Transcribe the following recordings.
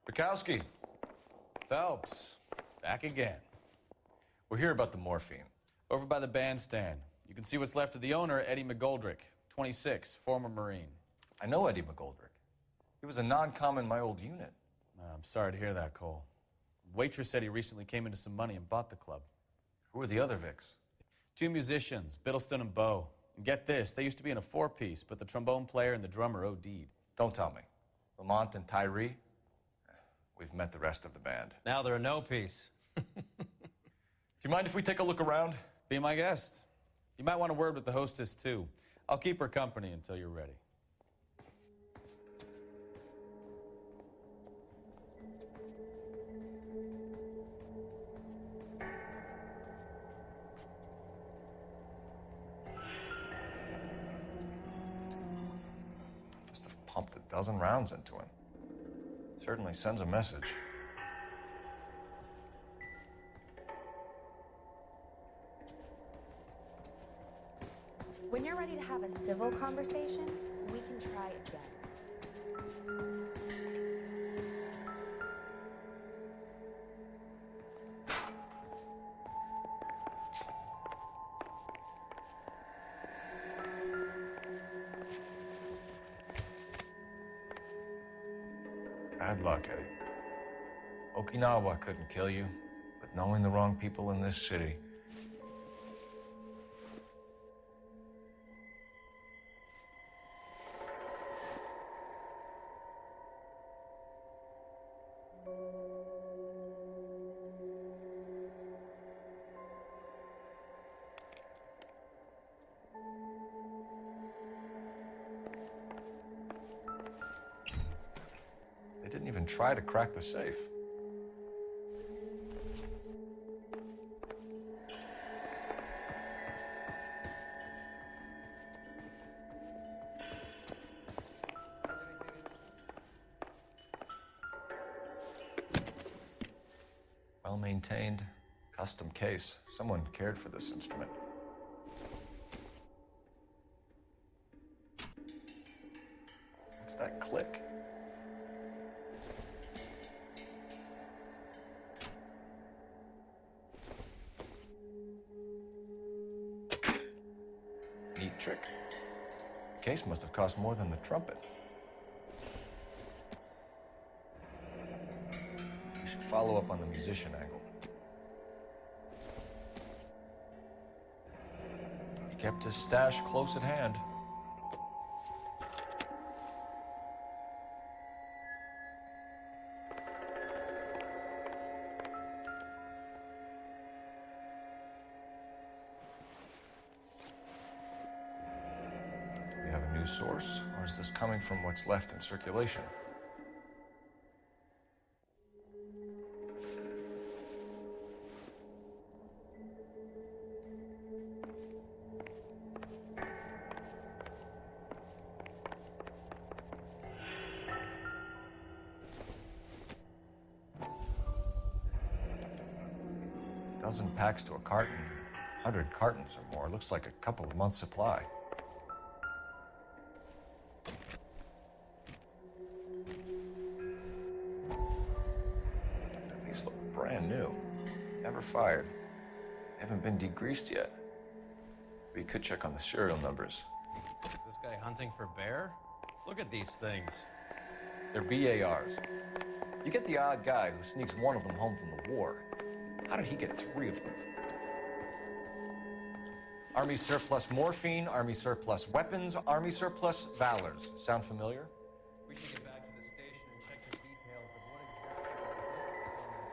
Bukowski. Phelps. Back again. We're here about the morphine. Over by the bandstand. You can see what's left of the owner, Eddie McGoldrick, 26, former Marine. I know Eddie McGoldrick. He was a non-com in my old unit. I'm sorry to hear that, Cole. Waitress said he recently came into some money and bought the club. Who are the other Vics? 2 musicians, Biddleston and Bow. And get this, they used to be in a 4-piece, but the trombone player and the drummer OD'd. Don't tell me. Lamont and Tyree? We've met the rest of the band. Now they're a no-piece. Do you mind if we take a look around? Be my guest. You might want a word with the hostess, too. I'll keep her company until you're ready. Must have pumped a dozen rounds into him. Certainly sends a message. When you're ready to have a civil conversation, we can try again. Bad luck, Eddie. Okinawa couldn't kill you, but knowing the wrong people in this city. They didn't even try to crack the safe. Well-maintained, custom case. Someone cared for this instrument. What's that click? Neat trick. The case must have cost more than the trumpet. We should follow up on the musician angle. He kept his stash close at hand. We have a new source, or is this coming from what's left in circulation? Dozen packs to a carton, 100 cartons or more. Looks like a couple of months' supply. These look brand new. Never fired. They haven't been degreased yet. We could check on the serial numbers. Is this guy hunting for bear? Look at these things. They're BARs. You get the odd guy who sneaks one of them home from the war. How did he get 3 of them? Army surplus morphine, Army surplus weapons, Army surplus valors. Sound familiar? We should get back to the station and check the details of what exactly was on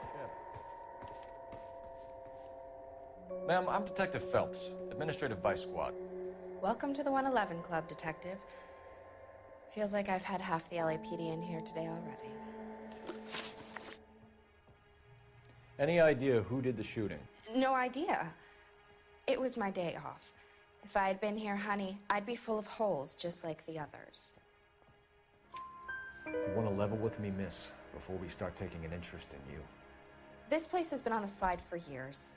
that ship. Ma'am, I'm Detective Phelps, Administrative Vice Squad. Welcome to the 111 Club, Detective. Feels like I've had half the LAPD in here today already. Any idea who did the shooting? No idea. It was my day off. If I had been here, honey, I'd be full of holes just like the others. You want to level with me, miss, before we start taking an interest in you. This place has been on the slide for years.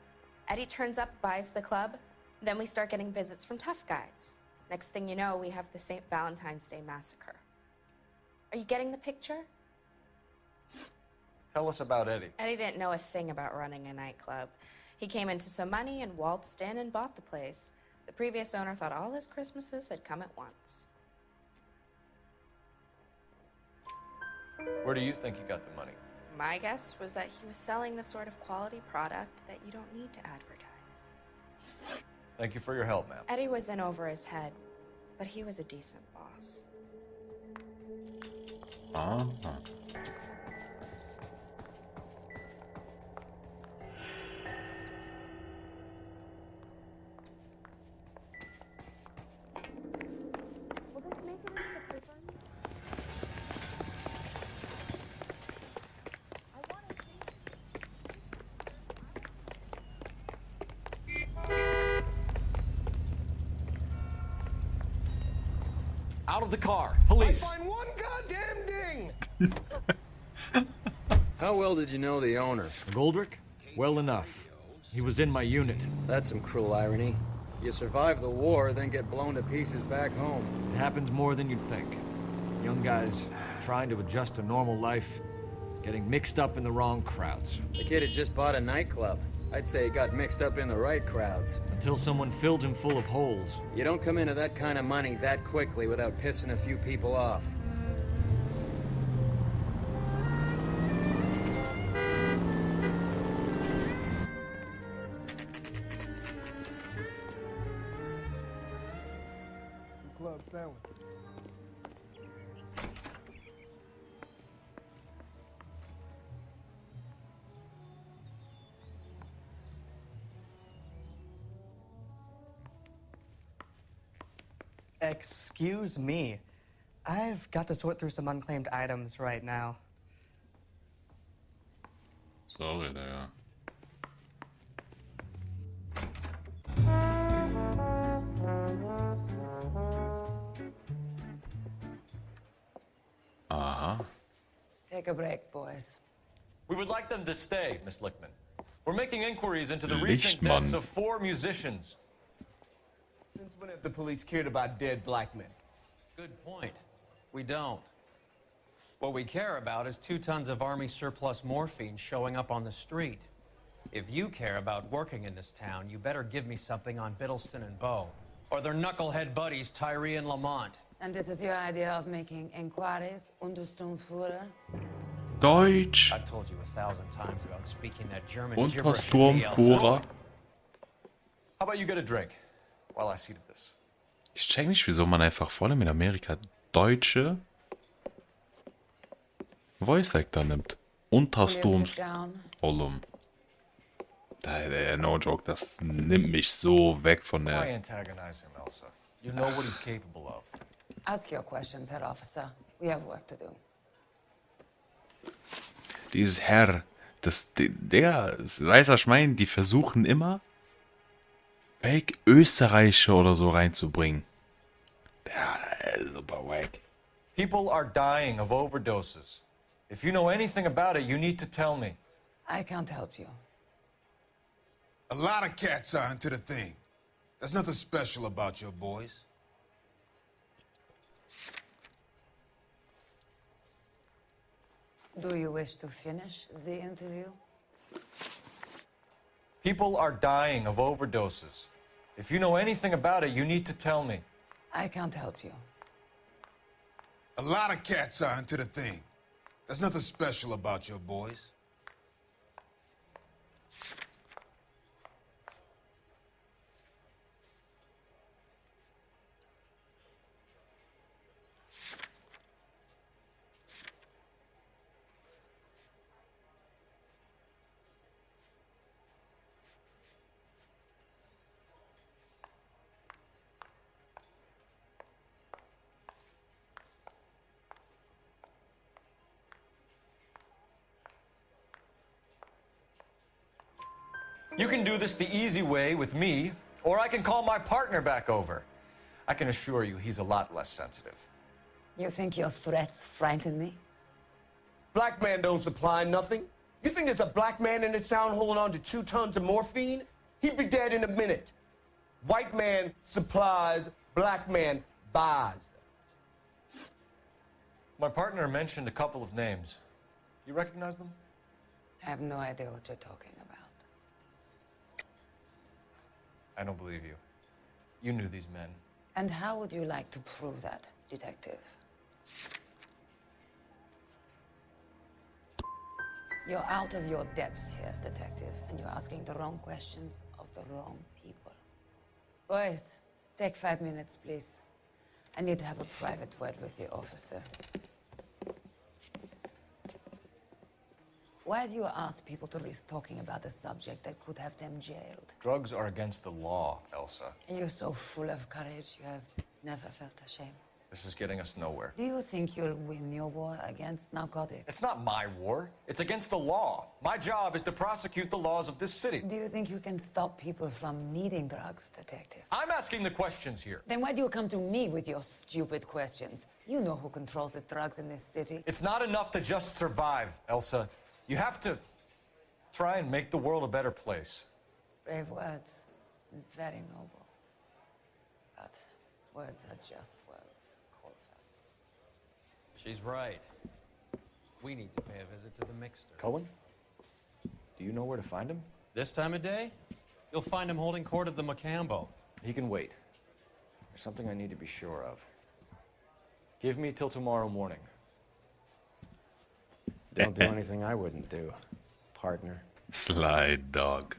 Eddie turns up, buys the club, then we start getting visits from tough guys. Next thing you know, we have the St. Valentine's Day massacre. Are you getting the picture? Tell us about Eddie. Eddie didn't know a thing about running a nightclub. He came into some money and waltzed in and bought the place. The previous owner thought all his Christmases had come at once. Where do you think he got the money? My guess was that he was selling the sort of quality product that you don't need to advertise. Thank you for your help, ma'am. Eddie was in over his head, but he was a decent boss. Aha. Out of the car. Police. Find one goddamn ding! How well did you know the owner? Goldrick? Well enough. He was in my unit. That's some cruel irony. You survive the war, then get blown to pieces back home. It happens more than you'd think. Young guys trying to adjust to normal life, getting mixed up in the wrong crowds. The kid had just bought a nightclub. I'd say he got mixed up in the right crowds. Until someone filled him full of holes. You don't come into that kind of money that quickly without pissing a few people off. Club sandwich. Excuse me. I've got to sort through some unclaimed items right now. Sorry, Digga. Aha. Take a break, boys. We would like them to stay, Miss Lichtman. We're making inquiries into the recent Lichtman. deaths of 4 musicians. Since when have the police cared about dead black men? Good point. We don't. What we care about is 2 tons of Army surplus morphine showing up on the street. If you care about working in this town, you better give me something on Biddleston and Bow, or their knucklehead buddies Tyree and Lamont. And this is your idea of making inquiries, Untersturmführer? Deutsch. I've told you 1,000 times about speaking that German gibberish to me, Elsa. Untersturmführer. How about you get a drink while I see to this? Ich check nicht, wieso man einfach vor allem in Amerika deutsche Voice Actor nimmt. Untersturmsvolum. No joke, das nimmt mich so weg von Why der... antagonize him, Elsa? You know what he's capable of. Ask your questions, Head Officer. We have work to do. Dieses Herr, das weiß was ich meine, die versuchen immer Fake Österreicher oder so reinzubringen. Ja, super wack. People are dying of overdoses. If you know anything about it, you need to tell me. I can't help you. A lot of cats are into the thing. There's nothing special about your boys. Do you wish to finish the interview? People are dying of overdoses. If you know anything about it, you need to tell me. I can't help you. A lot of cats are into the thing. There's nothing special about your boys. You can do this the easy way with me, or I can call my partner back over. I can assure you he's a lot less sensitive. You think your threats frighten me? Black man don't supply nothing. You think there's a black man in this town holding on to 2 tons of morphine? He'd be dead in a minute. White man supplies, black man buys. My partner mentioned a couple of names. You recognize them? I have no idea what you're talking about. I don't believe you. You knew these men. And how would you like to prove that, detective? You're out of your depths here, detective, and you're asking the wrong questions of the wrong people. Boys, take 5 minutes, please. I need to have a private word with the officer. Why do you ask people to risk talking about a subject that could have them jailed? Drugs are against the law, Elsa. And you're so full of courage, you have never felt ashamed. This is getting us nowhere. Do you think you'll win your war against narcotics? It's not my war. It's against the law. My job is to prosecute the laws of this city. Do you think you can stop people from needing drugs, detective? I'm asking the questions here. Then why do you come to me with your stupid questions? You know who controls the drugs in this city. It's not enough to just survive, Elsa. You have to try and make the world a better place. Brave words, and very noble. But words are just words, Colfax. She's right. We need to pay a visit to the mixer. Cohen? Do you know where to find him? This time of day, you'll find him holding court at the Macambo. He can wait. There's something I need to be sure of. Give me till tomorrow morning. Don't do anything I wouldn't do, partner. Slide dog.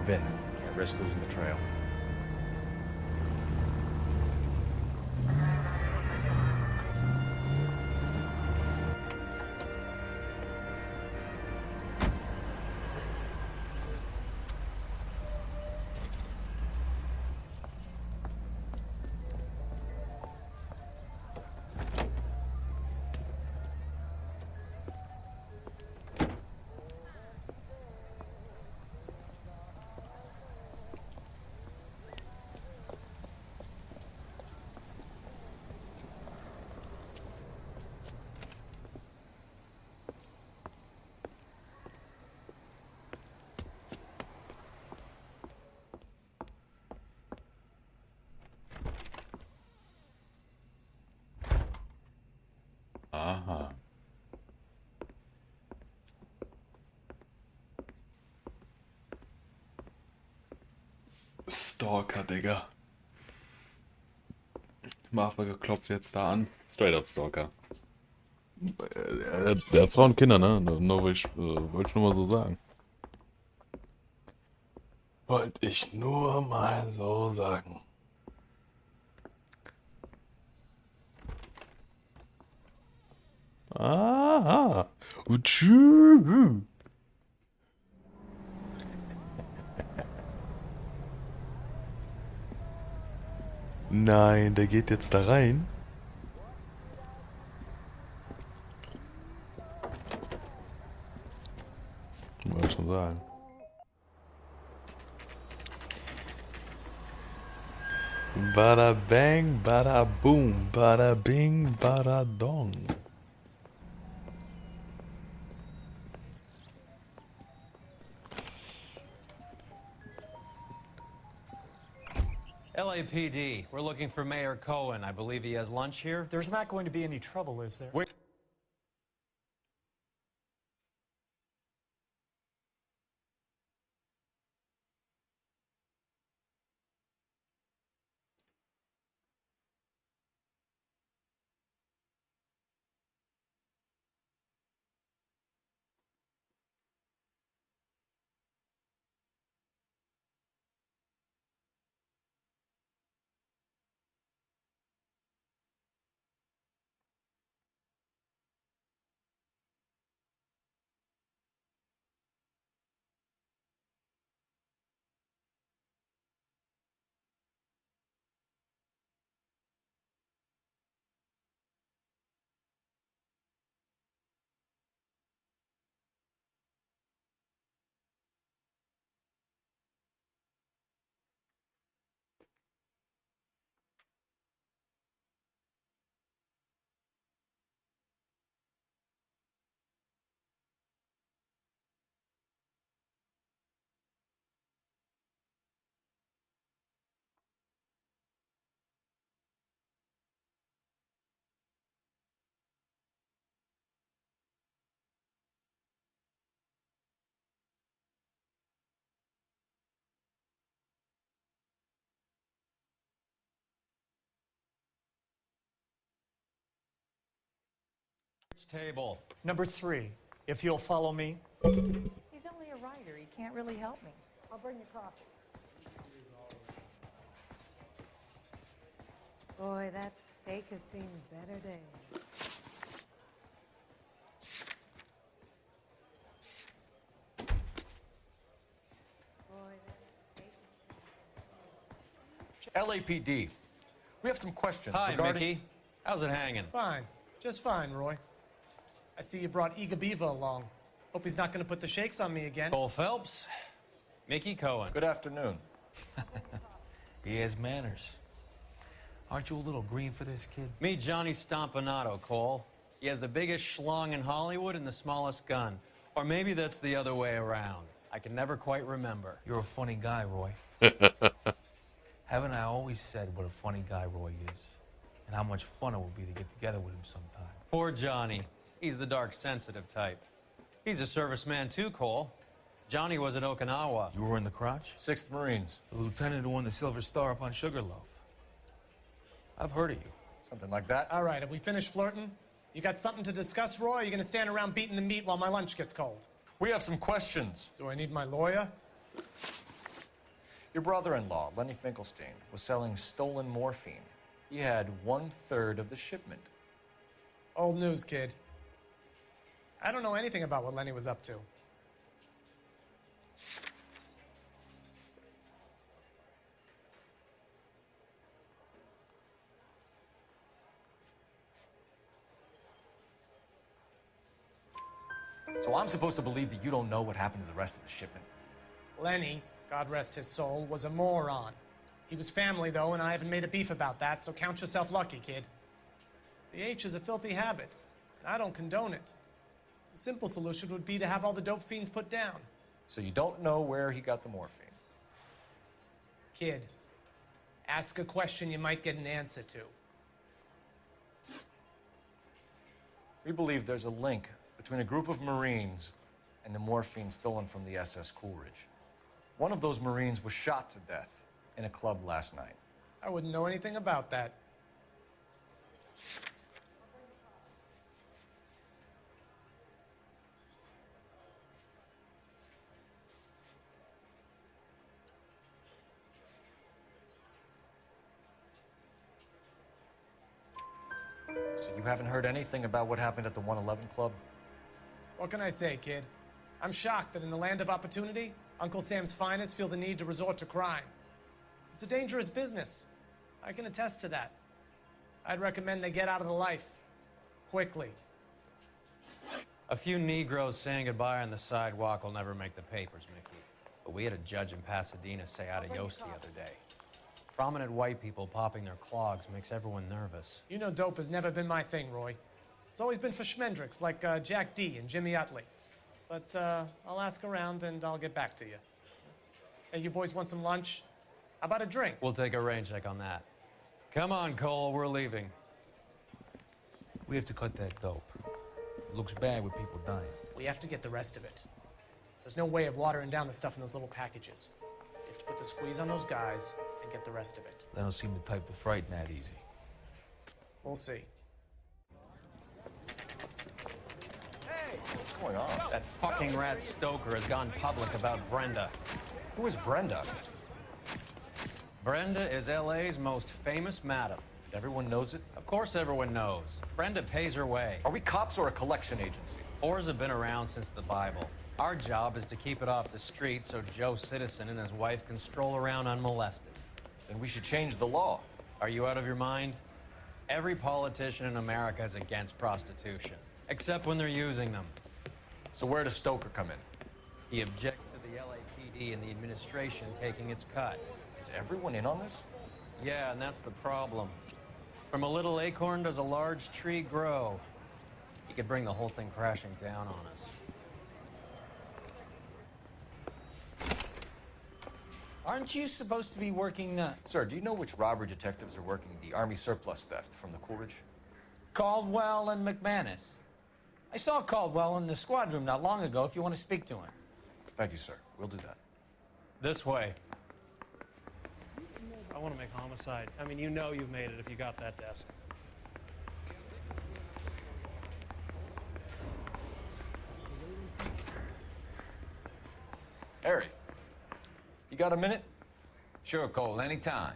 Move in. Can't risk losing the trail. Aha. Stalker, Digga. Motherfucker klopft jetzt da an. Straight up Stalker. Der hat Frauen und Kinder, ne? Nur wollte ich nur mal so sagen. Wollte ich nur mal so sagen. Aha. Und tschüss. Nein, der geht jetzt da rein. Wollte schon sagen. Bada bang, bada boom, bada bing, bada dong. LAPD, we're looking for Mayor Cohen. I believe he has lunch here. There's not going to be any trouble, is there? Wait. Which table? Number 3, if you'll follow me. He's only a writer. He can't really help me. I'll bring you coffee. Boy, that steak has seen better days. LAPD. We have some questions Hi, regarding... Mickey. How's it hanging? Fine. Just fine, Roy. I see you brought Iga Beaver along. Hope he's not going to put the shakes on me again. Cole Phelps, Mickey Cohen. Good afternoon. He has manners. Aren't you a little green for this kid? Meet Johnny Stompanato, Cole. He has the biggest schlong in Hollywood and the smallest gun. Or maybe that's the other way around. I can never quite remember. You're a funny guy, Roy. Haven't I always said what a funny guy Roy is? And how much fun it would be to get together with him sometime. Poor Johnny. He's the dark, sensitive type. He's a serviceman too, Cole. Johnny was at Okinawa. You were in the crotch? 6th Marines. The lieutenant who won the Silver Star up on Sugarloaf. I've heard of you. Something like that. All right, have we finished flirting? You got something to discuss, Roy? Or are you going to stand around beating the meat while my lunch gets cold? We have some questions. Do I need my lawyer? Your brother-in-law, Lenny Finkelstein, was selling stolen morphine. He had 1/3 of the shipment. Old news, kid. I don't know anything about what Lenny was up to. So I'm supposed to believe that you don't know what happened to the rest of the shipment? Lenny, God rest his soul, was a moron. He was family, though, and I haven't made a beef about that, so count yourself lucky, kid. The H is a filthy habit, and I don't condone it. The simple solution would be to have all the dope fiends put down. So you don't know where he got the morphine? Kid, ask a question you might get an answer to. We believe there's a link between a group of Marines and the morphine stolen from the SS Coolidge. One of those Marines was shot to death in a club last night. I wouldn't know anything about that. So you haven't heard anything about what happened at the 111 Club? What can I say, kid? I'm shocked that in the land of opportunity, Uncle Sam's finest feel the need to resort to crime. It's a dangerous business. I can attest to that. I'd recommend they get out of the life. Quickly. A few Negroes saying goodbye on the sidewalk will never make the papers, Mickey. But we had a judge in Pasadena say adios the other day. Prominent white people popping their clogs makes everyone nervous. You know dope has never been my thing, Roy. It's always been for schmendricks like Jack D. and Jimmy Utley. But I'll ask around and I'll get back to you. Hey, you boys want some lunch? How about a drink? We'll take a rain check on that. Come on, Cole, we're leaving. We have to cut that dope. It looks bad with people dying. We have to get the rest of it. There's no way of watering down the stuff in those little packages. You have to put the squeeze on those guys and get the rest of it. They don't seem the type to frighten that easy. We'll see. Hey, what's going on? That fucking rat Stoker has gone public about Brenda. Who is Brenda? Brenda is LA's most famous madam. Everyone knows it? Of course everyone knows. Brenda pays her way. Are we cops or a collection agency? Whores have been around since the Bible. Our job is to keep it off the street so Joe Citizen and his wife can stroll around unmolested. Then we should change the law. Are you out of your mind? Every politician in America is against prostitution, except when they're using them. So where does Stoker come in? He objects to the LAPD and the administration taking its cut. Is everyone in on this? Yeah, and that's the problem. From a little acorn does a large tree grow. He could bring the whole thing crashing down on us. Aren't you supposed to be working the... Sir, do you know which robbery detectives are working the Army surplus theft from the Coolidge? Caldwell and McManus? I saw Caldwell in the squad room not long ago if you want to speak to him. Thank you, sir. We'll do that. This way. I want to make homicide. I mean, you know you've made it if you got that desk. Harry, you got a minute? Sure, Cole, anytime.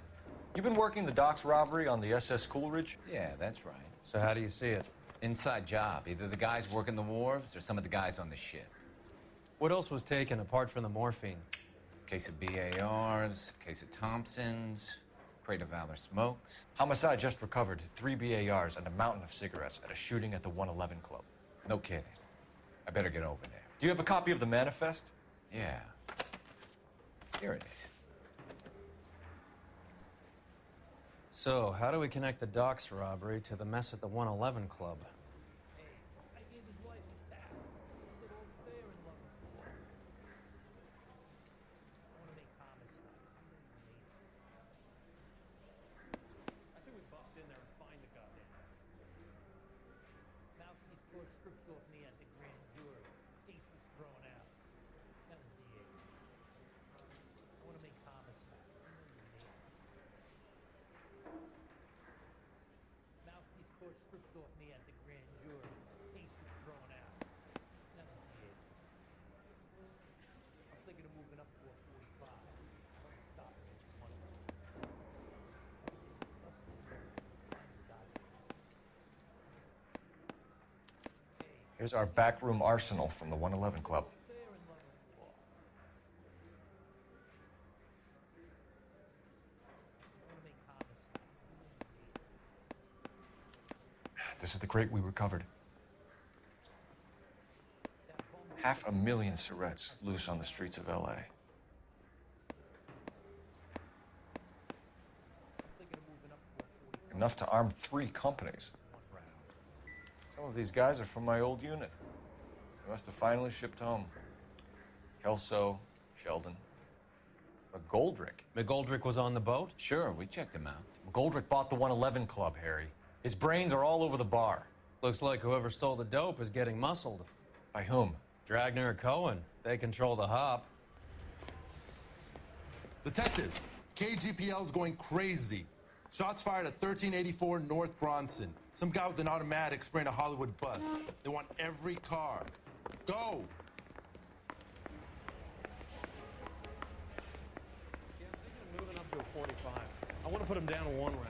You've been working the docks robbery on the SS Coolidge? Yeah, that's right. So how do you see it? Inside job. Either the guys working the wharves or some of the guys on the ship. What else was taken apart from the morphine? Case of BARs, case of Thompsons, crate of Valor smokes. Homicide just recovered 3 BARs and a mountain of cigarettes at a shooting at the 111 Club. No kidding. I better get over there. Do you have a copy of the manifest? Yeah. Here it is. So, how do we connect the docks robbery to the mess at the 111 Club? Here's our backroom arsenal from the 111 Club. This is the crate we recovered. 500,000 cigarettes loose on the streets of LA. Enough to arm 3 companies. Some of these guys are from my old unit. They must have finally shipped home. Kelso, Sheldon, McGoldrick. McGoldrick was on the boat? Sure, we checked him out. McGoldrick bought the 111 Club, Harry. His brains are all over the bar. Looks like whoever stole the dope is getting muscled. By whom? Dragner or Cohen. They control the hop. Detectives, KGPL's going crazy. Shots fired at 1384 North Bronson. Some guy with an automatic spraying a Hollywood bus. They want every car. Go! Yeah, I'm thinking of moving up to a 45. I want to put him down to 1 round.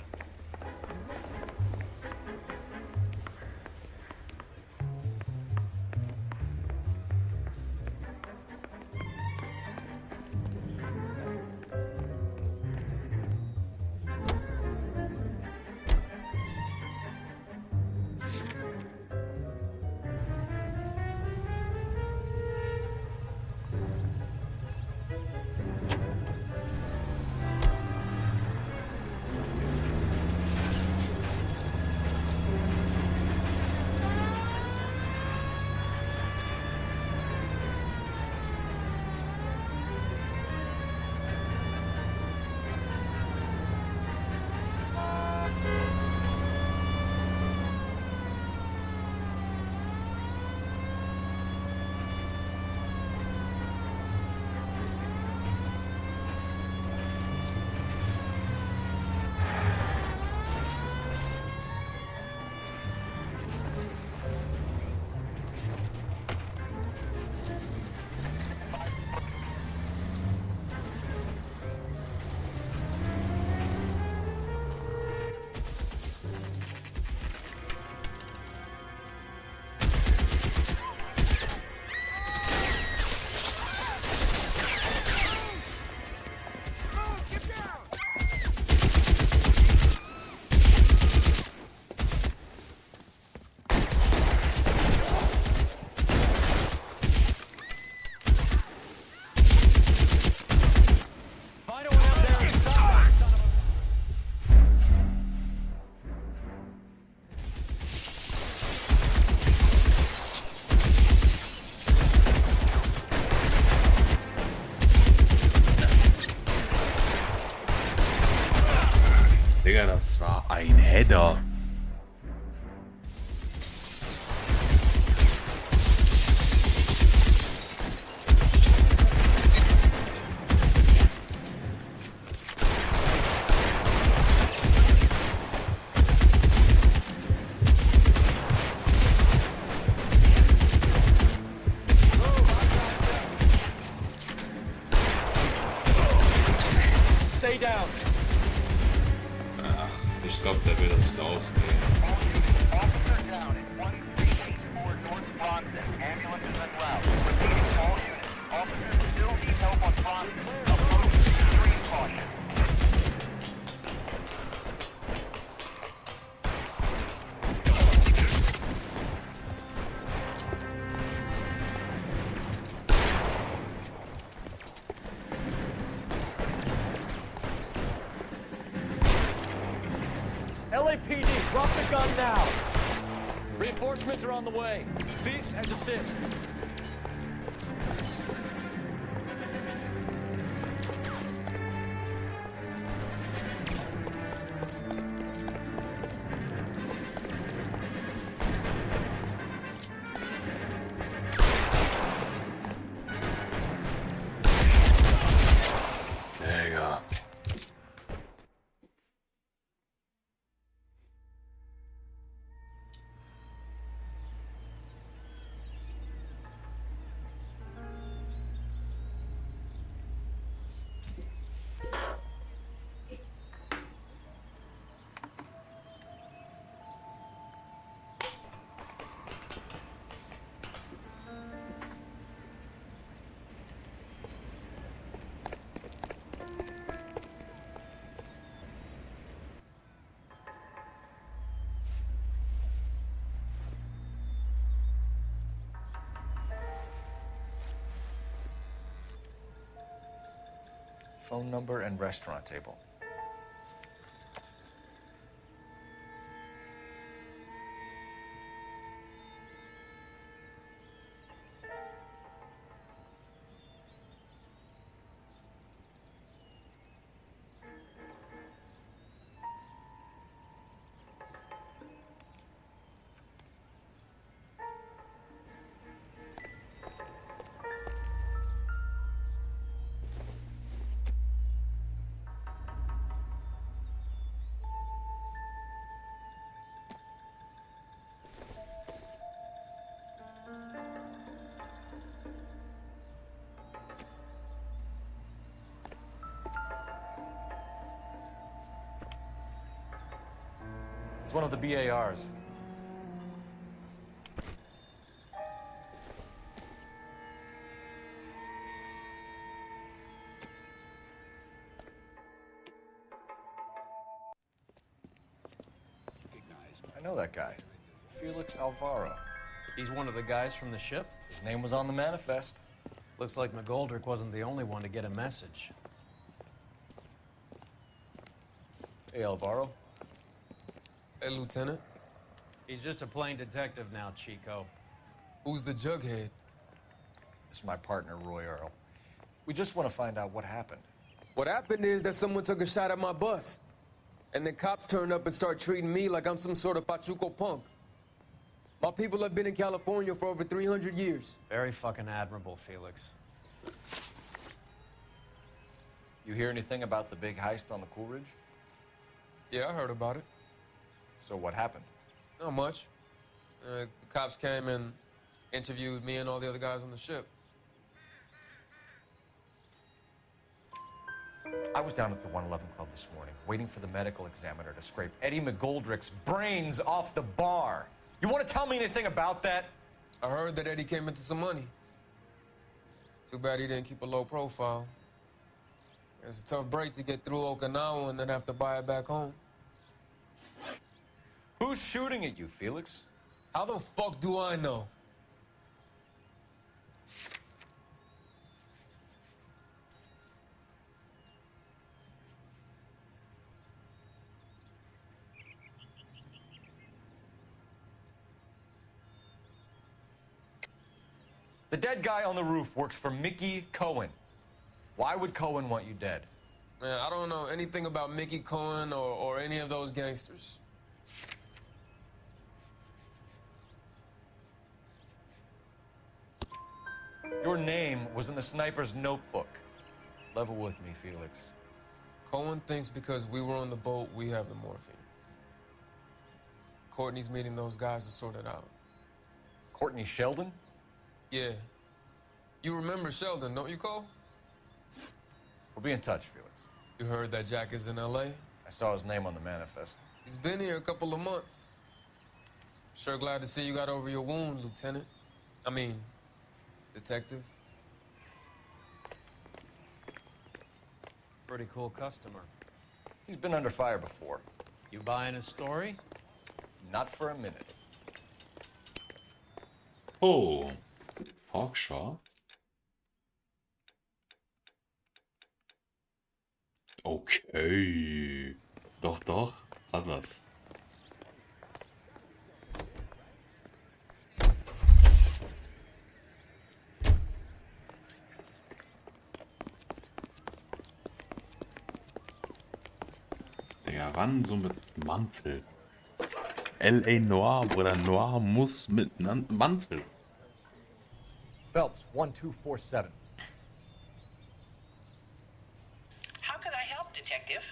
Digga, das war ein Header. Stay down. Ach, ich glaube, der will das ausgehen. LAPD, drop the gun now. Reinforcements are on the way. Cease and desist. Digga. Phone number and restaurant table. It's one of the BARs. I know that guy. Felix Alvaro. He's one of the guys from the ship? His name was on the manifest. Looks like McGoldrick wasn't the only one to get a message. Hey, Alvaro. Hey, Lieutenant. He's just a plain detective now, Chico. Who's the jughead? This is my partner, Roy Earl. We just want to find out what happened. What happened is that someone took a shot at my bus. And then cops turned up and start treating me like I'm some sort of Pachuco punk. My people have been in California for over 300 years. Very fucking admirable, Felix. You hear anything about the big heist on the Coolidge? Yeah, I heard about it. So what happened? Not much. The cops came and interviewed me and all the other guys on the ship. I was down at the 111 Club this morning, waiting for the medical examiner to scrape Eddie McGoldrick's brains off the bar. You want to tell me anything about that? I heard that Eddie came into some money. Too bad he didn't keep a low profile. It was a tough break to get through Okinawa and then have to buy it back home. Who's shooting at you, Felix? How the fuck do I know? The dead guy on the roof works for Mickey Cohen. Why would Cohen want you dead? Man, I don't know anything about Mickey Cohen or any of those gangsters. Your name was in the sniper's notebook. Level with me, Felix. Cohen thinks because we were on the boat, we have the morphine. Courtney's meeting those guys to sort it out. Courtney Sheldon? Yeah. You remember Sheldon, don't you, Cole? We'll be in touch, Felix. You heard that Jack is in L.A.? I saw his name on the manifest. He's been here a couple of months. Sure glad to see you got over your wound, Lieutenant. I mean, Detective. Pretty cool customer. He's been under fire before. You buying his story? Not for a minute. Oh, Hawkshaw. Okay. Doch, doch. Hat was. Digga, ran so mit Mantel. L.A. Noir, Bruder. Noir muss mit Mantel. Phelps, 1247. How can I help, Detective?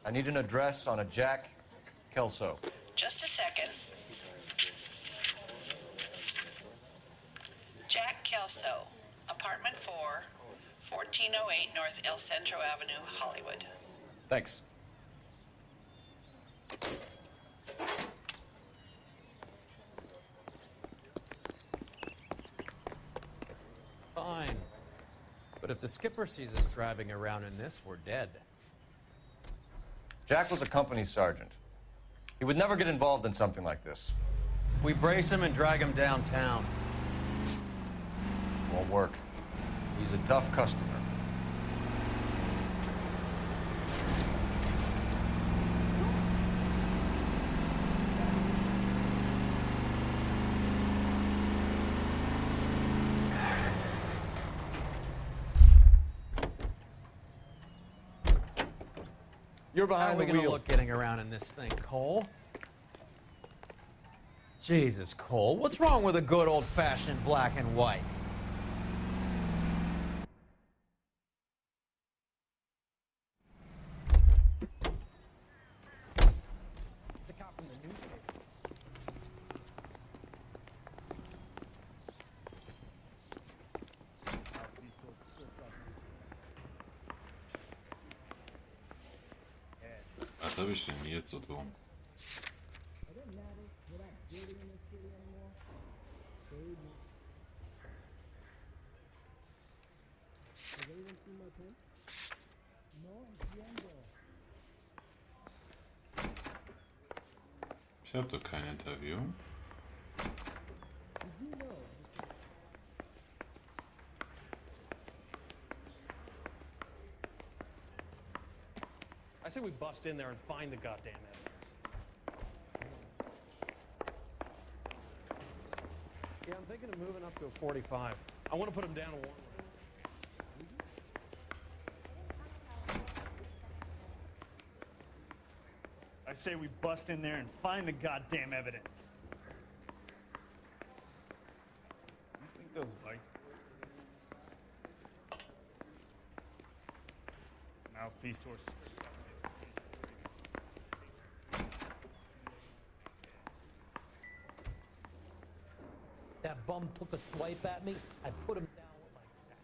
I need an address on a Jack Kelso. Just a second. Jack Kelso, apartment 4, 1408 North El Centro Avenue, Hollywood. Thanks. Fine. But if the skipper sees us driving around in this, we're dead. Jack was a company sergeant. He would never get involved in something like this. We brace him and drag him downtown. Won't work. He's a tough customer. You're How are behind we the gonna wheel. look getting around in this thing, Cole? Jesus, Cole, what's wrong with a good old-fashioned black and white? Was habe ich denn hier zu tun? Ich habe doch kein Interview. I say we bust in there and find the goddamn evidence. Yeah, I'm thinking of moving up to a 45. I want to put him down a one. I say we bust in there and find the goddamn evidence. You think those vice mouthpiece to our That bum took a swipe at me. I put him down with my sack.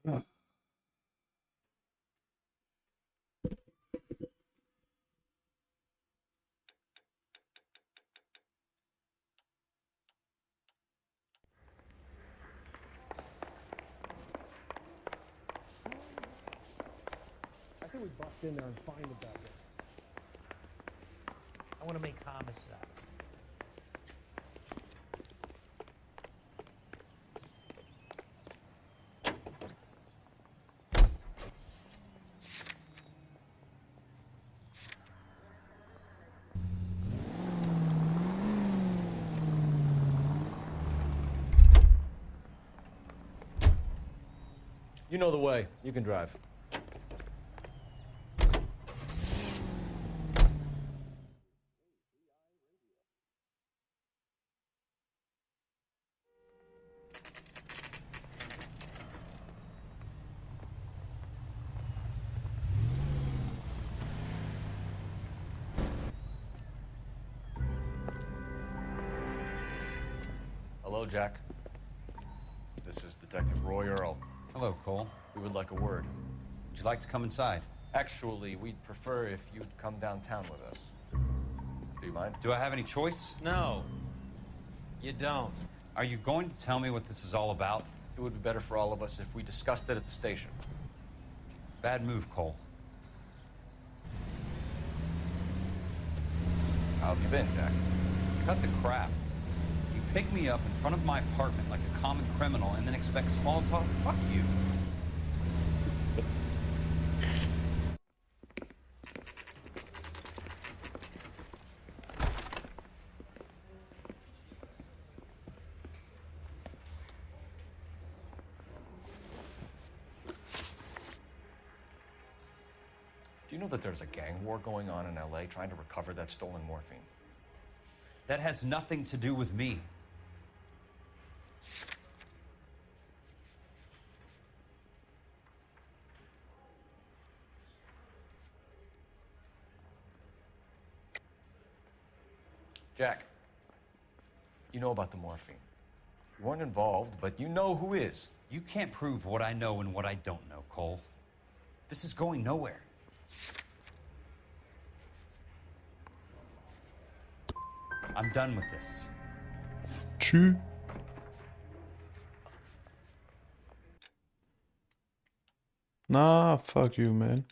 I think we bust in there and find the bad guy. I want to make homicide. You know the way. You can drive. Hello, Jack. This is Detective Roy Earl. Hello, Cole. We would like a word. Would you like to come inside? Actually, we'd prefer if you'd come downtown with us. Do you mind? Do I have any choice? No, you don't. Are you going to tell me what this is all about? It would be better for all of us if we discussed it at the station. Bad move, Cole. How have you been, Jack? Cut the crap. You pick me up in front of my apartment like a common criminal and then expect small talk? Fuck you. Do you know that there's a gang war going on in LA trying to recover that stolen morphine? That has nothing to do with me. Jack, you know about the morphine. You weren't involved, but you know who is. You can't prove what I know and what I don't know, Cole. This is going nowhere. I'm done with this. Tschüss. Nah, fuck you, man.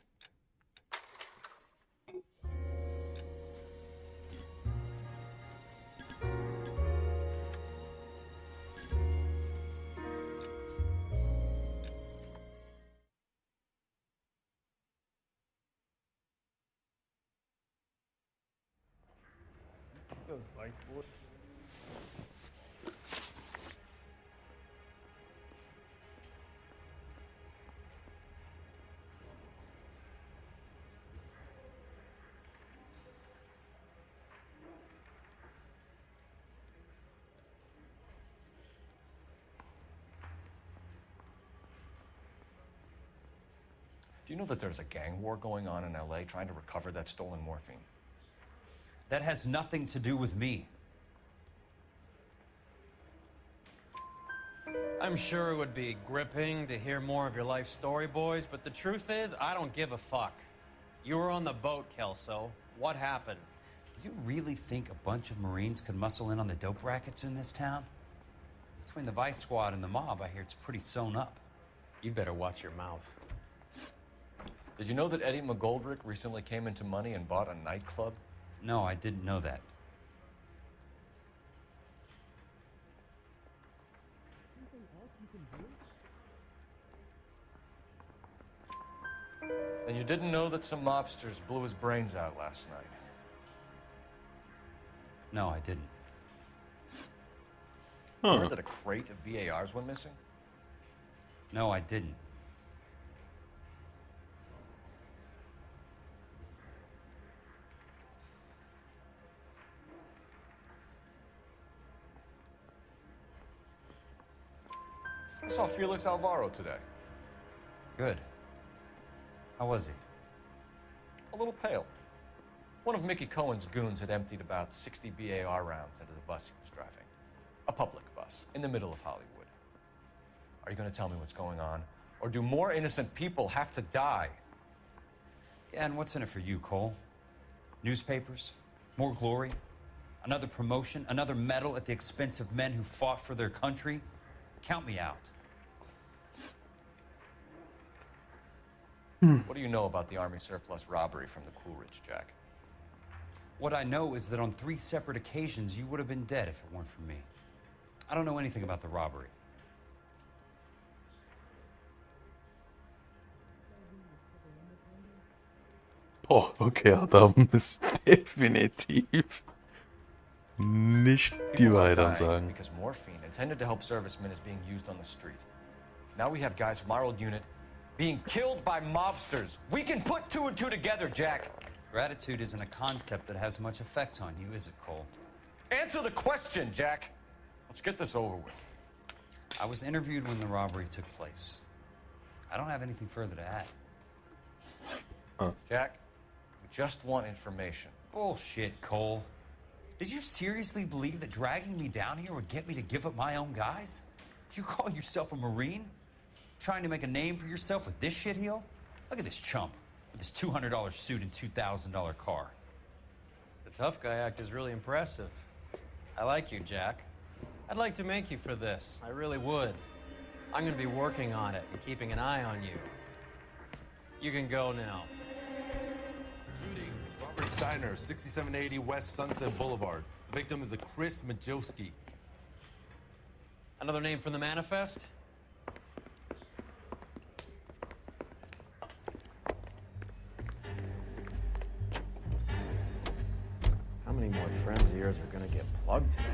Those vice boys. Do you know that there's a gang war going on in LA trying to recover that stolen morphine? That has nothing to do with me. I'm sure it would be gripping to hear more of your life story, boys, but the truth is, I don't give a fuck. You were on the boat, Kelso. What happened? Do you really think a bunch of Marines could muscle in on the dope rackets in this town? Between the Vice Squad and the mob, I hear it's pretty sewn up. You better watch your mouth. Did you know that Eddie McGoldrick recently came into money and bought a nightclub? No, I didn't know that. And you didn't know that some mobsters blew his brains out last night? No, I didn't. You heard that a crate of BARs went missing? No, I didn't. I saw Felix Alvaro today. Good. How was he? A little pale. One of Mickey Cohen's goons had emptied about 60 BAR rounds into the bus he was driving. A public bus, in the middle of Hollywood. Are you going to tell me what's going on, Or do more innocent people have to die? Yeah, and what's in it for you, Cole? Newspapers? More glory? Another promotion? Another medal at the expense of men who fought for their country? Count me out. What do you know about the Army surplus robbery from the Coolidge, Jack? What I know is that on 3 separate occasions, you would have been dead if it weren't for me. I don't know anything about the robbery. Boah, okay, Adam ist definitiv nicht die People are Wahrheit am dying Sagen. because morphine intended to help servicemen is being used on the street. Now we have guys from our old unit being killed by mobsters. We can put 2 and 2 together, Jack. Gratitude isn't a concept that has much effect on you, is it, Cole? Answer the question, Jack. Let's get this over with. I was interviewed when the robbery took place. I don't have anything further to add. Jack, we just want information. Bullshit, Cole. Did you seriously believe that dragging me down here would get me to give up my own guys? You call yourself a Marine? Trying to make a name for yourself with this shitheel? Look at this chump with his $200 suit and $2,000 car. The tough guy act is really impressive. I like you, Jack. I'd like to make you for this. I really would. I'm gonna be working on it and keeping an eye on you. You can go now. Shooting, Robert Steiner, 6780 West Sunset Boulevard. The victim is a Chris Majowski. Another name from the manifest? How many more friends of yours are gonna get plugged today?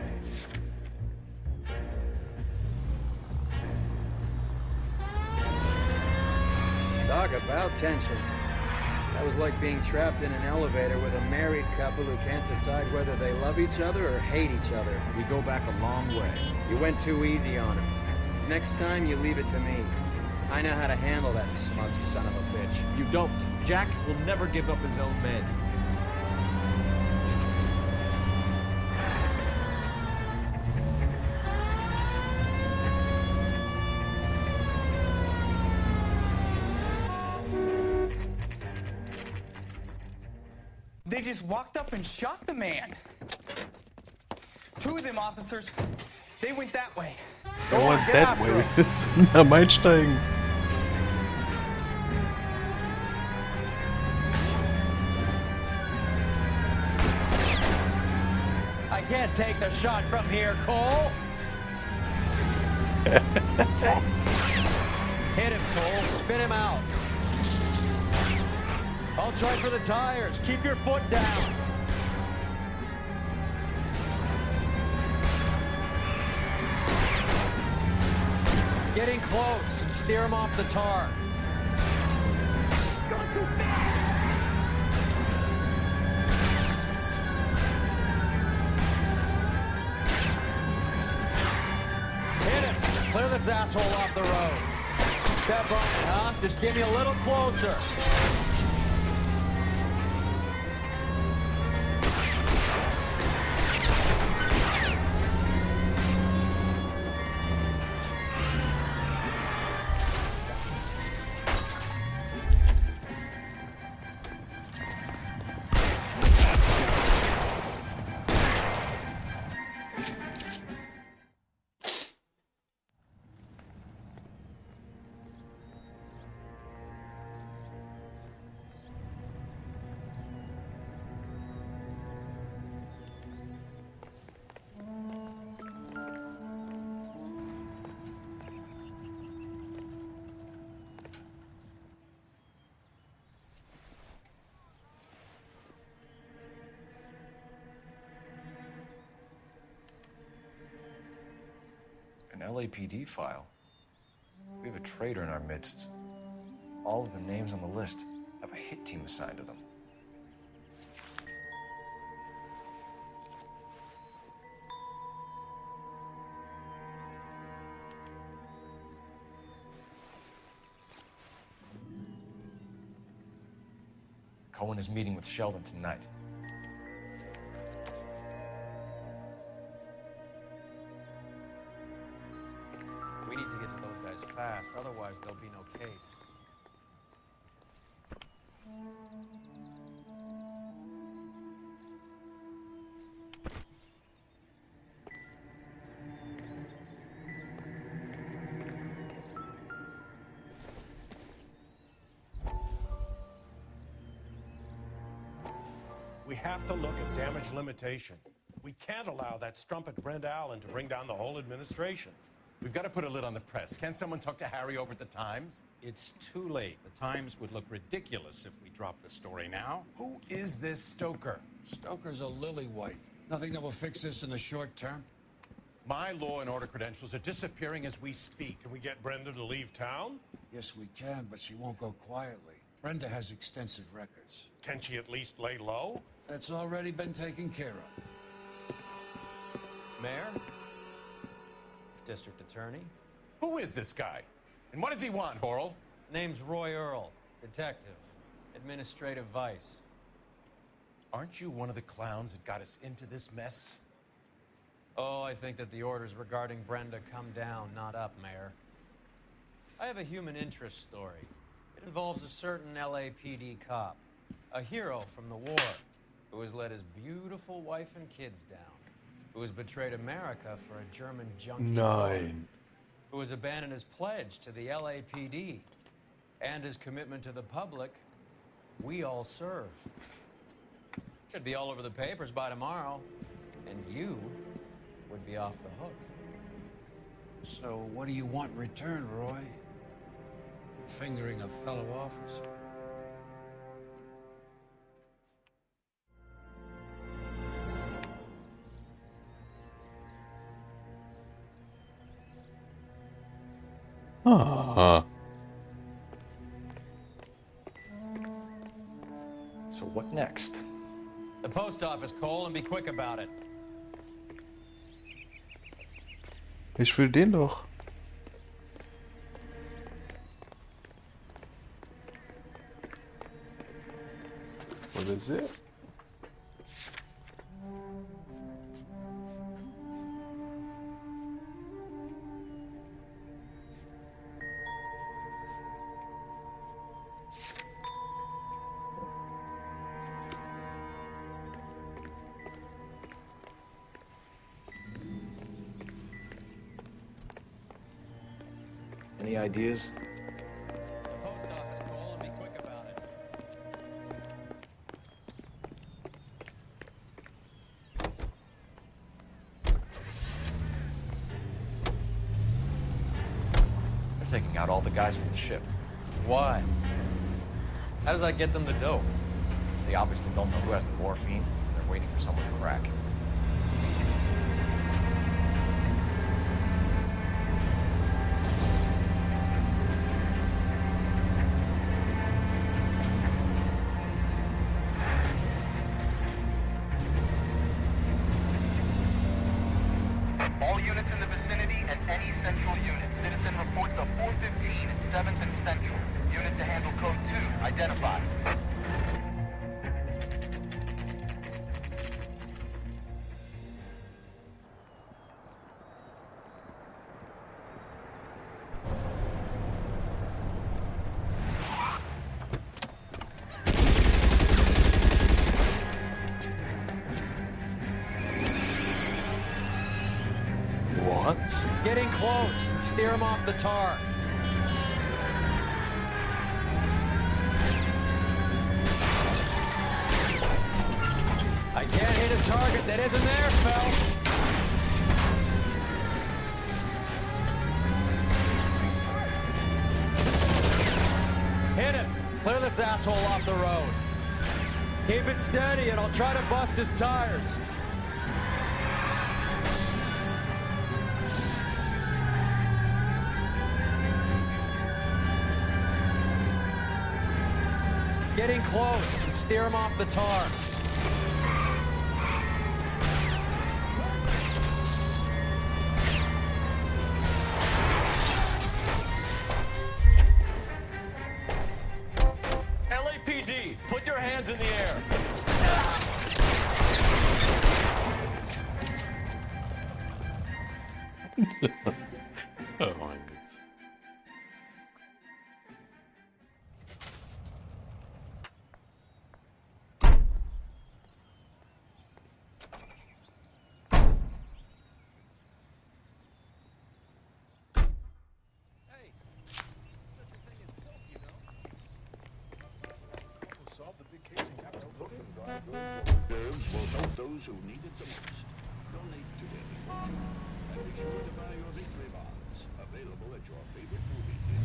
Talk about tension. That was like being trapped in an elevator with a married couple who can't decide whether they love each other or hate each other. We go back a long way. You went too easy on him. Next time, you leave it to me. I know how to handle that smug son of a bitch. You don't. Jack will never give up his own men. They just walked up and shot the man. 2 of them officers, they went that way. Go on that way. Am einsteigen. I can't take the shot from here, Cole. Hit him, Cole. Spin him out. I'll try for the tires. Keep your foot down. Getting close and steer him off the tar. Going too fast. Hit him. Clear this asshole off the road. Step on it, huh? Just give me a little closer. An LAPD file. We have a traitor in our midst. All of the names on the list have a hit team assigned to them. Cohen is meeting with Sheldon tonight. We need to get to those guys fast, otherwise Otherwise, there'll be no case. We have to look at damage limitation. We can't allow that strumpet Brent Allen to bring down the whole administration. We've got to put a lid on the press. Can't someone talk to Harry over at the Times? It's too late. The Times would look ridiculous if we dropped the story now. Who is this Stoker? Stoker's a lily-white. Nothing that will fix this in the short term. My law and order credentials are disappearing as we speak. Can we get Brenda to leave town? Yes, we can, but she won't go quietly. Brenda has extensive records. Can she at least lay low? That's already been taken care of. Mayor? District Attorney? Who is this guy? And what does he want, Horrell? Name's Roy Earl, detective, administrative vice. Aren't you one of the clowns that got us into this mess? Oh, I think that the orders regarding Brenda come down, not up, Mayor. I have a human interest story. It involves a certain LAPD cop, a hero from the war, who has let his beautiful wife and kids down, who has betrayed America for a German junkie, Nein. who has abandoned his pledge to the LAPD and his commitment to the public. We all serve. Should be all over the papers by tomorrow, and you would be off the hook. So what do you want in return, Roy? Fingering a fellow officer? Ah. So what next? The post office, Cole, and be quick about it. Ich will den doch. What is it? Any ideas? The post office, Cole, and be quick about it. They're taking out all the guys from the ship. Why? How does that get them the dope? They obviously don't know who has the morphine. They're waiting for someone to crack. All units in the vicinity and any central unit. Citizen reports of 415 at 7th and Central. Unit to handle code 2. Identified. What? Getting close. Steer him off the tar. I can't hit a target that isn't there, Phelps. Hit him. Clear this asshole off the road. Keep it steady and I'll try to bust his tires. Getting close and steer him off the tar. LAPD, put your hands in the air. Oh mein Gott. Serves will help those who need it the most. Donate today. And be sure to buy your victory bonds. Available at your favorite movie theater.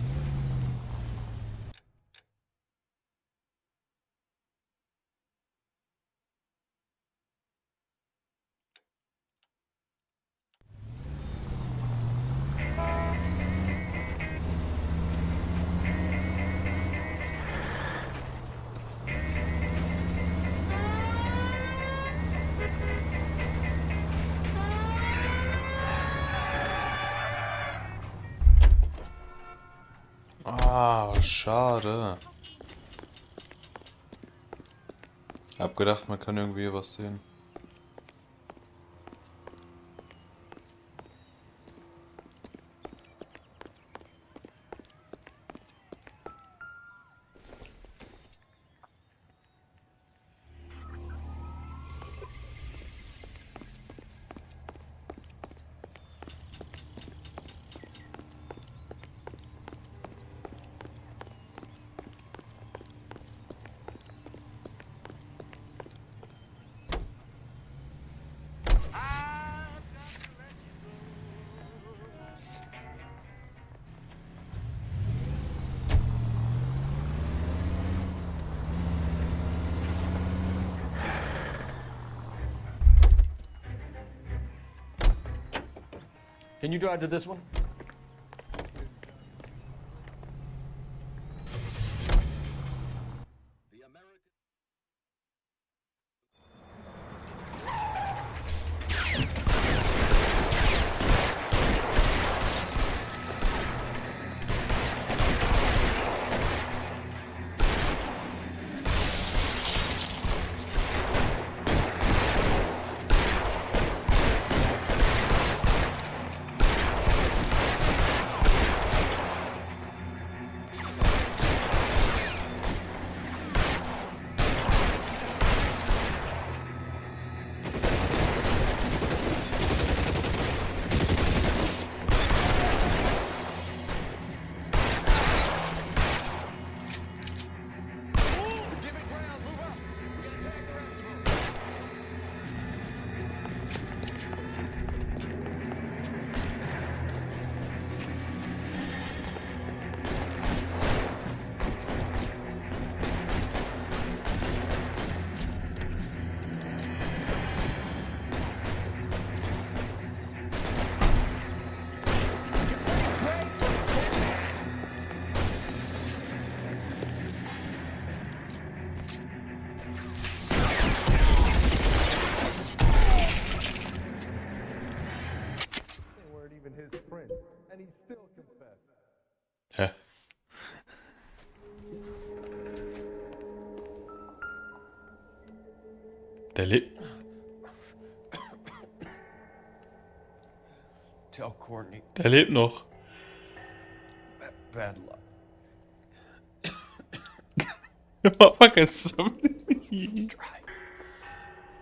Ah, schade. Hab gedacht, man kann irgendwie was sehen. Can you drive to this one? And he still confessed. Hä? Der lebt. Tell Courtney. Der lebt noch. Bad luck. Motherfucker ist so. It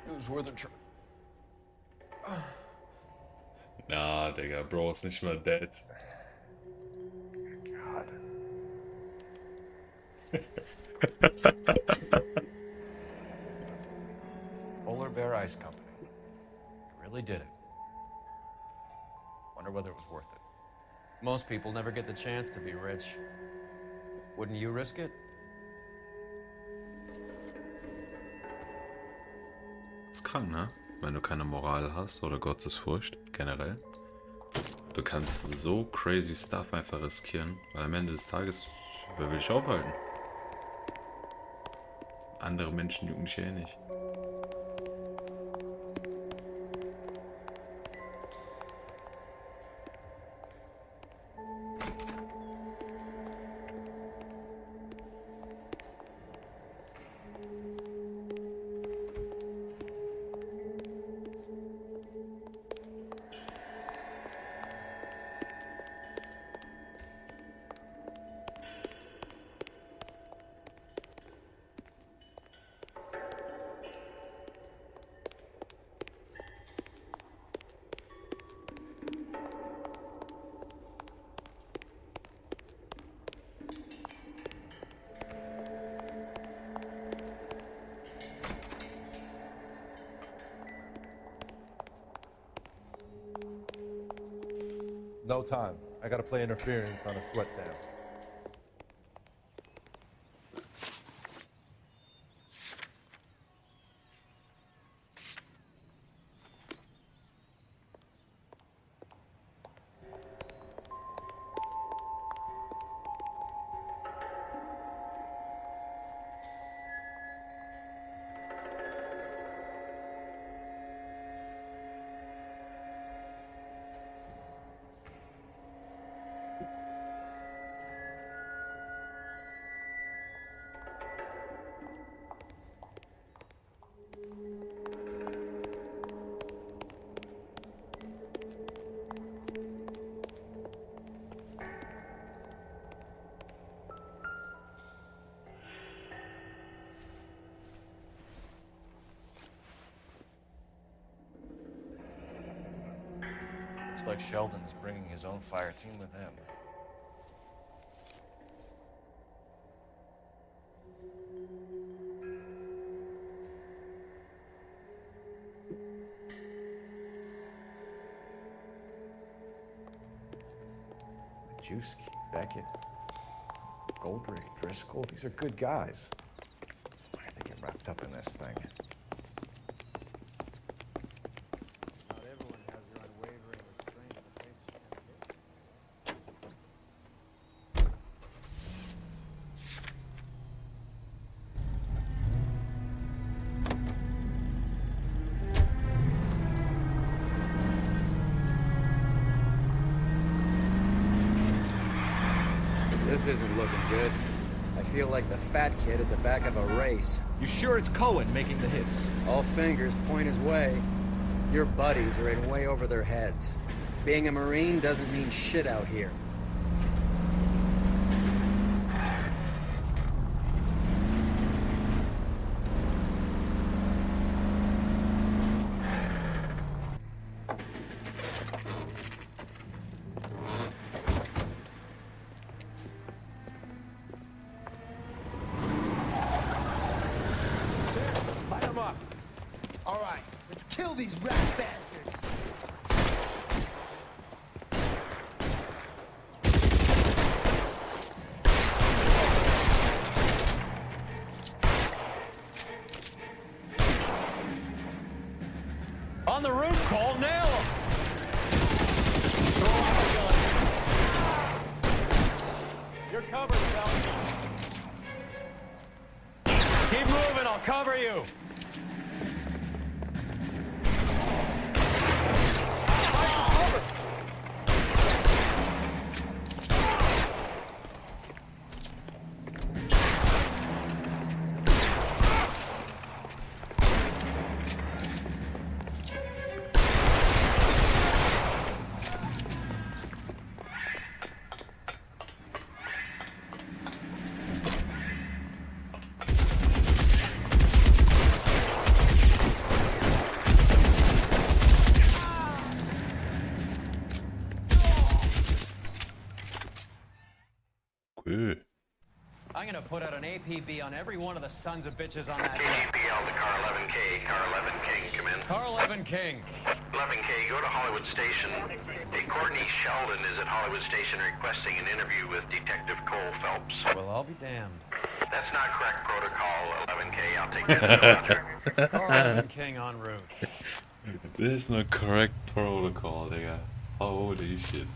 was worth a try. Na, Digga, Bro ist nicht mal dead. Polar Bear Ice Company. You really did it. Wonder whether it was worth it. Most people never get the chance to be rich. Wouldn't you risk it? Ist krank, ne? Wenn du keine Moral hast oder Gottesfurcht, generell. Du kannst so crazy Stuff einfach riskieren, weil am Ende des Tages, wer will dich aufhalten? Andere Menschen jucken dich eh nicht. No time. I gotta play interference on a sweat dam. Looks like Sheldon's bringing his own fire team with him. Majewski, Beckett, Goldrick, Driscoll, these are good guys. Why did they get wrapped up in this thing? Not everyone has your unwavering restraint in the face of temptation. This isn't looking good. I feel like the fat kid at the back of a race. You sure it's Cohen making the hits? All fingers point his way. Your buddies are in way over their heads. Being a Marine doesn't mean shit out here. Light 'em up. All right, let's kill these rat bastards. On the roof, Cole, nail him! You're covered, fella. Keep moving, I'll cover you. Cool. I'm gonna put out an APB on every one of the sons of bitches on that list. KGPL to Car 11K. Car 11 King, come in. Car 11 King. 11K, go to Hollywood Station. Hey, Courtney Sheldon is at Hollywood Station requesting an interview with Detective Cole Phelps. Well, I'll be damned. That's not correct protocol, 11K. I'll take that as a roger. Car 11 King en route. There's no correct protocol, Digga. Holy shit.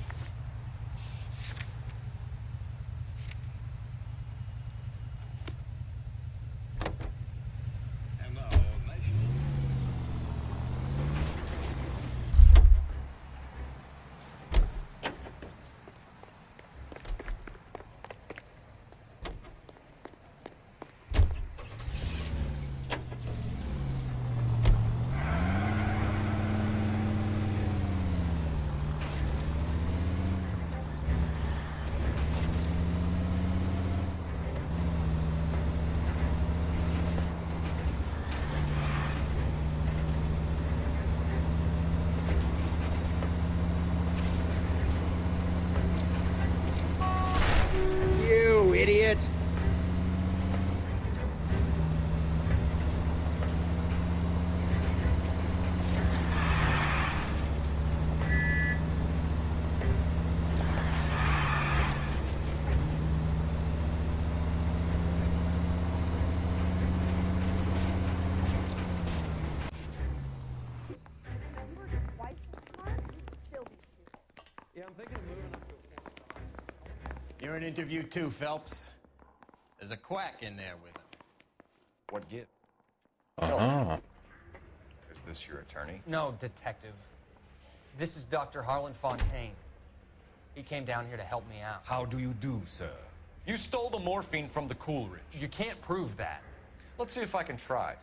You're in interview too, Phelps. There's a quack in there with him. What give? Aha. Is this your attorney? No, detective. This is Dr. Harlan Fontaine. He came down here to help me out. How do you do, sir? You stole the morphine from the Coolidge. You can't prove that. Let's see if I can try.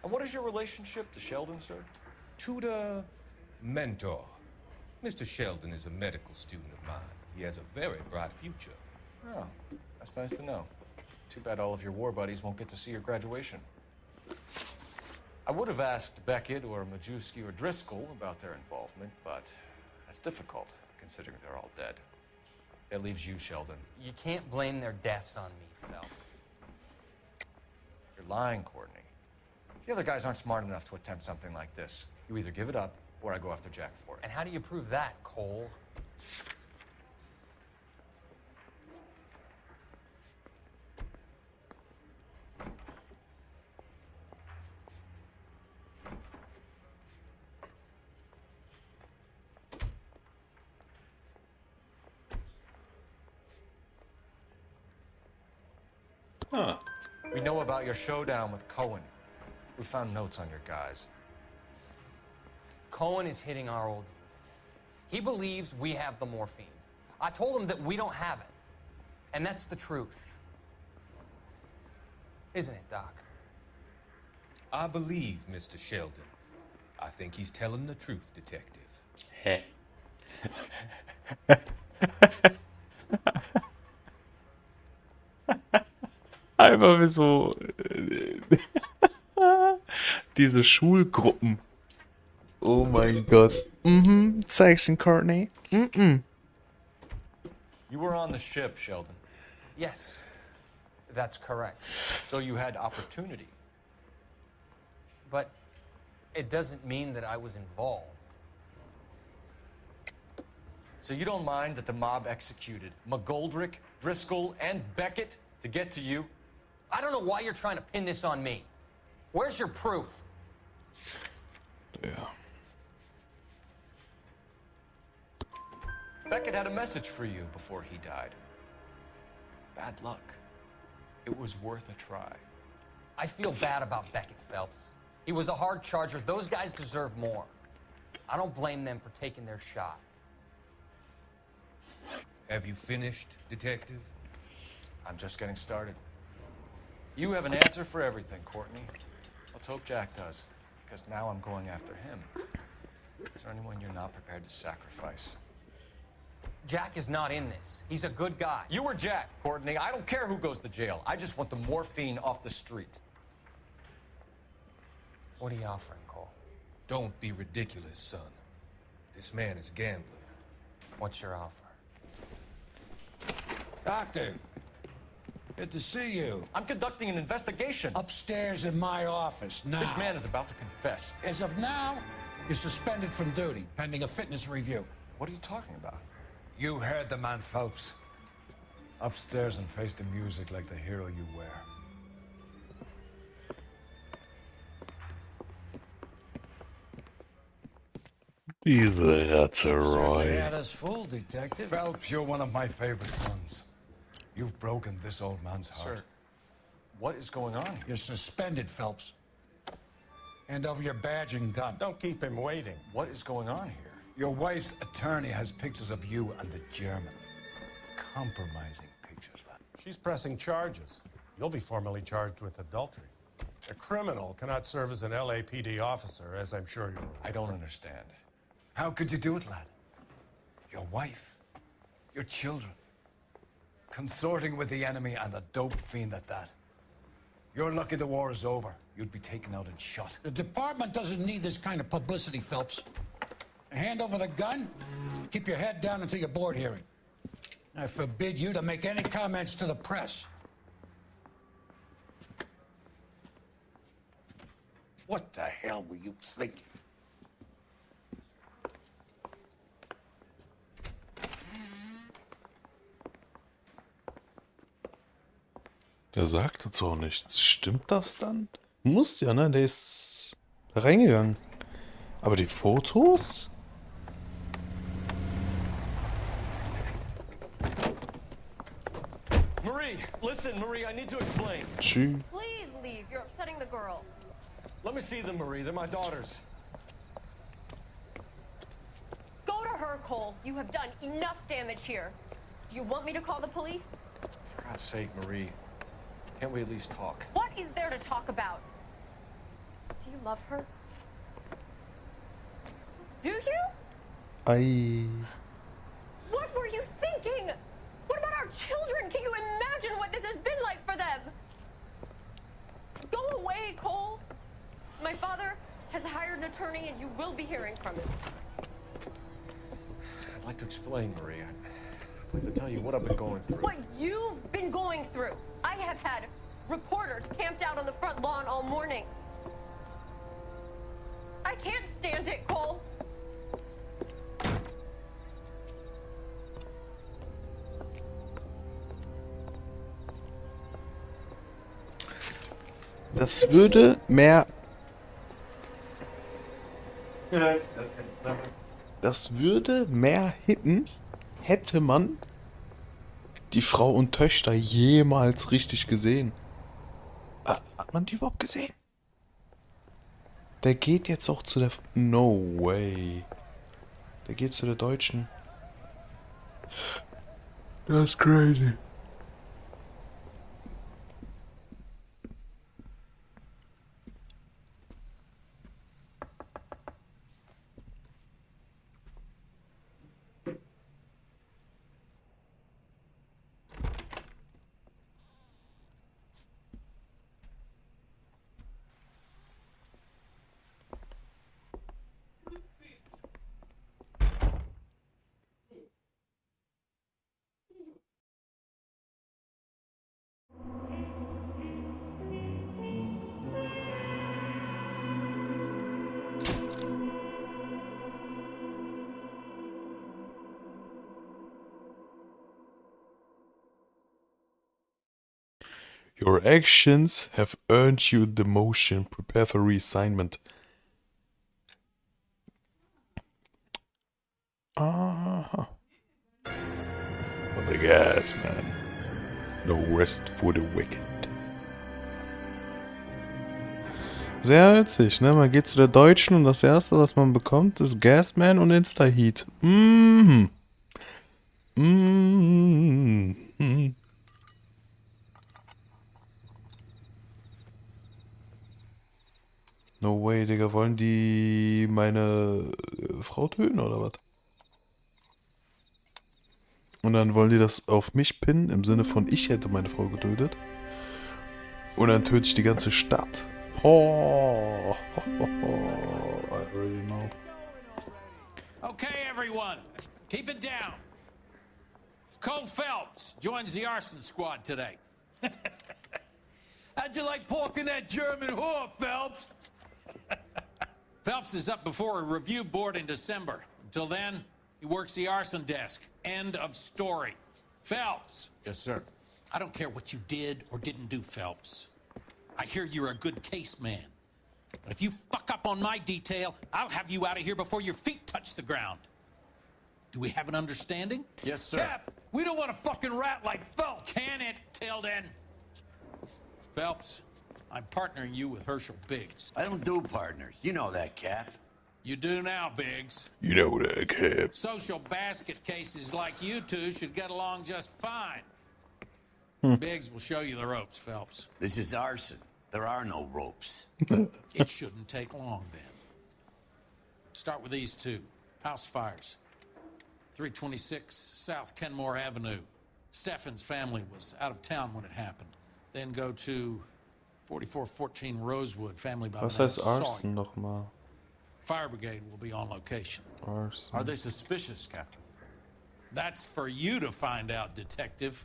And what is your relationship to Sheldon, sir? Tutor, mentor. Mr. Sheldon is a medical student of mine. He has a very bright future. Oh, that's nice to know. Too bad all of your war buddies won't get to see your graduation. I would have asked Beckett or Majewski or Driscoll about their involvement, but that's difficult, considering they're all dead. That leaves you, Sheldon. You can't blame their deaths on me, Phelps. You're lying, Courtney. The other guys aren't smart enough to attempt something like this. You either give it up, or I go after Jack for it. And how do you prove that, Cole? Huh. We know about your showdown with Cohen. We found notes on your guys. Cohen is hitting our old youth. He believes we have the morphine. I told him that we don't have it. And that's the truth. Isn't it, Doc? I believe Mr. Sheldon. I think he's telling the truth, detective. Hä? Einfach wie so diese Schulgruppen. Oh mein Gott. Mhm, zeig's ihm, Courtney. Mhm. You were on the ship, Sheldon. Yes, that's correct. So you had opportunity. But it doesn't mean that I was involved. So you don't mind that the mob executed McGoldrick, Driscoll, and Beckett to get to you? I don't know why you're trying to pin this on me. Where's your proof? Yeah. Beckett had a message for you before he died. Bad luck. It was worth a try. I feel bad about Beckett, Phelps. He was a hard charger. Those guys deserve more. I don't blame them for taking their shot. Have you finished, detective? I'm just getting started. You have an answer for everything, Courtney. Let's hope Jack does, because now I'm going after him. Is there anyone you're not prepared to sacrifice? Jack is not in this. He's a good guy. You or Jack, Courtney. I don't care who goes to jail. I just want the morphine off the street. What are you offering, Cole? Don't be ridiculous, son. This man is gambling. What's your offer? Doctor, good to see you. I'm conducting an investigation. Upstairs in my office, now. This man is about to confess. As of now, you're suspended from duty, pending a fitness review. What are you talking about? You heard the man, Phelps. Upstairs and face the music like the hero you wear. Diese Ratze, Roy. Had us fooled, Detective. Phelps, you're one of my favorite sons. You've broken this old man's heart. Sir, what is going on here? You're suspended, Phelps. Hand over your badge and gun. Don't keep him waiting. What is going on here? Your wife's attorney has pictures of you and the German. Compromising pictures, lad. She's pressing charges. You'll be formally charged with adultery. A criminal cannot serve as an LAPD officer, as I'm sure you're aware. I don't understand. How could you do it, lad? Your wife, your children, consorting with the enemy and a dope fiend at that. You're lucky the war is over. You'd be taken out and shot. The department doesn't need this kind of publicity, Phelps. Hand over the gun, keep your head down until your board hearing. I forbid you to make any comments to the press. What the hell were you thinking? Der sagt uns auch nichts. Stimmt das dann? Muss ja, ne? Der ist reingegangen. Aber die Fotos? Listen, Marie, I need to explain. Tschüss. Please leave. You're upsetting the girls. Let me see them, Marie. They're my daughters. Go to her, Cole. You have done enough damage here. Do you want me to call the police? For God's sake, Marie. Can't we at least talk? What is there to talk about? Do you love her? Do you? Ei. What were you thinking? What about our children? Can you imagine what this has been like for them? Go away, Cole. My father has hired an attorney and you will be hearing from him. I'd like to explain, Marie. I'd like to tell you what I've been going through. What you've been going through. I have had reporters camped out on the front lawn all morning. I can't stand it, Cole. Das würde mehr... Das würde mehr hitten, hätte man die Frau und Töchter jemals richtig gesehen. Hat man die überhaupt gesehen? Der geht jetzt auch zu der... No way. Der geht zu der Deutschen. Das ist crazy. Your actions have earned you demotion. Prepare for reassignment. Aha. The gas, man. No rest for the wicked. Sehr witzig, ne? Man geht zu der Deutschen und das erste, was man bekommt, ist Gasman und Insta-Heat. No way, Digga, wollen die meine Frau töten oder was? Und dann wollen die das auf mich pinnen, im Sinne von, ich hätte meine Frau getötet. Und dann töte ich die ganze Stadt. Oh, I already know. Okay, everyone, keep it down. Cole Phelps joins the arson squad today. How'd you like porking that German whore, Phelps? Phelps is up before a review board in December. Until then, he works the arson desk. End of story. Phelps. Yes, sir. I don't care what you did or didn't do, Phelps. I hear you're a good case man. But if you fuck up on my detail, I'll have you out of here before your feet touch the ground. Do we have an understanding? Yes, sir. Cap, we don't want a fucking rat like Phelps. Can it, Tilden? Phelps, I'm partnering you with Herschel Biggs. I don't do partners. You know that, Cap. You do now, Biggs. You know that, Cap. Social basket cases like you two should get along just fine. Biggs will show you the ropes, Phelps. This is arson. There are no ropes. It shouldn't take long, then. Start with these two. House fires. 326 South Kenmore Avenue. Steffen's family was out of town when it happened. Then go to 4414 Rosewood. Family by Was the name heißt of Arson Sawyer. nochmal? Fire brigade will be on location. Arson. Are they suspicious, Captain? That's for you to find out, detective.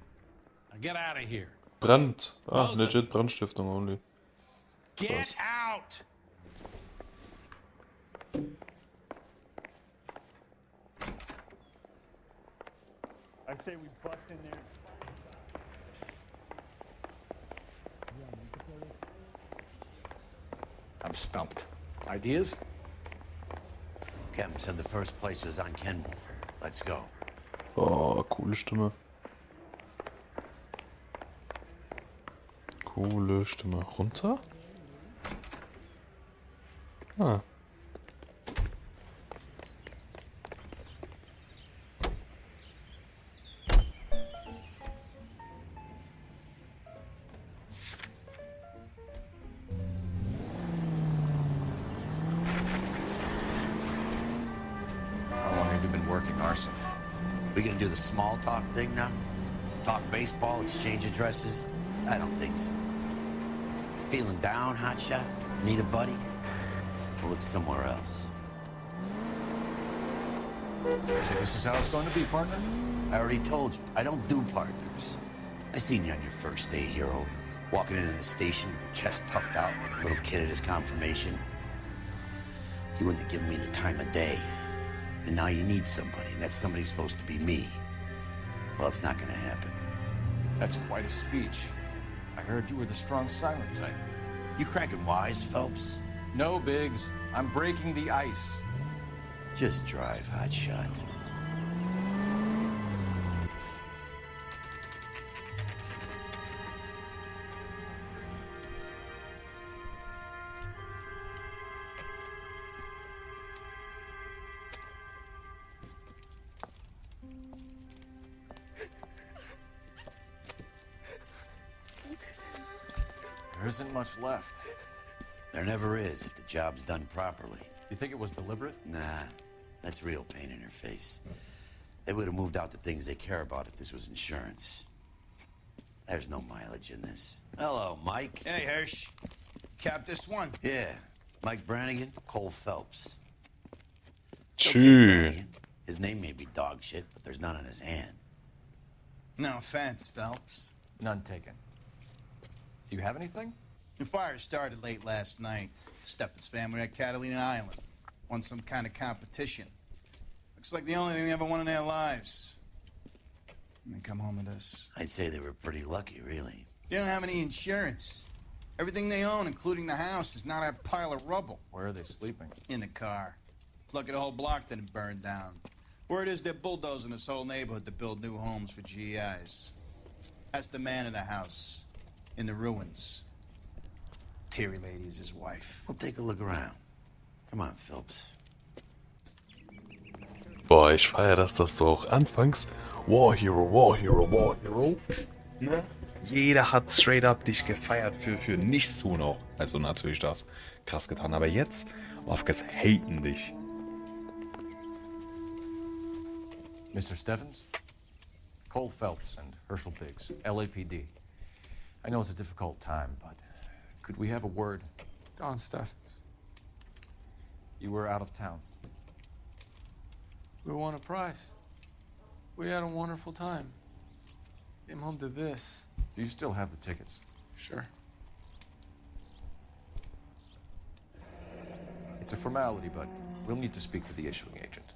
Now get out of here. Brand. Ah, Both legit Brandstiftung only. Get Krass. out! I say we bust in there. I'm stumped. Ideas? Captain said the first place was on Kenmore. Let's go. Oh, coole Stimme. Coole Stimme. Runter? Ah. How long have you been working arson? We gonna do the small talk thing now? Talk baseball, exchange addresses? I don't think so. Feeling down, hotshot? Need a buddy? We'll look somewhere else. So this is how it's going to be, partner? I already told you, I don't do partners. I seen you on your first day, hero. Walking into the station with your chest puffed out like a little kid at his confirmation. You wouldn't have given me the time of day. And now you need somebody, and that somebody's supposed to be me. Well, it's not gonna happen. That's quite a speech. I heard you were the strong silent type. You cracking wise, Phelps? No, Biggs. I'm breaking the ice. Just drive, hotshot. There isn't much left. There never is if the job's done properly. You think it was deliberate? Nah, that's real pain in her face. They would have moved out the things they care about if this was insurance. There's no mileage in this. Hello, Mike. Hey, Hirsch. Cap this one. Yeah, Mike Brannigan, Cole Phelps. Schön. His name may be dog shit, but there's none on his hand. No offense, Phelps. None taken. Do you have anything? The fire started late last night. Steffen's family at Catalina Island. Won some kind of competition. Looks like the only thing they ever won in their lives. And they come home to this. I'd say they were pretty lucky, really. They don't have any insurance. Everything they own, including the house, is not a pile of rubble. Where are they sleeping? In the car. Lucky the whole block didn't burn down. Word is they're bulldozing this whole neighborhood to build new homes for GIs. That's the man in the house. In the ruins. Terry Lady is his wife. We'll take a look around. Come on, Phelps. Boah, ich feiere, dass das so auch anfangs War Hero, War Hero, War Hero. Ne? Jeder hat straight up dich gefeiert für nichts tun auch. Also natürlich das krass getan. Aber jetzt, Aufgas haten dich. Mr. Steffens? Cole Phelps and Herschel Biggs, LAPD. I know it's a difficult time, but could we have a word? Don Steffens. You were out of town. We won a prize. We had a wonderful time. Came home to this. Do you still have the tickets? Sure. It's a formality, but we'll need to speak to the issuing agent.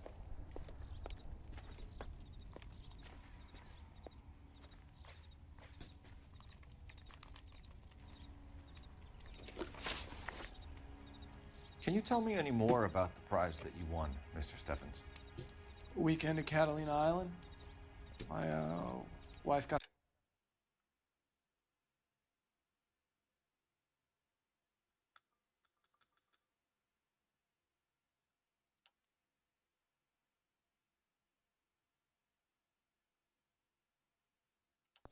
Can you tell me any more about the prize that you won, Mr. Steffens? Weekend at Catalina Island. My wife got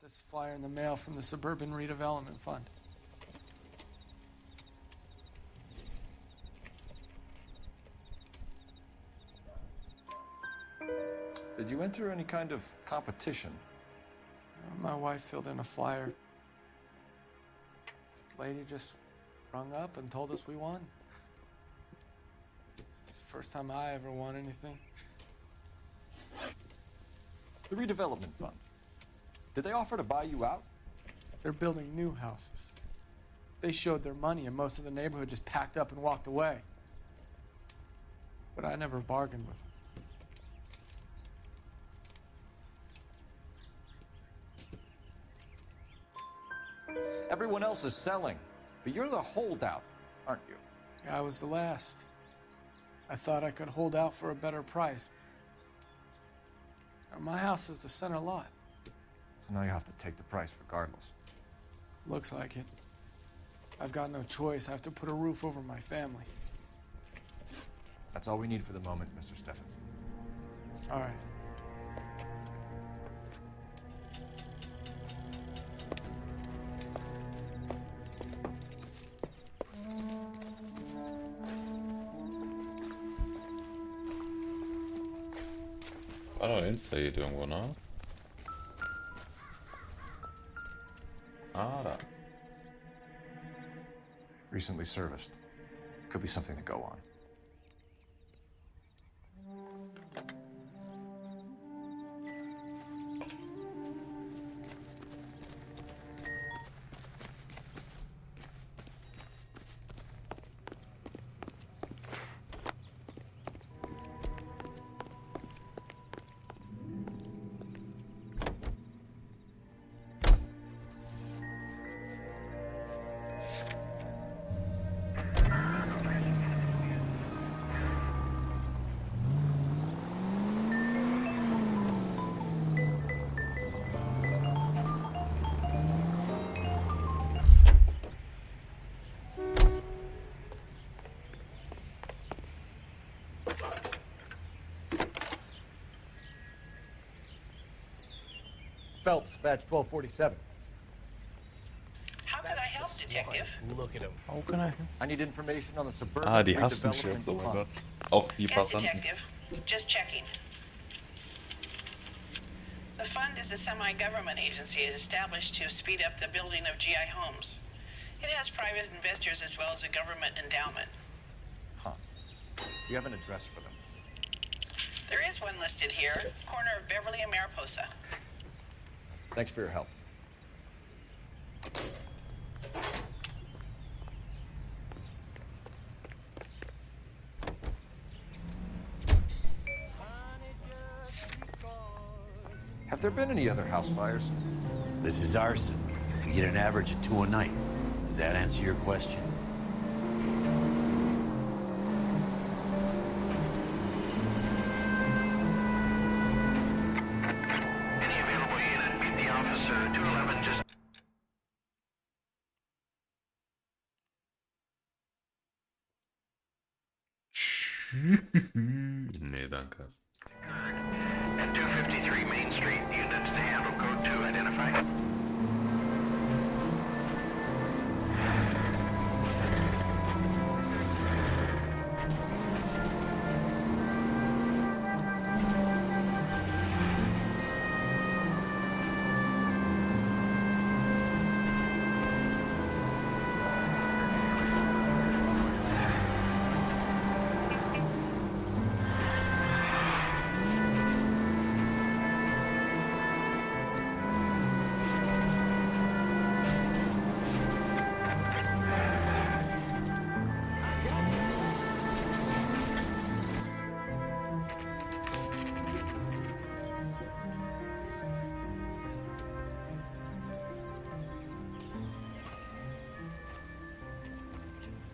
this flyer in the mail from the Suburban Redevelopment Fund. Did you enter any kind of competition? My wife filled in a flyer. This lady just rung up and told us we won. It's the first time I ever won anything. The redevelopment fund. Did they offer to buy you out? They're building new houses. They showed their money and most of the neighborhood just packed up and walked away. But I never bargained with them. Everyone else is selling, but you're the holdout, aren't you? I was the last. I thought I could hold out for a better price. Now, my house is the center lot. So now you have to take the price regardless. Looks like it. I've got no choice. I have to put a roof over my family. That's all we need for the moment, Mr. Steffens. All right. War doch Insta-Hit irgendwo, ne? Ah, da. Recently serviced. Could be something to go on. Phelps, badge 1247. How can I help, Detective? Look at him. How can I? I need information on the suburban Ah, die hassen mich redevelopment jetzt, oh mein fund. Gott. Auch die Yes, Passanten. Detective. Just checking. The fund is a semi-government agency established to speed up the building of GI homes. It has private investors as well as a government endowment. Huh. You have an address for them? There is one listed here, corner of Beverly and Mariposa. Thanks for your help. Have there been any other house fires? This is arson. We get an average of 2 a night. Does that answer your question? Any available unit, meet the officer, 211 just... Nee, danke. At 253 Main Street, units to handle code 2 identified.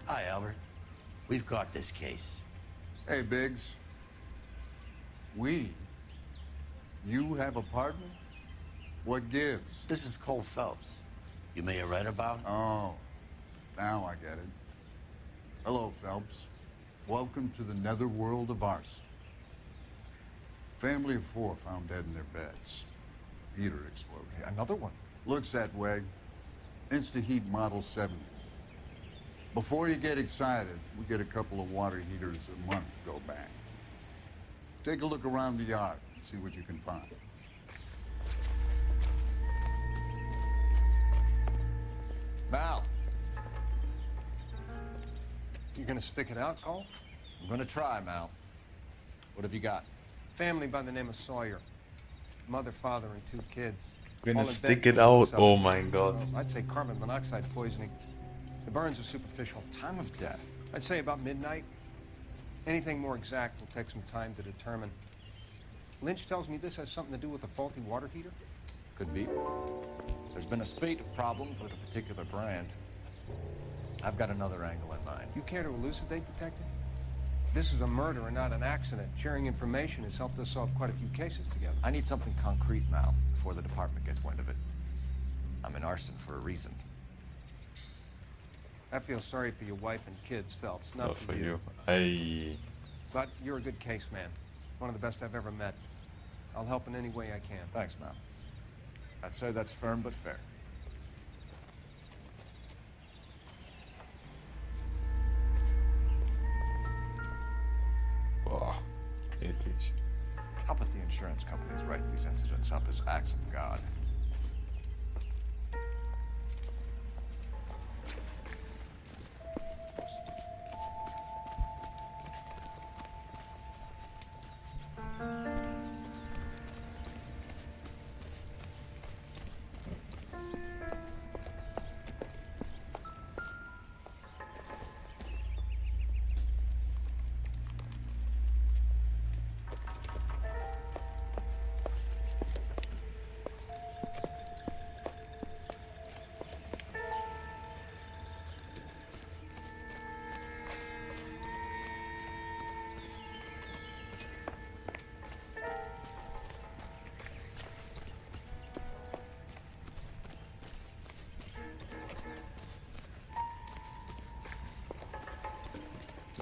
Hi, Albert. We've caught this case. Hey, Biggs. We? You have a partner? What gives? This is Cole Phelps. You may have read about him. Oh, now I get it. Hello, Phelps. Welcome to the netherworld of arson. Family of 4 found dead in their beds. Heater explosion. Another one. Looks that way. Insta-Heat Model 70. Before you get excited, we get a couple of water heaters a month go back. Take a look around the yard and see what you can find. Val, You gonna stick it out, Cole? I'm gonna try, Mal. What have you got? Family by the name of Sawyer. Mother, father, and 2 kids. Gonna All in stick bed it out. for Oh mein Gott. Well, I'd say carbon monoxide poisoning. The burns are superficial. Time of death? I'd say about midnight. Anything more exact will take some time to determine. Lynch tells me this has something to do with a faulty water heater. Could be. There's been a spate of problems with a particular brand. I've got another angle in mind. You care to elucidate, Detective? This is a murder and not an accident. Sharing information has helped us solve quite a few cases together. I need something concrete, Mal, before the department gets wind of it. I'm in arson for a reason. I feel sorry for your wife and kids, Phelps, not Not for for you. you. Aye. But you're a good case man. One of the best I've ever met. I'll help in any way I can. Thanks, ma'am. I'd say that's firm but fair. Boah, eklig. How about the insurance companies write these incidents up as acts of God?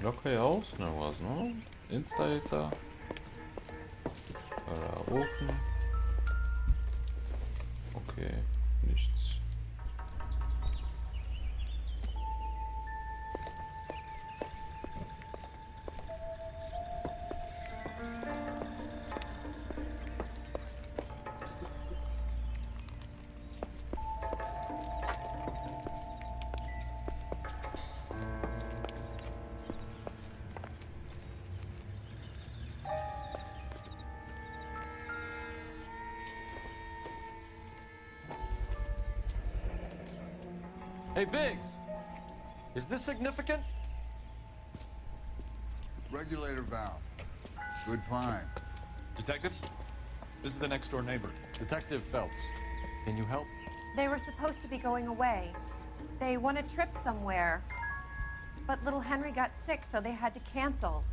Locker ja auch noch was, ne? Installator. Ofen. Okay, nichts. Hey, Biggs! Is this significant? Regulator valve. Good find. Detectives? This is the next door neighbor, Detective Phelps. Can you help? They were supposed to be going away. They won a trip somewhere. But little Henry got sick, so they had to cancel.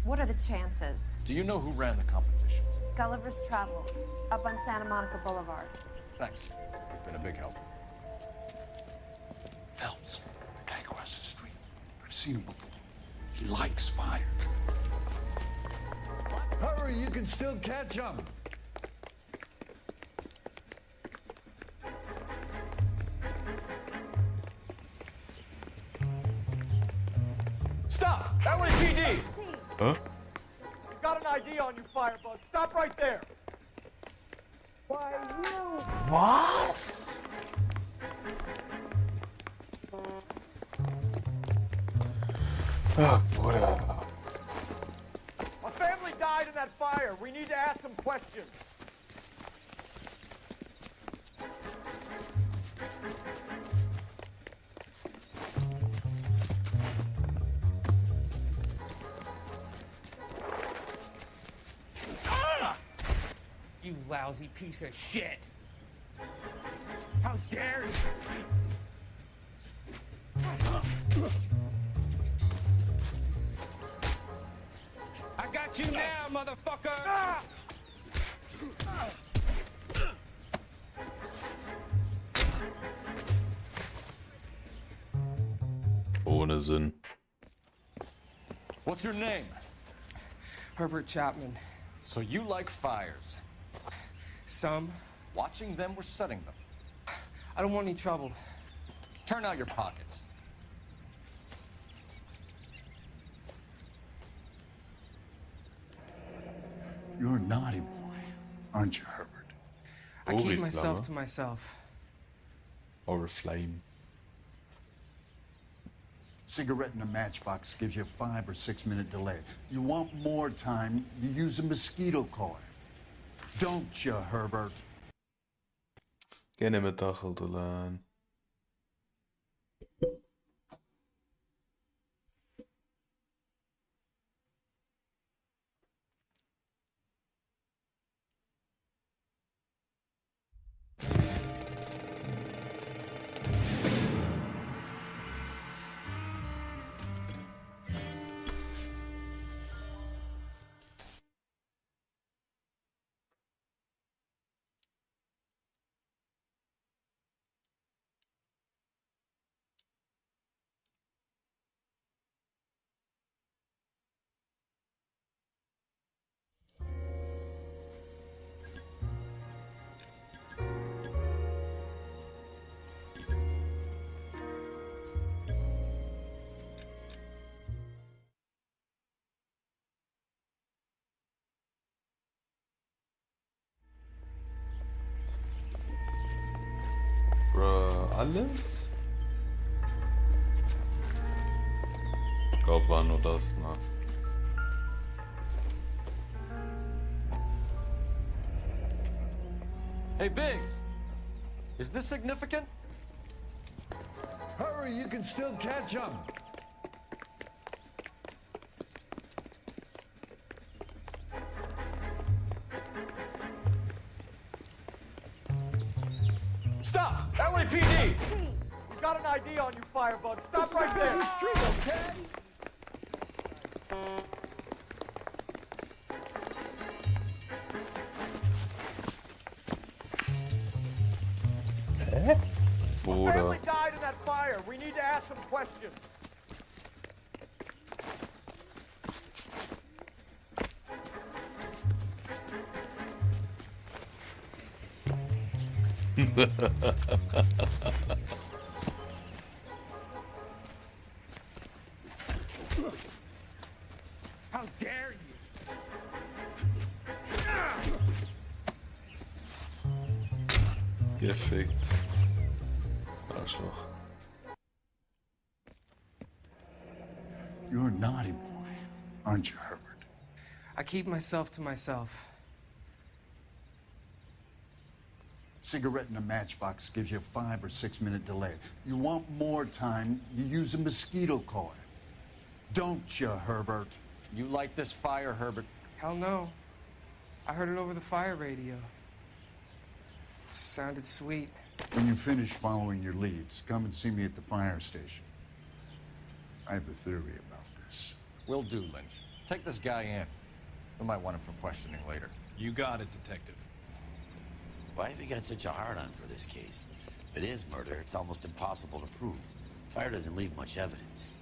What are the chances? Do you know who ran the competition? Gulliver's Travel, up on Santa Monica Boulevard. Thanks. You've been a big help. Phelps, the guy across the street. I've seen him before. He likes fire. Hurry, you can still catch him. Stop! LAPD! Huh? You've got an ID on you, Firebug. Stop right there! Why, you... Was? Oh, Bruder. A family died in that fire. We need to ask some questions. You lousy piece of shit! How dare you! I got you now, motherfucker! Ohne Sinn. What's your name? Herbert Chapman. So you like fires? Some. Watching them or setting them? I don't want any trouble. Turn out your pockets. You're a naughty boy, aren't you, Herbert? I keep myself to myself. Or a flame. Cigarette in a matchbox gives you a 5 or 6 minute delay. You want more time, you use a mosquito coil. Don't you, Herbert? Gene met daggeldelaan. alles? Ich glaube, war nur das, ne? Hey, Biggs! Is this significant? Hurry, you can still catch them. Stop! LAPD! We've got an ID on you, Firebug. Stop right there! Bruder. Family died in that fire. We need to ask some questions. How dare you? Gefickt. Arschloch. You're a naughty boy, aren't you, Herbert? I keep myself to myself. Cigarette in a matchbox gives you a 5 or 6 minute delay. You want more time, you use a mosquito coil. Don't you, Herbert? You light this fire, Herbert. Hell no. I heard it over the fire radio. Sounded sweet. When you finish following your leads, come and see me at the fire station. I have a theory about this. Will do, Lynch. Take this guy in. We might want him for questioning later. You got it, Detective. Why have you got such a hard-on for this case? If it is murder, it's almost impossible to prove. Fire doesn't leave much evidence.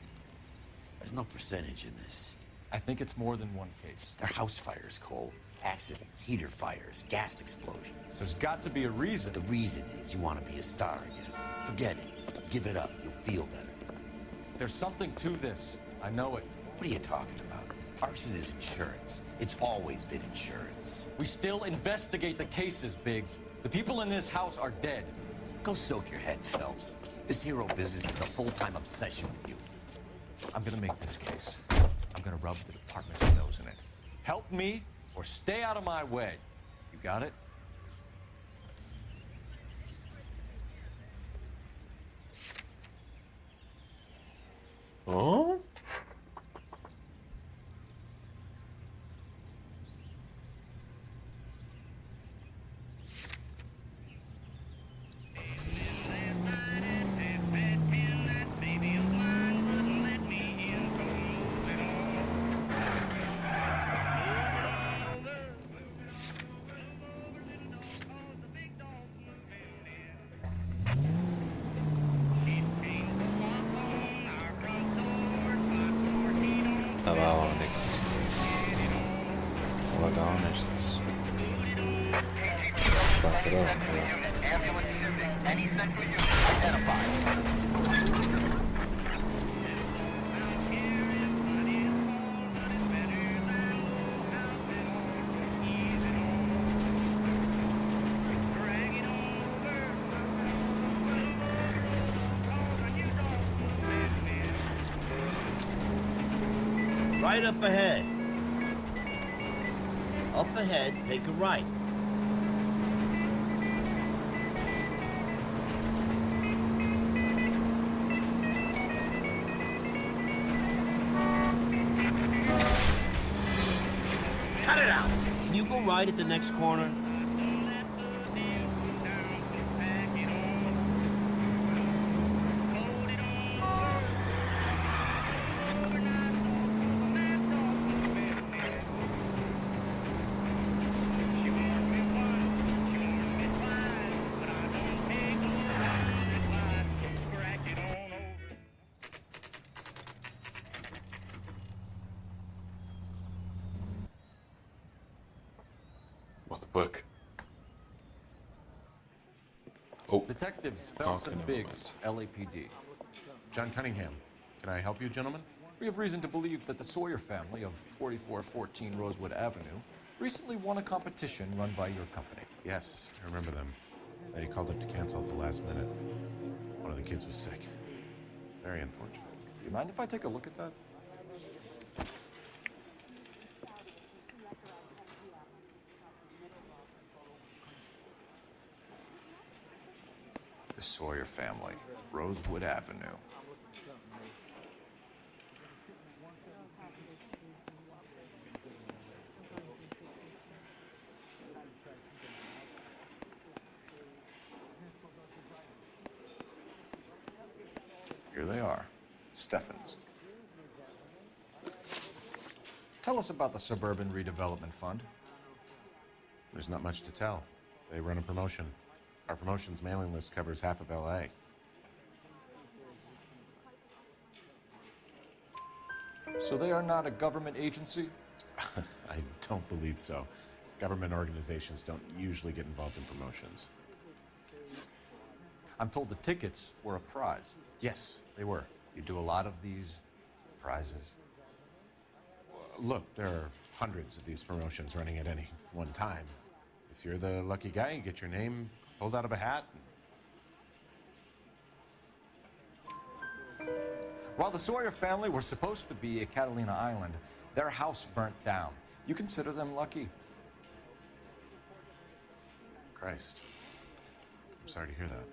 There's no percentage in this. I think it's more than one case. They're house fires, Cole. Accidents, heater fires, gas explosions. There's got to be a reason. The reason is you want to be a star again. Forget it. Give it up. You'll feel better. There's something to this. I know it. What are you talking about? Arson is insurance. It's always been insurance. We still investigate the cases, Biggs. The people in this house are dead. Go soak your head, Phelps. This hero business is a full-time obsession with you. I'm gonna make this case. I'm gonna rub the department's nose in it. Help me or stay out of my way. You got it? Oh? Da war auch nix. Aber gar nichts. Warte doch. Right up ahead. Up ahead, take a right. Cut it out! Can you go right at the next corner? What the fuck? Oh. Detectives Phelps and Biggs, LAPD. John Cunningham. Can I help you, gentlemen? We have reason to believe that the Sawyer family of 4414 Rosewood Avenue recently won a competition run by your company. Yes, I remember them. They called up to cancel at the last minute. of the kids was sick. Very unfortunate. Do you mind if I take a look at that? The Sawyer family, Rosewood Avenue. Here they are, Steffens. Tell us about the Suburban Redevelopment Fund. There's not much to tell. They run a promotion. Our promotion's mailing list covers half of LA. So they are not a government agency? I don't believe so. Government organizations don't usually get involved in promotions. I'm told the tickets were a prize. Yes, they were. You do a lot of these prizes. Look, there are hundreds of these promotions running at any one time. If you're the lucky guy, you get your name pulled out of a hat. While the Sawyer family were supposed to be at Catalina Island, their house burnt down. You consider them lucky? Christ. I'm sorry to hear that.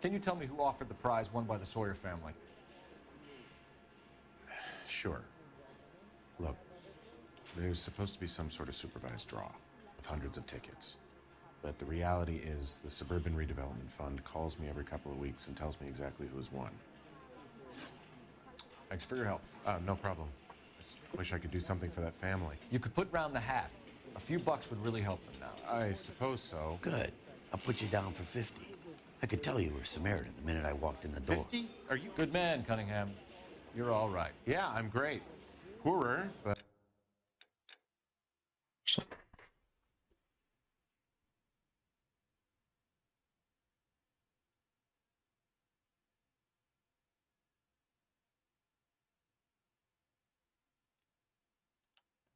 Can you tell me who offered the prize won by the Sawyer family? Sure. Look, there's supposed to be some sort of supervised draw with hundreds of tickets. But the reality is the Suburban Redevelopment Fund calls me every couple of weeks and tells me exactly who has won. Thanks for your help. No problem. I just wish I could do something for that family. You could put round the hat. A few bucks would really help them now. I suppose so. Good. I'll put you down for 50. I could tell you were Samaritan the minute I walked in the door. 50? Are you good man, Cunningham? You're all right. Yeah, I'm great. Poorer, but...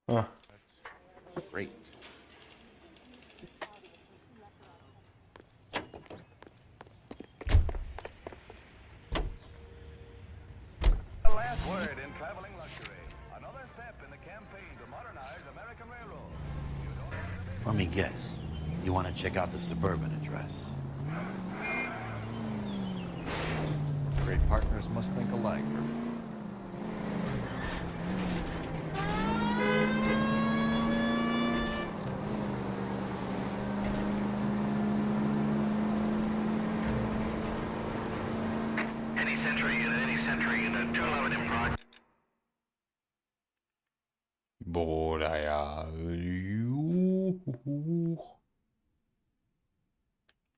Huh. Great. The last word in traveling luxury. Another step in the campaign to modernize American railroad. Let me guess. You want to check out the Suburban address? Great partners must think alike. Bruder, ja. Juhu.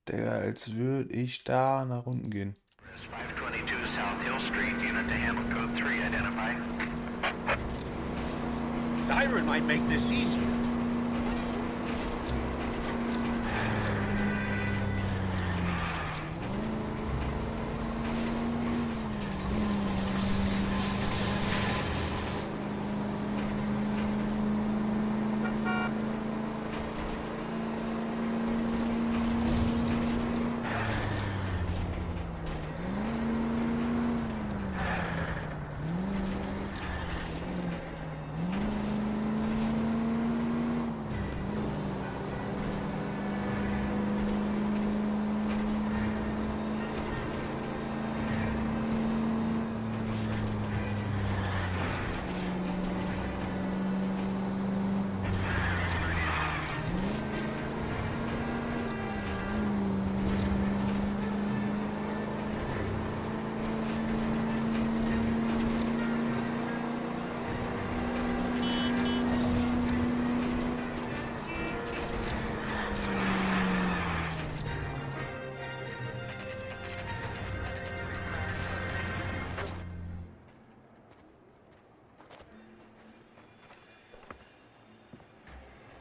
Digga, als würde ich da nach unten gehen. 522 South Hill Street, unit to handle code 3, identify. Siren might make this easier.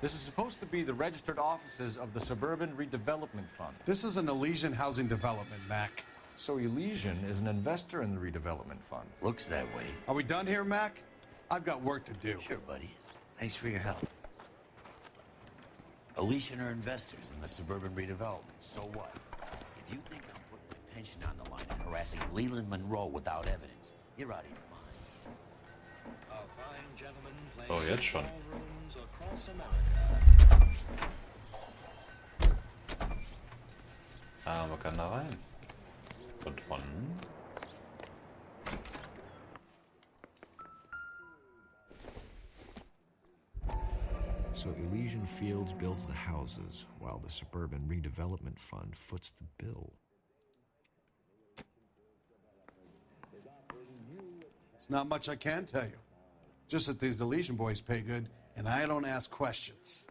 This is supposed to be the registered offices of the Suburban Redevelopment Fund. This is an Elysian housing development, Mac. So Elysian is an investor in the redevelopment fund. Looks that way. Are we done here, Mac? I've got work to do. Sure, buddy. Thanks for your help. Elysian are investors in the Suburban Redevelopment. So what? If you think I'm putting my tension on the line and harassing Leland Monroe without evidence. You're out of your mind. Oh, jetzt schon. Ah, man kann da rein. Und von... So Elysian Fields builds the houses, while the Suburban Redevelopment Fund foots the bill. It's not much I can tell you. Just that these Elysian boys pay good, and I don't ask questions.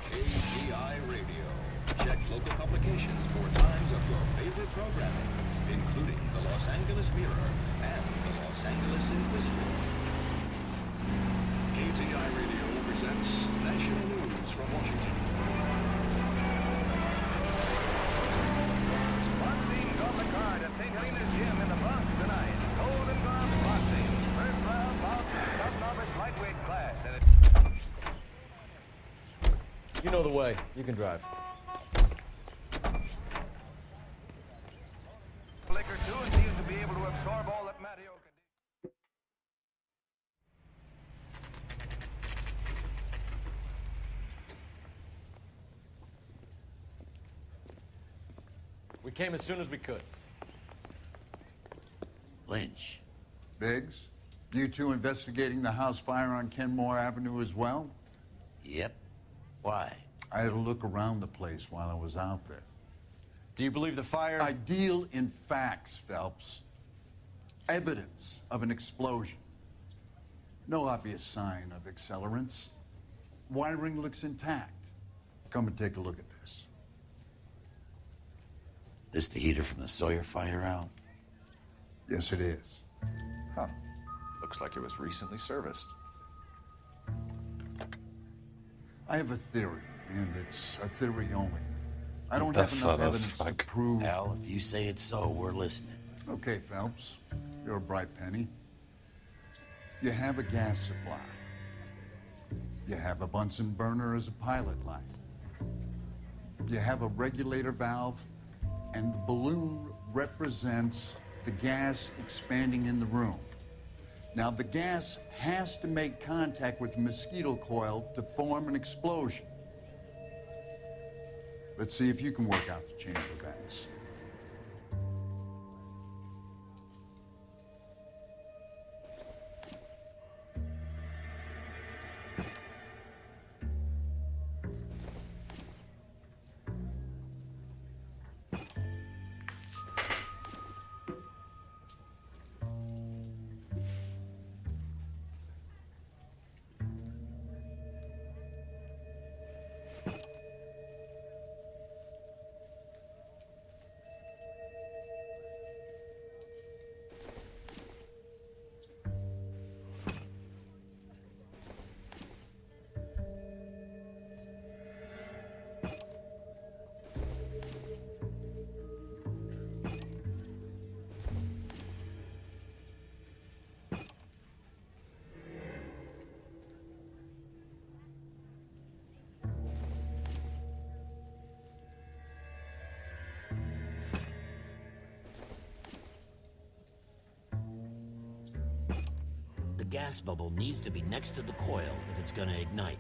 KGI Radio. Check local publications for times of your favorite programming, including the Los Angeles Mirror and the Los Angeles Inquisitor. KGI Radio presents national news from Washington. Boxing's on the card at St. Helena's Gym in the Bronx tonight. Golden Gloves Boxing. First round bout in the sub-novice lightweight class. And You know the way. You can drive. Flicker 2 and seems to be able to absorb all that Matteo can do. We came as soon as we could. Lynch. Biggs, you two investigating the house fire on Kenmore Avenue as well? Yep. Why? I had a look around the place while I was out there. Do you believe the fire? I deal in facts, Phelps. Evidence of an explosion. No obvious sign of accelerants. Wiring looks intact. Come and take a look at this. This the heater from the Sawyer fire, Al? Yes, it is. Huh. Looks like it was recently serviced. I have a theory, and it's a theory only. I don't Das have war enough das, evidence fuck. to prove... Al, if you say it's so, we're listening. Okay, Phelps. You're a bright penny. You have a gas supply. You have a Bunsen burner as a pilot light. You have a regulator valve, and the balloon represents the gas expanding in the room. Now, the gas has to make contact with the mosquito coil to form an explosion. Let's see if you can work out the chain of events. The gas bubble needs to be next to the coil if it's gonna ignite.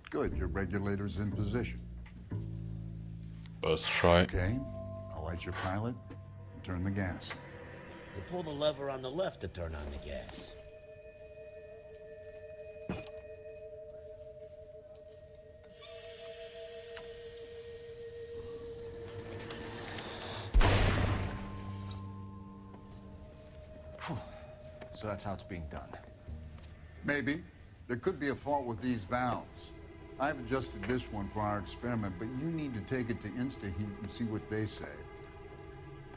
Good, your regulator's in position. Let's try. Okay, I'll light your pilot and turn the gas. You pull the lever on the left to turn on the gas. So that's how it's being done. Maybe. There could be a fault with these valves. I've adjusted this one for our experiment, but you need to take it to InstaHeat and see what they say.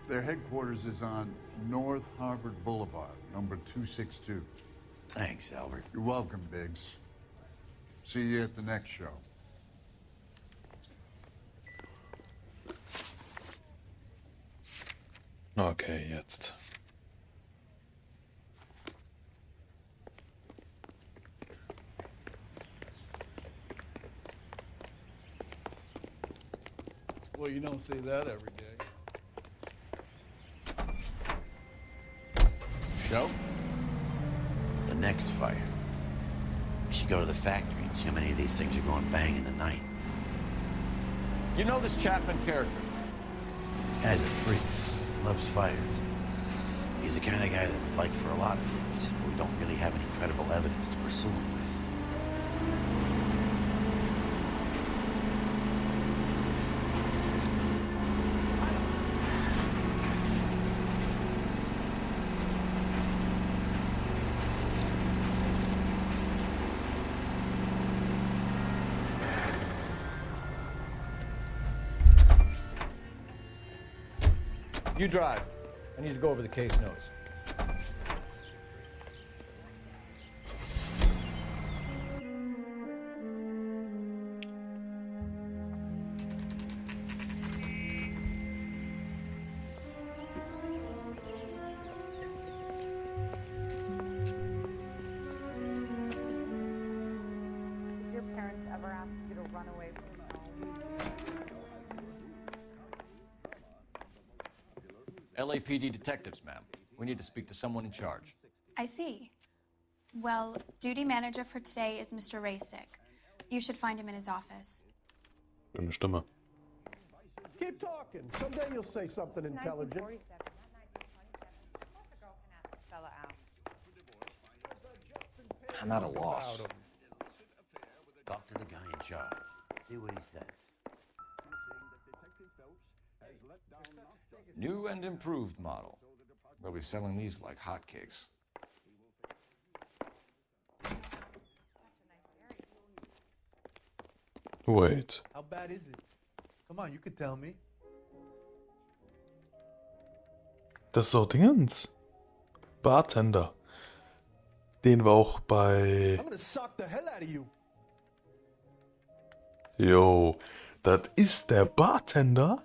Their headquarters is on North Harvard Boulevard, number 262. Thanks, Albert. You're welcome, Biggs. See you at the next show. Okay, jetzt. Well, you don't see that every day. Show? The next fire. We should go to the factory and see how many of these things are going bang in the night. You know this Chapman character? Guy's a freak. Loves fires. He's the kind of guy that would like for a lot of things, but we don't really have any credible evidence to pursue him with. You drive. I need to go over the case notes. Did your parents ever ask you to run away from home? LAPD detectives, ma'am. We need to speak to someone in charge. I see. Well, duty manager for today is Mr. Rasick. You should find him in his office. Schöne Stimme. Keep talking. Someday you'll say something intelligent. I'm at a loss. Talk to the guy in charge. See what he says. New and improved model. They'll be selling these like hotcakes. Wait. How bad is it? Come on, you could tell me. Das ist auch Dingens. Bartender. Den wir auch bei... I'm gonna sock the hell out of you. Jo, das ist der Bartender,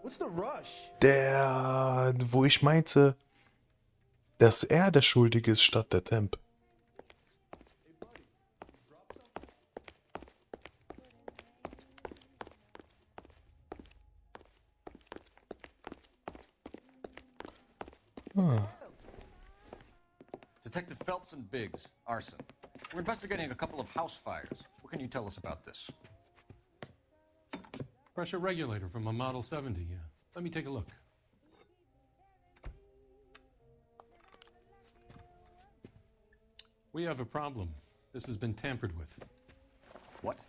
What's the rush? der, wo ich meinte, dass er der Schuldige ist statt der Temp. Detective Phelps and Biggs, arson. We're investigating a couple of house fires. What can you tell us about this? Pressure regulator from a Model 70, yeah. Let me take a look. We have a problem. This has been tampered with. What?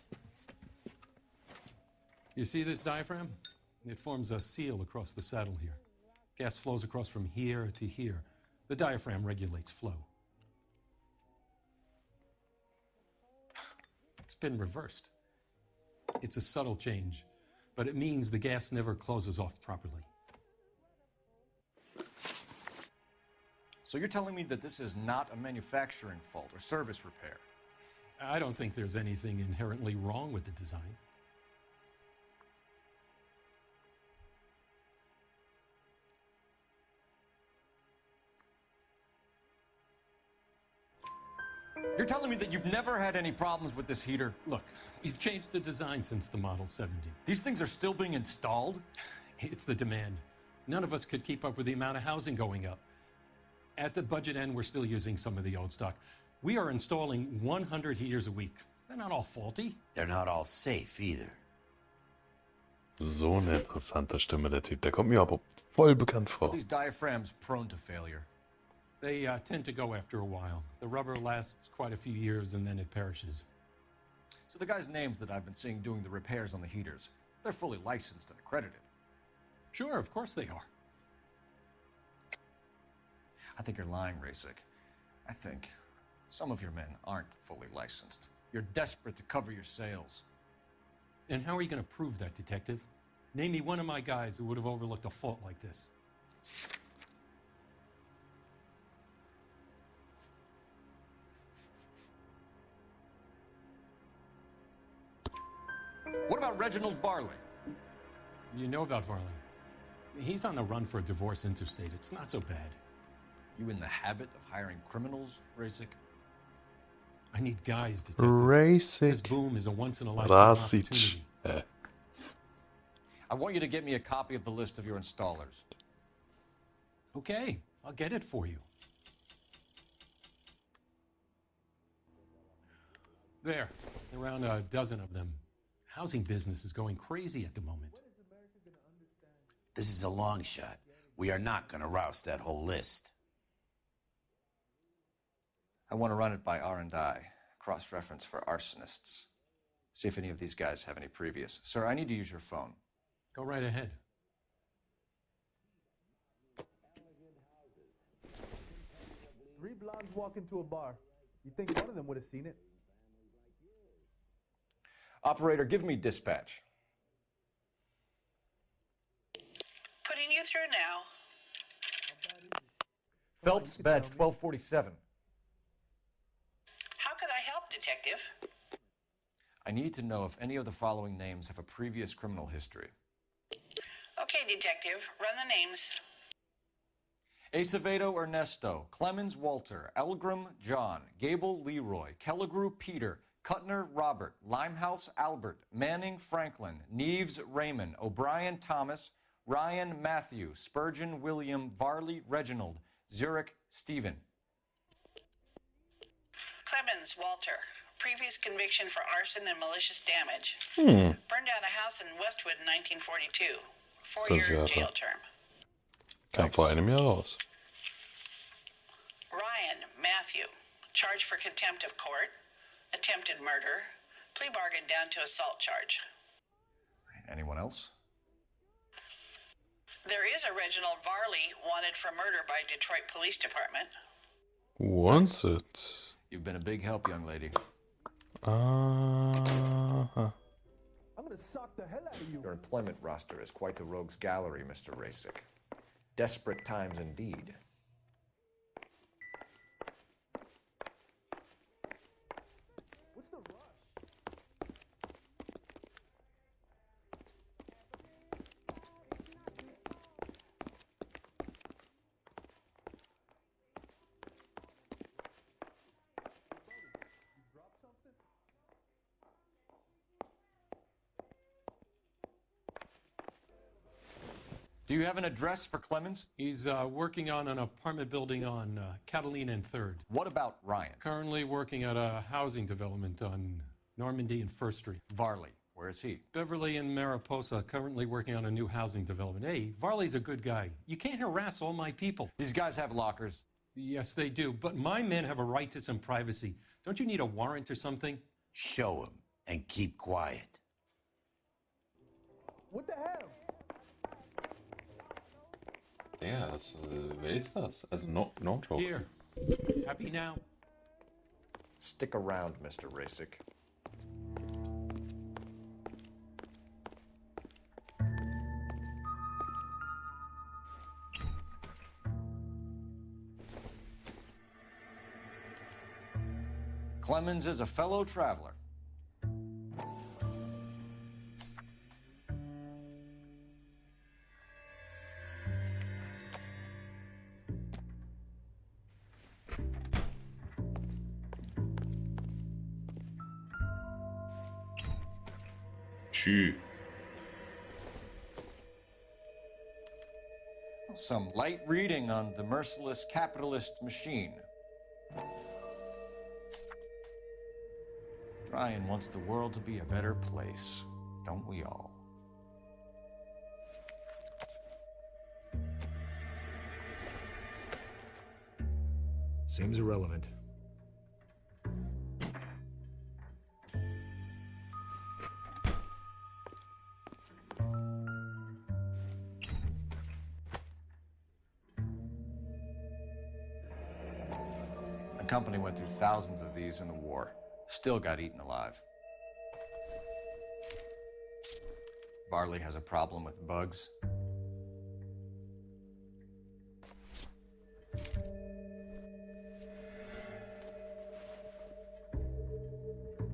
You see this diaphragm? It forms a seal across the saddle here. Gas flows across from here to here. The diaphragm regulates flow. It's been reversed. It's a subtle change, but it means the gas never closes off properly. So you're telling me that this is not a manufacturing fault or service repair? I don't think there's anything inherently wrong with the design. You're telling me that you've never had any problems with this heater? Look, we've changed the design since the Model 70. These things are still being installed? It's the demand. None of us could keep up with the amount of housing going up. At the budget end, we're still using some of the old stock. We are installing 100 heaters a week. They're not all faulty. They're not all safe either. So eine interessante Stimme, der Typ. Der kommt mir aber voll bekannt vor. These diaphragms prone to failure. They tend to go after a while. The rubber lasts quite a few years and then it perishes. So the guys' names that I've been seeing doing the repairs on the heaters, they're fully licensed and accredited. Sure, of course they are. I think you're lying, Rasick. I think some of your men aren't fully licensed. You're desperate to cover your sales. And how are you going to prove that, Detective? Name me one of my guys who would have overlooked a fault like this. What about Reginald Varley? You know about Varley. He's on the run for a divorce interstate. It's not so bad. You in the habit of hiring criminals, Rasic? I need guys, Detective. Rasic. This boom is a once-in-a-lifetime Rasic. opportunity. I want you to get me a copy of the list of your installers. Okay, I'll get it for you. There, around a dozen of them. Housing business is going crazy at the moment. This is a long shot. We are not going to rouse that whole list. I want to run it by R&I, cross-reference for arsonists. See if any of these guys have any previous. Sir, I need to use your phone. Go right ahead. Three blondes walk into a bar. You think one of them would have seen it? Operator, give me dispatch. Putting you through now. Phelps, badge 1247. How could I help, Detective? I need to know if any of the following names have a previous criminal history. Okay, Detective, run the names. Acevedo Ernesto, Clemens Walter, Elgram John, Gable Leroy, Kelligrew Peter, Kuttner Robert, Limehouse Albert, Manning Franklin, Neves Raymond, O'Brien Thomas, Ryan Matthew, Spurgeon William, Varley Reginald, Zurich Stephen. Clemens Walter. Previous conviction for arson and malicious damage. Burned down a house in Westwood in 1942. 4-year jail term. Kam få ännu mer raus. Ryan Matthew. Charged for contempt of court. Attempted murder. Plea bargain down to assault charge. Anyone else? There is a Reginald Varley wanted for murder by Detroit Police Department. Wants it. You've been a big help, young lady. I'm gonna sock the hell out of you. Your employment roster is quite the rogues gallery, Mr. Rasic. Desperate times indeed. What's the rush? Do you have an address for Clemens? He's working on an apartment building on Catalina and 3rd. What about Ryan? Currently working at a housing development on Normandy and 1st Street. Varley, where is he? Beverly and Mariposa, currently working on a new housing development. Hey, Varley's a good guy. You can't harass all my people. These guys have lockers. Yes, they do. But my men have a right to some privacy. Don't you need a warrant or something? Show him and keep quiet. What the hell? Ja, wer ist das? Also, no joke. Here. Happy now? Stick around, Mr. Rasic. Clemens is a fellow traveler. Some light reading on the merciless capitalist machine. Ryan wants the world to be a better place, don't we all? Seems irrelevant. company went through thousands of these in the war. Still got eaten alive. Varley has a problem with bugs.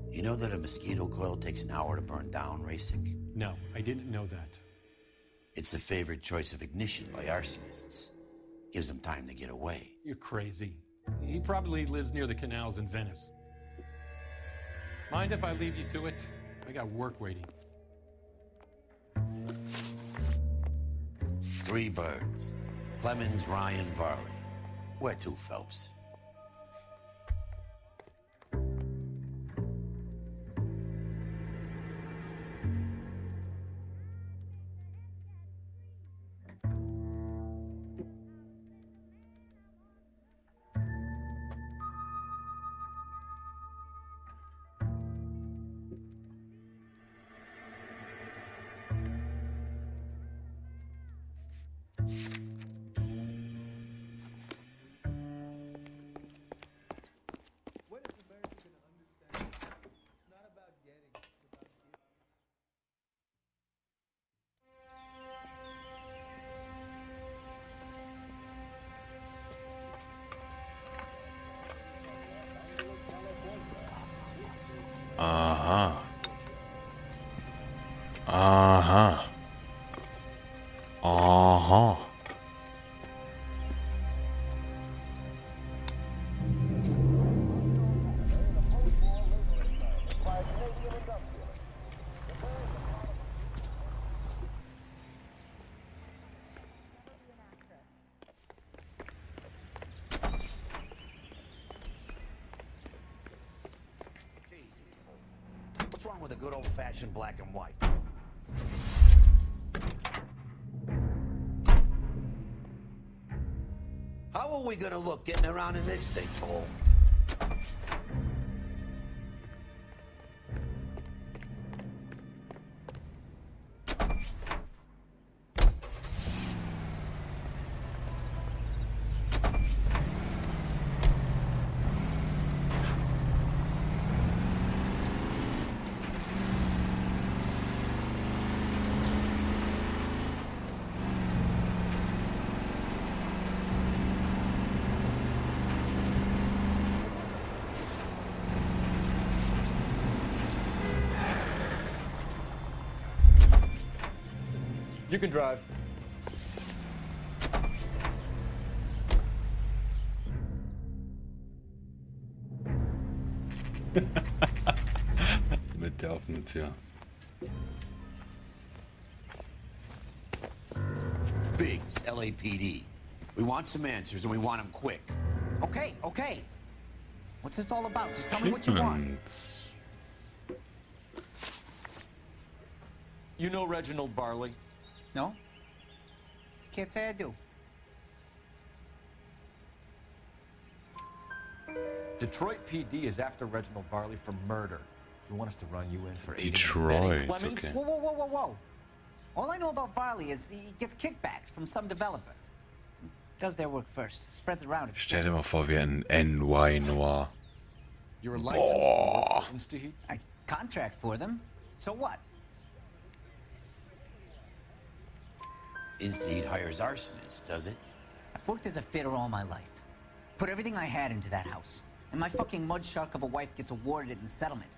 You know that a mosquito coil takes an hour to burn down, Racing? No, I didn't know that. It's the favorite choice of ignition by arsonists. Gives them time to get away. You're crazy. He probably lives near the canals in Venice. Mind if I leave you to it? I got work waiting. 3 birds. Clemens, Ryan, Varley. Where to, Phelps? Aha. Aha. Aha. What's wrong with a good old-fashioned black and white? How are we gonna look getting around in this thing, Paul? You can drive. Mit der offenen Tür. Biggs, LAPD. We want some answers and we want them quick. Okay, okay. What's this all about? Just tell me what you want. Shipments. You know Reginald Varley? No? Can't say I do. Detroit PD is after Reginald Varley for murder. We want us to run you in for aiding and Detroit, abetting. Clemens? okay. Whoa, whoa, whoa, whoa, whoa. All I know about Varley is he gets kickbacks from some developer. Does their work first. Spreads it around. Stell dir mal vor, wir ein NY Noir. You're licensed to work for Instaheat? I contract for them. So what? Instaheat hires arsonists, does it? I've worked as a fitter all my life. Put everything I had into that house. And my fucking mud shark of a wife gets awarded it in settlement.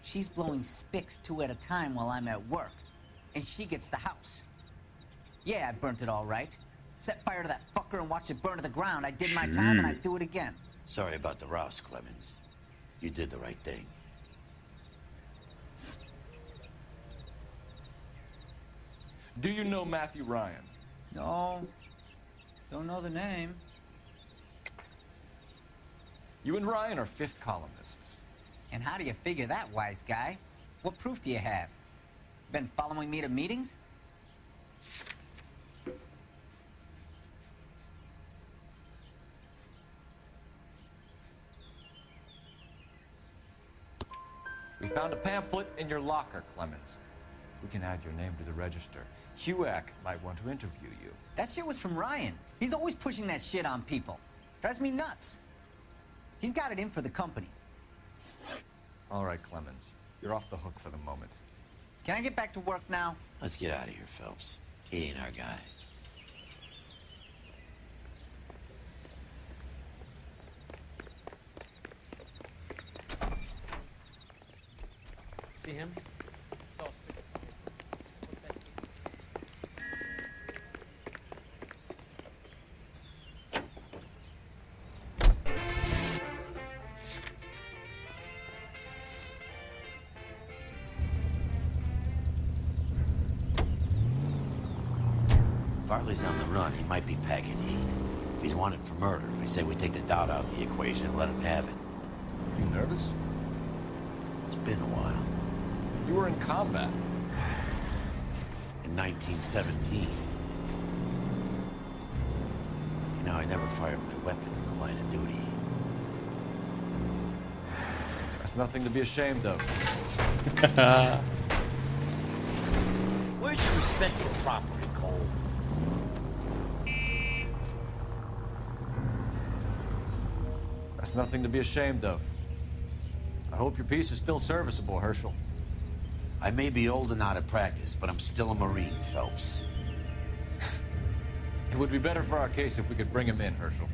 She's blowing spics 2 at a time while I'm at work. And she gets the house. Yeah, I burnt it all right. Set fire to that fucker and watched it burn to the ground. I did my time and I'd do it again. Sorry about the rouse, Clemens. You did the right thing. Do you know Matthew Ryan? No. Don't know the name. You and Ryan are fifth columnists. And how do you figure that, wise guy? What proof do you have? Been following me to meetings? We found a pamphlet in your locker, Clemens. We can add your name to the register. HUAC might want to interview you. That shit was from Ryan. He's always pushing that shit on people. Drives me nuts. He's got it in for the company. All right, Clemens. You're off the hook for the moment. Can I get back to work now? Let's get out of here, Phelps. He ain't our guy. See him? Farley's on the run. He might be packing heat. He's wanted for murder. I say we take the doubt out of the equation and let him have it. You nervous? It's been a while. You were in combat. In 1917. You know, I never fired my weapon in the line of duty. That's nothing to be ashamed of. Where's your respect for property, Cole? That's nothing to be ashamed of. I hope your piece is still serviceable, Herschel. I may be old and out of practice, but I'm still a Marine, Phelps. It would be better for our case if we could bring him in, Herschel.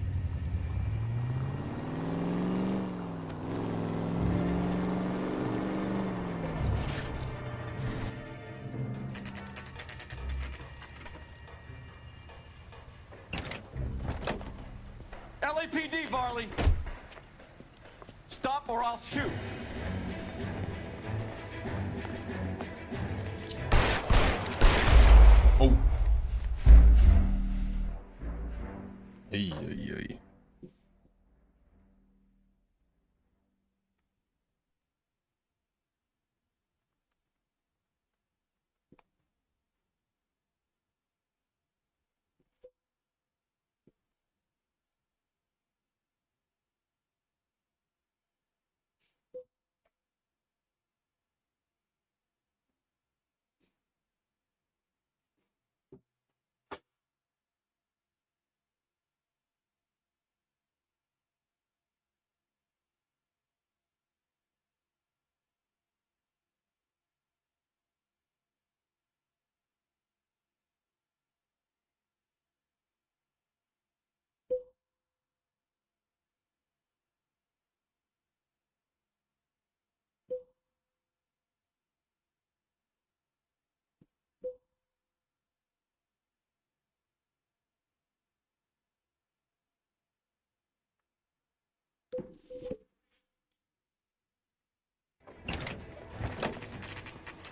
LAPD, Varley! Stop or I'll shoot! Oh. Ei, ei, ei.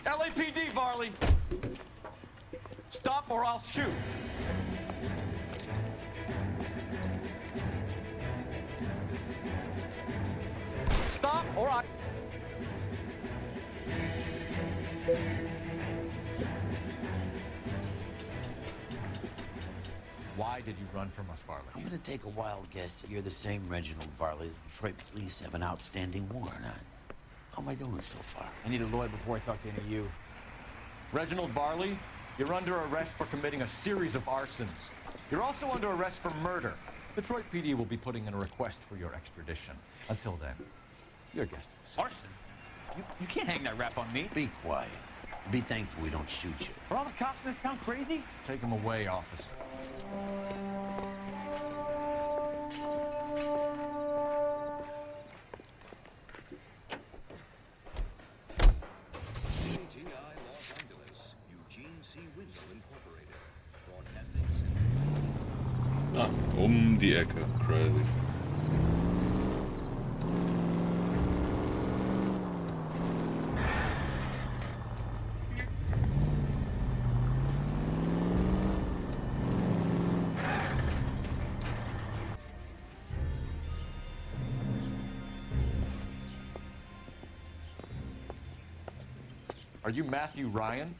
LAPD, Varley! Stop or I'll shoot! Stop or I... Why did you run from us, Varley? I'm gonna take a wild guess that you're the same Reginald Varley the Detroit police have an outstanding warrant on. How am I doing so far? I need a lawyer before I talk to any of you. Reginald Varley, you're under arrest for committing a series of arsons. You're also under arrest for murder. Detroit PD will be putting in a request for your extradition. Until then, you're a guest of the city. Arson? You can't hang that rap on me. Be quiet. Be thankful we don't shoot you. Are all the cops in this town crazy? Take him away, officer. Ah, die Ecke. Crazy. Are you Matthew Ryan?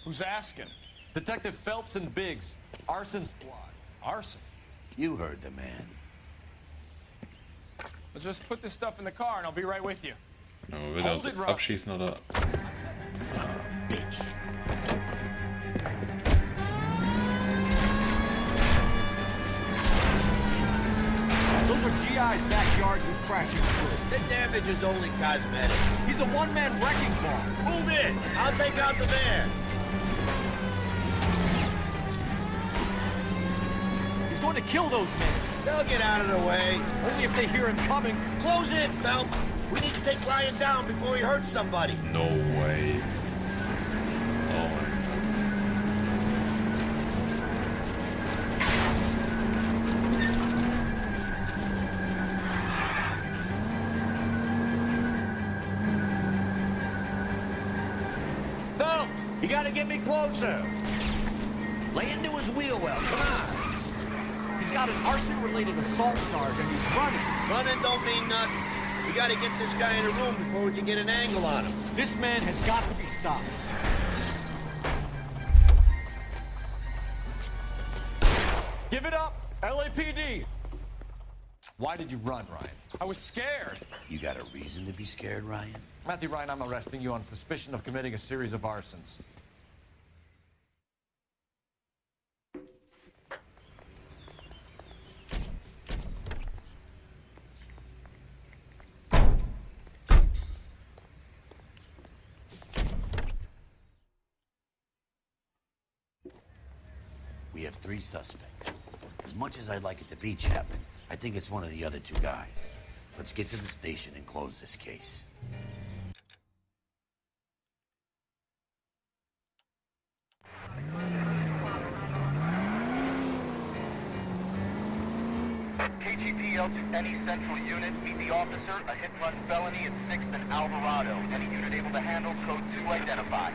Who's asking? Detective Phelps and Biggs, arson squad. Arson? You heard the man. Let's just put this stuff in the car and I'll be right with you. Ja, will er uns abschießen oder? Son of a bitch. Look Those are GI's backyards he's crashing through. The damage is only cosmetic. He's a one-man wrecking ball. Move in. I'll take out the van. He's going to kill those men. They'll get out of the way. Only if they hear him coming. Close in, Phelps. We need to take Ryan down before he hurts somebody. No way. Oh my God. Phelps, you gotta get me closer. Lay into his wheel well. Come on. He's got an arson-related assault charge and he's running. Running don't mean nothing. We gotta get this guy in a room before we can get an angle on him. This man has got to be stopped. Give it up, LAPD! Why did you run, Ryan? I was scared. You got a reason to be scared, Ryan? Matthew Ryan, I'm arresting you on suspicion of committing a series of arsons. We have 3 suspects. As much as I'd like it to be Chapman, I think it's one of the other 2 guys. Let's get to the station and close this case. KGPL to any central unit. Meet the officer. A hit-and-run felony at 6th and Alvarado. Any unit able to handle code 2 identified.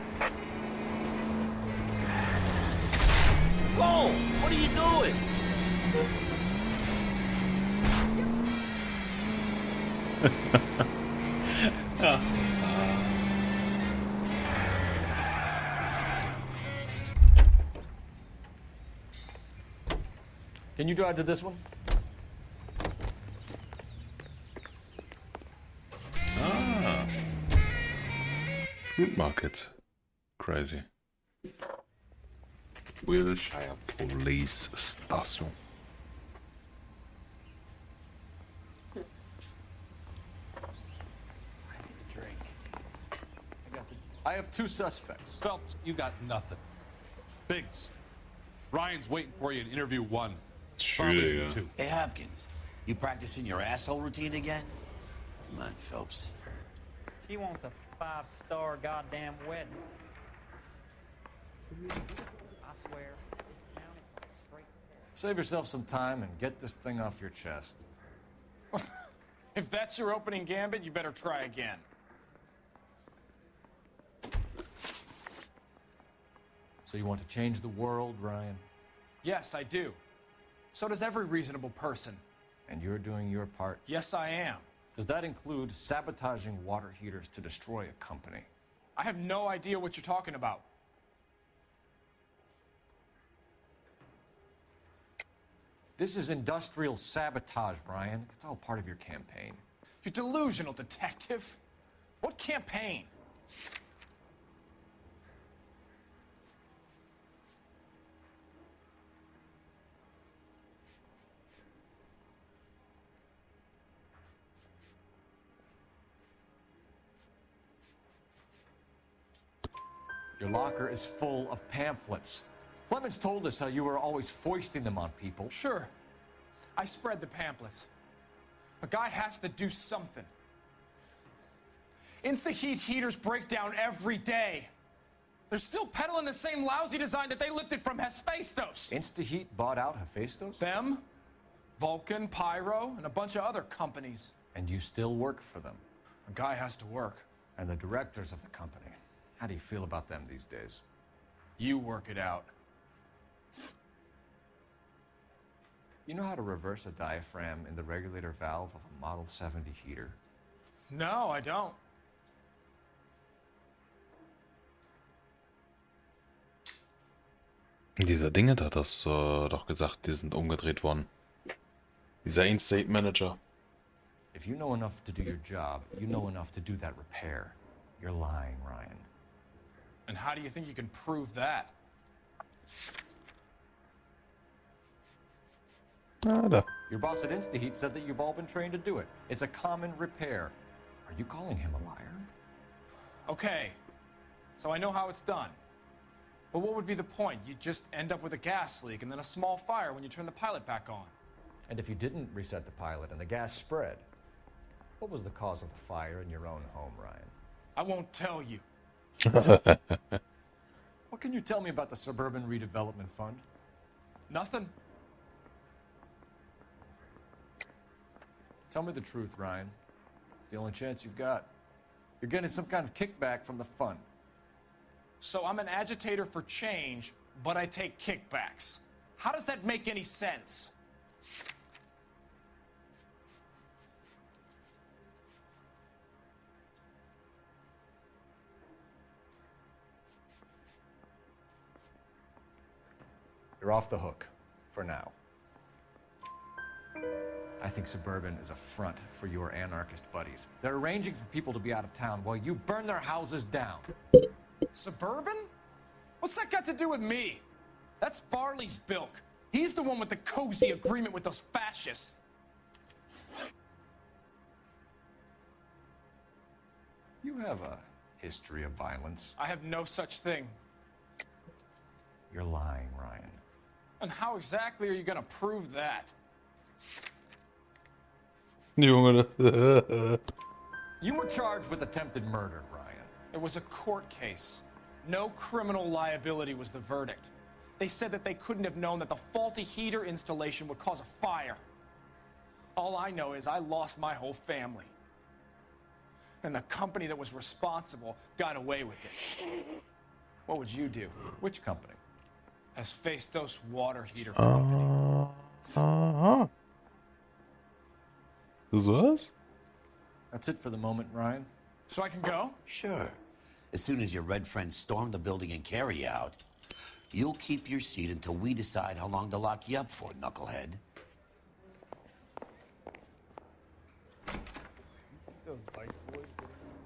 Whoa! What are you doing? Can you drive to this one? Ah. Fruit market. Crazy. Wilshire Police Station. I have 2 suspects. Phelps, you got nothing. Biggs, Ryan's waiting for you in interview 1. Probably Schwieriger. 2. Hey, Hopkins, you practicing your asshole routine again? Come on, Phelps. She wants a 5-star goddamn wedding. I swear. Save yourself some time and get this thing off your chest. If that's your opening gambit, you better try again. So you want to change the world, Ryan? Yes, I do. So does every reasonable person. And you're doing your part? Yes, I am. Does that include sabotaging water heaters to destroy a company? I have no idea what you're talking about. This is industrial sabotage, Ryan. It's all part of your campaign. You're delusional, detective. What campaign? Your locker is full of pamphlets. Clemens told us how you were always foisting them on people. Sure. I spread the pamphlets. A guy has to do something. Insta-heat heaters break down every day. They're still peddling the same lousy design that they lifted from Hephaestus. Insta-heat bought out Hephaestus? Them, Vulcan, Pyro, and a bunch of other companies. And you still work for them. A guy has to work. And the directors of the company. How do you feel about them these days? You work it out. You know how to reverse a diaphragm in the regulator valve of a Model 70 heater? No, I don't. Dieser Ding hat das doch gesagt, die sind umgedreht worden. Dieser In-State Manager. If you know enough to do your job, you know enough to do that repair. You're lying, Ryan. And how do you think you can prove that? Ah, da. Your boss at InstaHeat said that you've all been trained to do it. It's a common repair. Are you calling him a liar? Okay, so I know how it's done. But what would be the point? You just end up with a gas leak and then a small fire when you turn the pilot back on. And if you didn't reset the pilot and the gas spread, what was the cause of the fire in your own home, Ryan? I won't tell you. What can you tell me about the Suburban Redevelopment Fund? Nothing. Tell me the truth, Ryan. It's the only chance you've got. You're getting some kind of kickback from the fund. So I'm an agitator for change, but I take kickbacks. How does that make any sense? You're off the hook, for now. I think Suburban is a front for your anarchist buddies. They're arranging for people to be out of town while you burn their houses down. Suburban? What's that got to do with me? That's Farley's bilk. He's the one with the cozy agreement with those fascists. You have a history of violence. I have no such thing. You're lying, Ryan. And how exactly are you gonna prove that? Junge. You were charged with attempted murder, Ryan. It was a court case. No criminal liability was the verdict. They said that they couldn't have known that the faulty heater installation would cause a fire. All I know is I lost my whole family. And the company that was responsible got away with it. What would you do? Which company? Hephaestus water heater. Aha. Das war's? That's it for the moment, Ryan. So I can go? Sure. As soon as your red friends storm the building and carry you out, you'll keep your seat until we decide how long to lock you up for, knucklehead.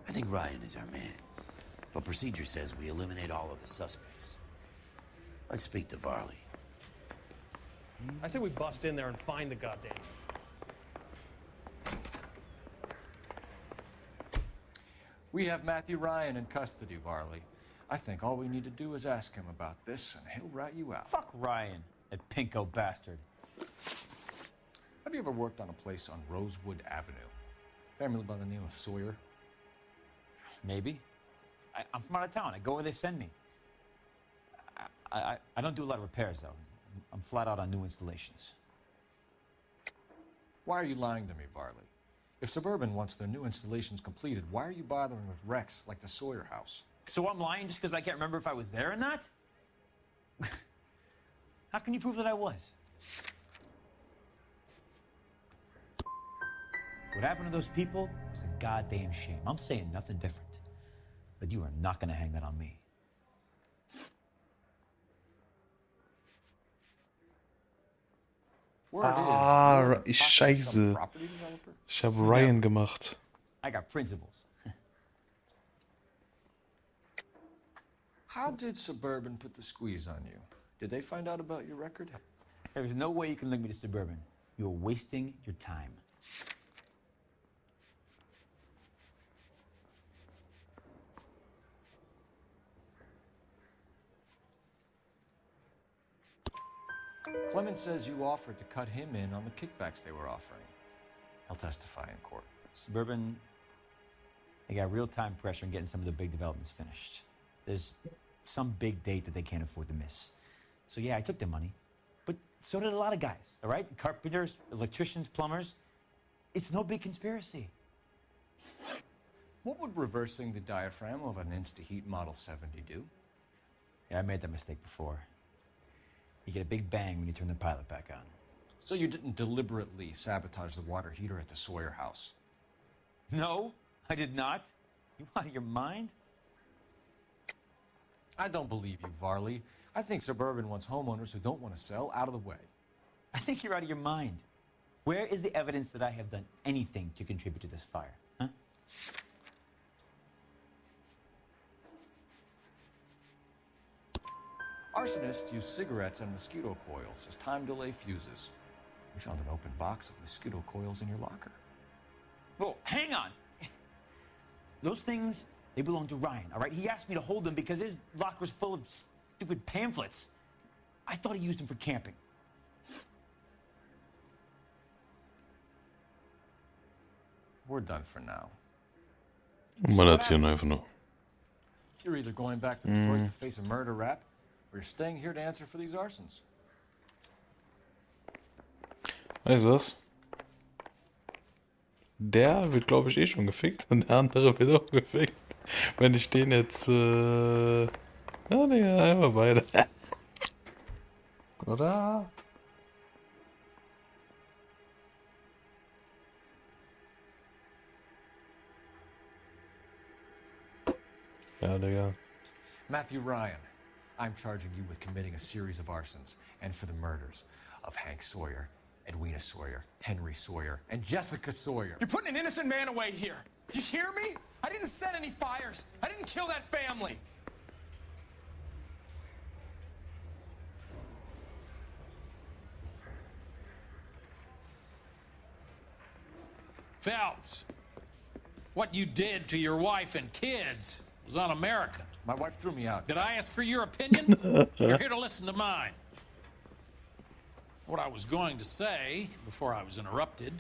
I think Ryan is our man. But procedure says we eliminate all of the suspects. Let's speak to Varley. I say we bust in there and find the goddamn. We have Matthew Ryan in custody, Varley. I think all we need to do is ask him about this, and he'll rat you out. Fuck Ryan, that pinko bastard. Have you ever worked on a place on Rosewood Avenue? Family by the name of Sawyer? Maybe. I'm from out of town. I go where they send me. I don't do a lot of repairs, though. I'm flat out on new installations. Why are you lying to me, Varley? If Suburban wants their new installations completed, why are you bothering with wrecks like the Sawyer house? So I'm lying just because I can't remember if I was there or not? How can you prove that I was? What happened to those people is a goddamn shame. I'm saying nothing different. But you are not going to hang that on me. Ah, scheiße. Ich habe Ryan gemacht. I got principles. How did Suburban put the squeeze on you? Did they find out about your record? There's no way you can link me to Suburban. You're wasting your time. Clemens says you offered to cut him in on the kickbacks they were offering. I'll testify in court. Suburban, they got real-time pressure on getting some of the big developments finished. There's some big date that they can't afford to miss. So yeah, I took their money, but so did a lot of guys, all right? Carpenters, electricians, plumbers. It's no big conspiracy. What would reversing the diaphragm of an InstaHeat Model 70 do? Yeah, I made that mistake before. You get a big bang when you turn the pilot back on. So you didn't deliberately sabotage the water heater at the Sawyer house? No, I did not. You out of your mind? I don't believe you, Varley. I think Suburban wants homeowners who don't want to sell out of the way. I think you're out of your mind. Where is the evidence that I have done anything to contribute to this fire, huh? Arsonists use cigarettes and mosquito coils as time delay fuses. We found an open box of mosquito coils in your locker. Whoa, hang on. Those things, they belong to Ryan, all right? He asked me to hold them because his locker's full of stupid pamphlets. I thought he used them for camping. We're done for now. Man erzählen einfach nur. You're either going back to Detroit to face a murder rap, or you're staying here to answer for these arsons. Weißt du was? Der wird, glaube ich, eh schon gefickt und der andere wird auch gefickt. Wenn ich den jetzt, ja, ne, einfach beide. Oder? Ja, Digga. Matthew Ryan, I'm charging you with committing a series of arsons and for the murders of Hank Sawyer, Edwina Sawyer, Henry Sawyer, and Jessica Sawyer. You're putting an innocent man away here. You hear me? I didn't set any fires. I didn't kill that family. Phelps, what you did to your wife and kids was un-American. My wife threw me out. Did I ask for your opinion? You're here to listen to mine. What I was going to say, before I was interrupted,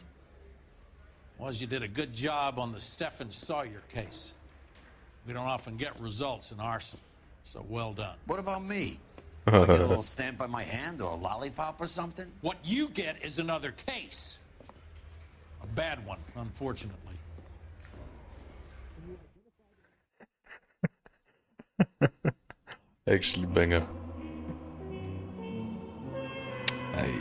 was you did a good job on the Stephen Sawyer case. We don't often get results in arson, so well done. What about me? Do I get a little stamp by my hand or a lollipop or something? What you get is another case. A bad one, unfortunately. Actually banger. Ay.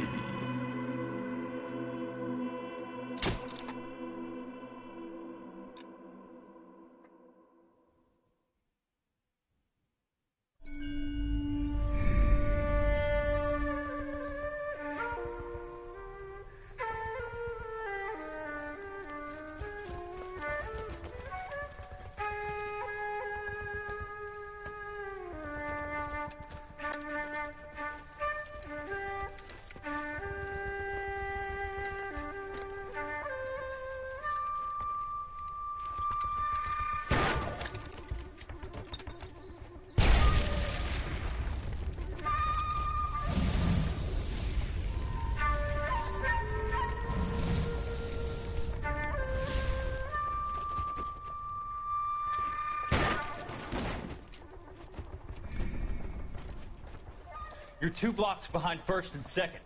You're 2 blocks behind 1st and 2nd.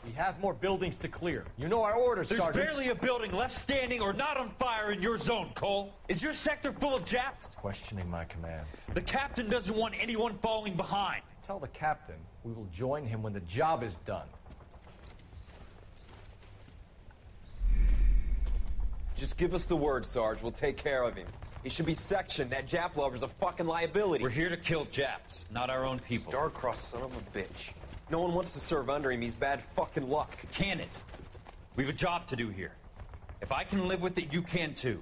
We have more buildings to clear. You know our orders, There's Sergeant. barely a building left standing or not on fire in your zone, Cole. Is your sector full of Japs? Questioning my command. The captain doesn't want anyone falling behind. Tell the captain we will join him when the job is done. Just give us the word, Sarge. We'll take care of him. He should be sectioned. That Jap lover's a fucking liability. We're here to kill Japs, not our own people. Star-crossed son of a bitch. No one wants to serve under him. He's bad fucking luck. Can it? We have a job to do here. If I can live with it, you can too.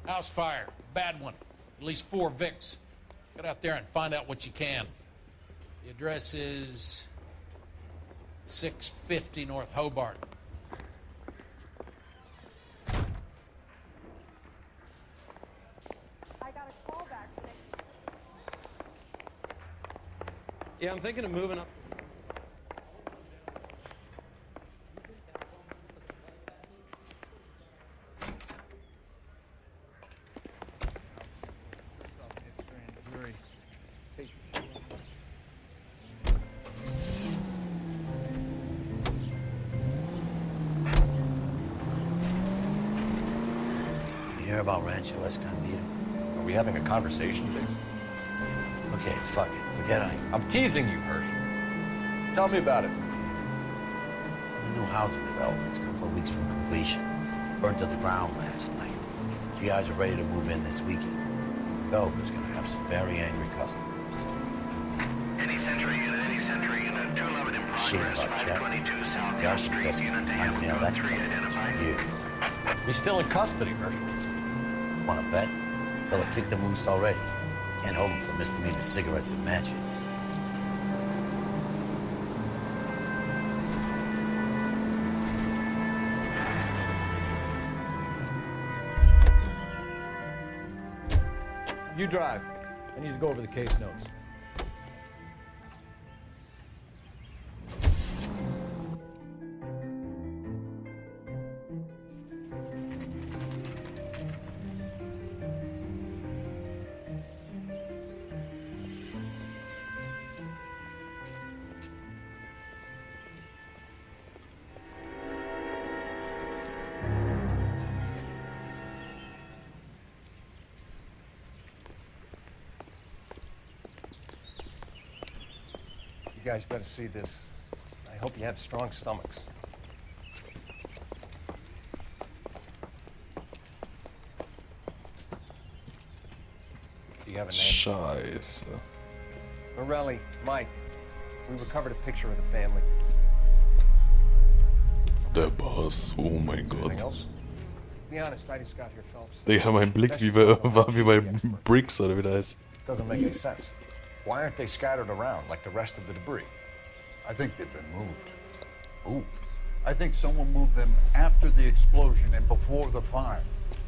House fire, bad one. At least 4 Vicks. Get out there and find out what you can. The address is 650 North Hobart. I got a call back today. Yeah, I'm thinking of moving up. You hear about Rancho Escondido? Are we having a conversation, Biggs? Okay, fuck it. Forget I'm teasing you, Hirsch. Tell me about it. The new housing development's a couple of weeks from completion. Burnt to the ground last night. GIs are ready to move in this weekend. Developer's gonna have some very angry customers. Any Century unit, 211 in progress, Shame about Chet. 522 South The arson Street, investigator unit to trying to nail that handle son of a bitch for years. He's still in custody, Hirsch. Wanna bet? Fella kicked him loose already. Can't hold him for misdemeanor cigarettes and matches. You drive. I need to go over the case notes. You guys better see this. I hope you have strong stomachs. Do you have a name? Scheiße. Morelli, Mike. We recovered a picture of the family. Der Boss, oh mein Anything Gott. else? Be honest, I just got here, Phelps. Digga, mein Blick war wie bei Bricks oder wie der heißt. Doesn't make any sense. Why aren't they scattered around like the rest of the debris? I think they've been moved. Ooh. I think someone moved them after the explosion and before the fire.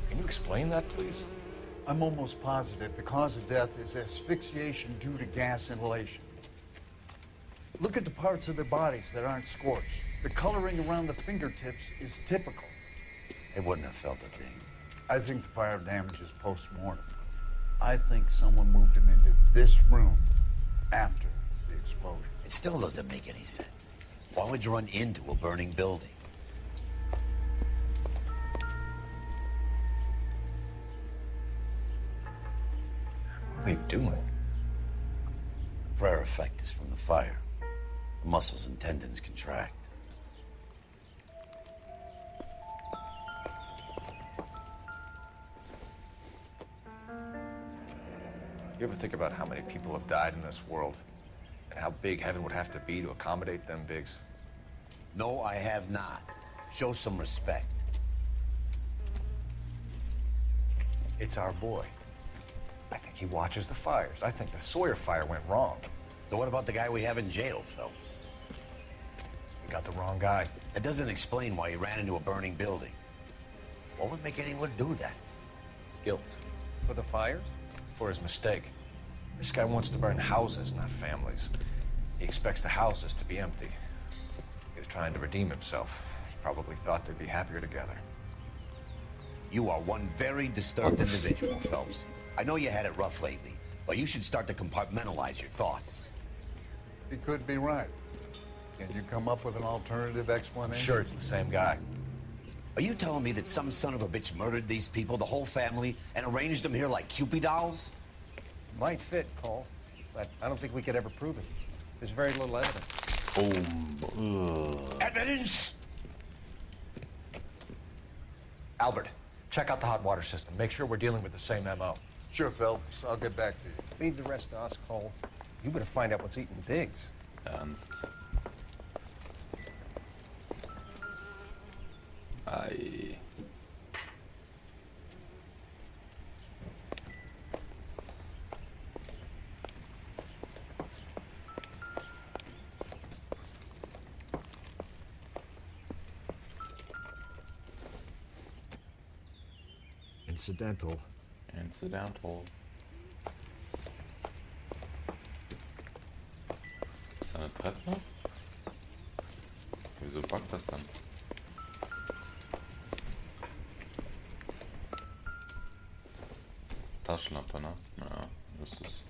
Can you explain that, please? I'm almost positive the cause of death is asphyxiation due to gas inhalation. Look at the parts of their bodies that aren't scorched. The coloring around the fingertips is typical. They wouldn't have felt a thing. I think the fire damage is post-mortem. I think someone moved him into this room after the explosion. It still doesn't make any sense. Why would you run into a burning building? What are you doing? The prayer effect is from the fire. The muscles and tendons contract. You ever think about how many people have died in this world? And how big heaven would have to be to accommodate them bigs? No, I have not. Show some respect. It's our boy. I think he watches the fires. I think the Sawyer fire went wrong. So what about the guy we have in jail, Phelps? We got the wrong guy. That doesn't explain why he ran into a burning building. What would make anyone do that? Guilt. For the fires? For his mistake. This guy wants to burn houses, not families. He expects the houses to be empty. He's trying to redeem himself. Probably thought they'd be happier together. You are one very disturbed individual, Phelps. I know you had it rough lately, but you should start to compartmentalize your thoughts. He could be right. Can you come up with an alternative explanation? I'm sure it's the same guy. Are you telling me that some son of a bitch murdered these people, the whole family, and arranged them here like Cupid dolls? Might fit, Cole, but I don't think we could ever prove it. There's very little evidence. Evidence? Albert, check out the hot water system. Make sure we're dealing with the same MO. Sure, Phelps. I'll get back to you. Leave the rest to us, Cole. You better find out what's eating Biggs. Ernst. Ei. Incidental. Incidental. Ist da eine Treppe? Wieso packt das dann? Taschenlampe, ne? Ja, das ist es.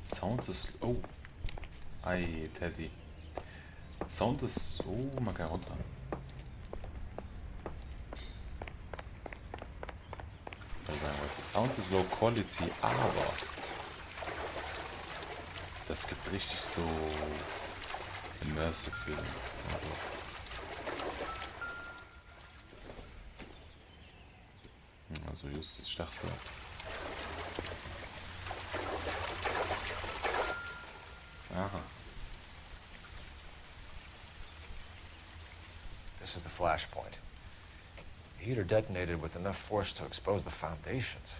Sounds ist... Oh. Ei, Teddy. Sound ist so... Man kann runter. Ich sagen wollte, Sound ist low quality, aber das gibt richtig so immersive Feeling. Also just, ich dachte... Aha. This is the flashpoint. The heater detonated with enough force to expose the foundations.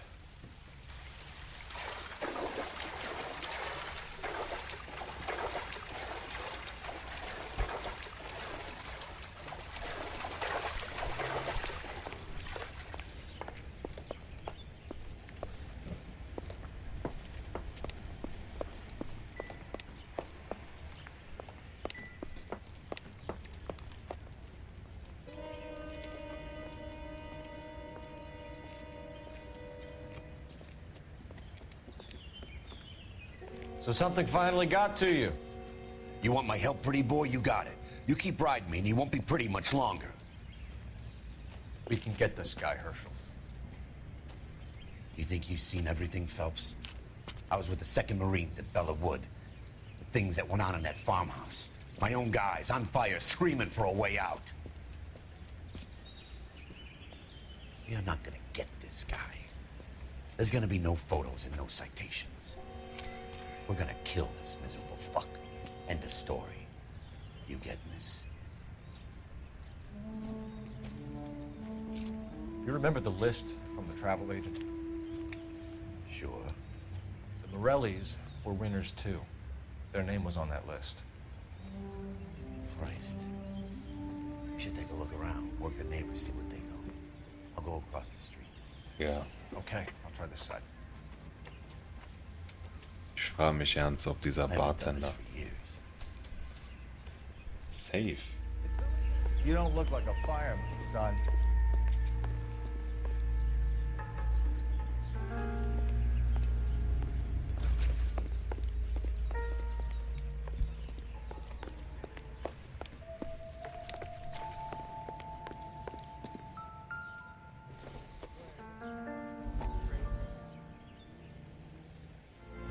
So something finally got to you. You want my help, pretty boy? You got it. You keep riding me and you won't be pretty much longer. We can get this guy, Herschel. You think you've seen everything, Phelps? I was with the 2nd Marines at Bella Wood. The things that went on in that farmhouse. My own guys on fire, screaming for a way out. You're not gonna get this guy. There's gonna be no photos and no citations. We're gonna kill this miserable fuck. End of story. You getting this? You remember the list from the travel agent? Sure. The Morellis were winners too. Their name was on that list. Christ. We should take a look around, work the neighbors, see what they know. I'll go across the street. Ja. Okay, I'll try this side. Ich frage mich ernst, ob dieser Bartender... Safe. You don't look like a fireman, son.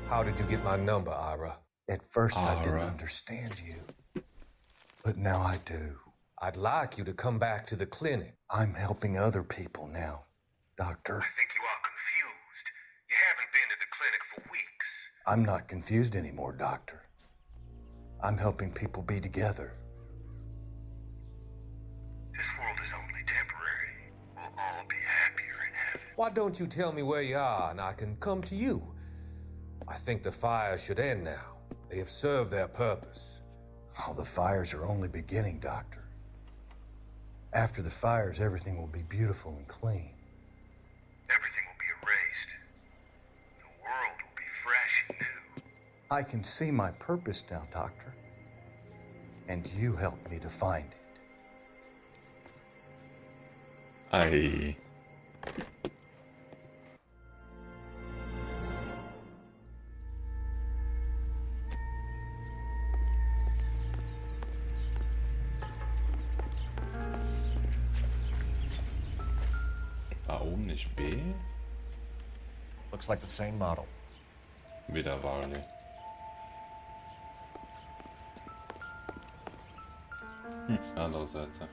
How did you get my number, Ira? At first, I didn't Ira. understand you. But now I do. I'd like you to come back to the clinic. I'm helping other people now, Doctor. I think you are confused. You haven't been to the clinic for weeks. I'm not confused anymore, Doctor. I'm helping people be together. This world is only temporary. We'll all be happier in heaven. Why don't you tell me where you are and I can come to you? I think the fire should end now. They have served their purpose. Oh, the fires are only beginning, Doctor. After the fires, everything will be beautiful and clean. Everything will be erased. The world will be fresh and new. I can see my purpose now, Doctor. And you helped me to find it. Ei. A oben nicht B? Looks like the same model. Wieder Warley. Andere Seite.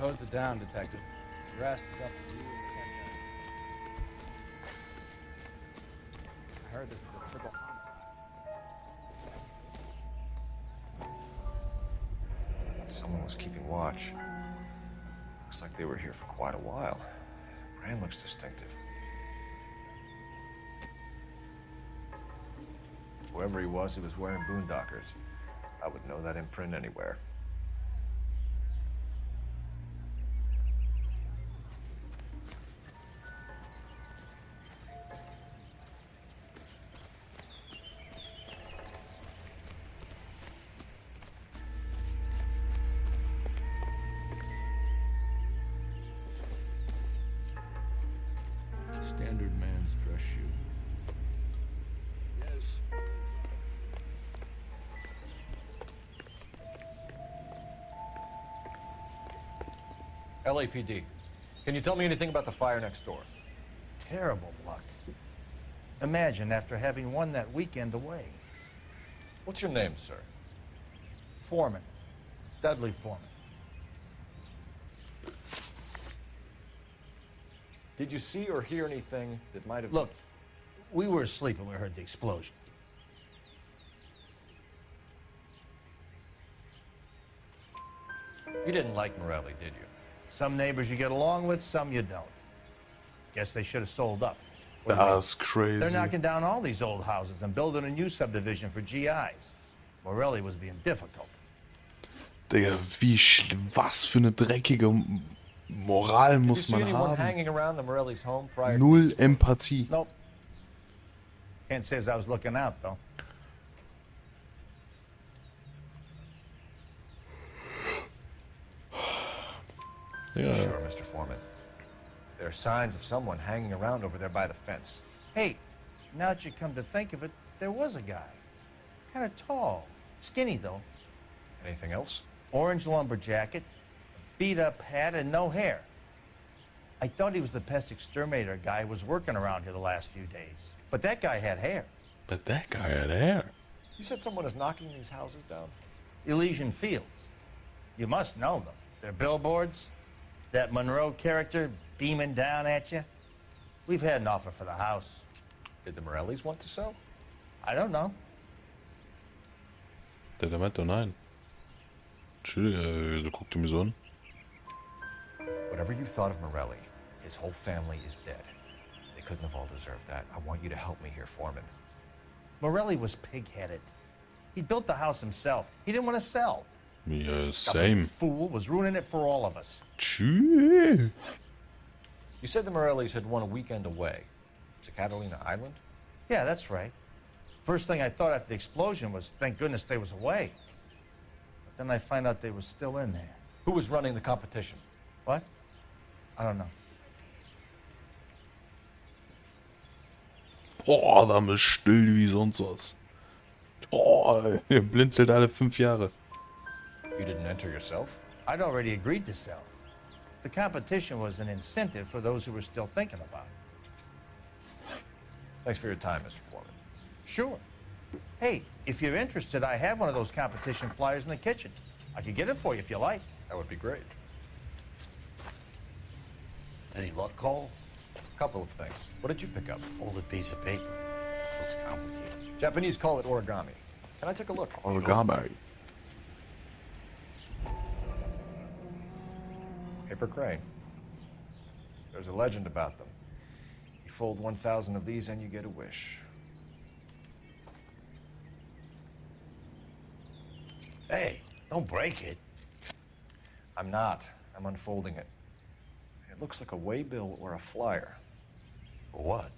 hosed it down, Detective. The rest is up to you and the tech guy. I heard this is a triple homicide. Someone was keeping watch. Looks like they were here for quite a while. Brand looks distinctive. Whoever he was wearing boondockers. I would know that imprint anywhere. Standard man's dress shoe. LAPD. Can you tell me anything about the fire next door? Terrible luck. Imagine after having won that weekend away. What's your name, sir? Foreman. Dudley Foreman. Did you see or hear anything that might have... Look, we were asleep when we heard the explosion. You didn't like Morelli, did you? Some neighbors you get along with, some you don't. Guess they should have sold up. What do you mean? That's crazy. They're knocking down all these old houses and building a new subdivision for GIs. Morelli was being difficult. Digga, was für eine dreckige Moral muss man Did you see anyone haben? hanging around the Morelli's home prior to Null the Empathie. Nope. Can't say as I was looking out, though. Yeah. Sure, Mr. Foreman. There are signs of someone hanging around over there by the fence. Hey, now that you come to think of it, there was a guy. Kind of tall. Skinny, though. Anything else? Orange lumber jacket, beat-up hat, and no hair. I thought he was the pest exterminator guy who was working around here the last few days. But that guy had hair. But that guy had hair. You said someone is knocking these houses down? Elysian Fields. You must know them. They're billboards. That Monroe character beaming down at you. We've had an offer for the house. Did the Morellis want to sell? I don't know. Der meinte nein. Tschüss, guckte mich so an. Whatever you thought of Morelli, his whole family is dead. They couldn't have all deserved that. I want you to help me here, Foreman. Morelli was pig-headed. He built the house himself. He didn't want to sell. Yeah, Stubborn same. fool was ruining it for all of us. Tschüss. You said the Morellis had won a weekend away to Catalina Island? Yeah, that's right. First thing I thought after the explosion was, thank goodness they was away. But then I find out they was still in there. Who was running the competition? What? I don't know. Oh, da ist still wie sonst was. Oh, ihr blinzelt alle 5 Jahre. You didn't enter yourself? I'd already agreed to sell. The competition was an incentive for those who were still thinking about it. Thanks for your time, Mr. Foreman. Sure. Hey, if you're interested, I have one of those competition flyers in the kitchen. I could get it for you if you like. That would be great. Any luck, Cole? Couple of things. What did you pick up? Folded piece of paper. Looks complicated. Japanese call it origami. Can I take a look? Origami. Paper crane. There's a legend about them. You fold 1,000 of these and you get a wish. Hey, don't break it. I'm not. I'm unfolding it. It looks like a waybill or a flyer. For what?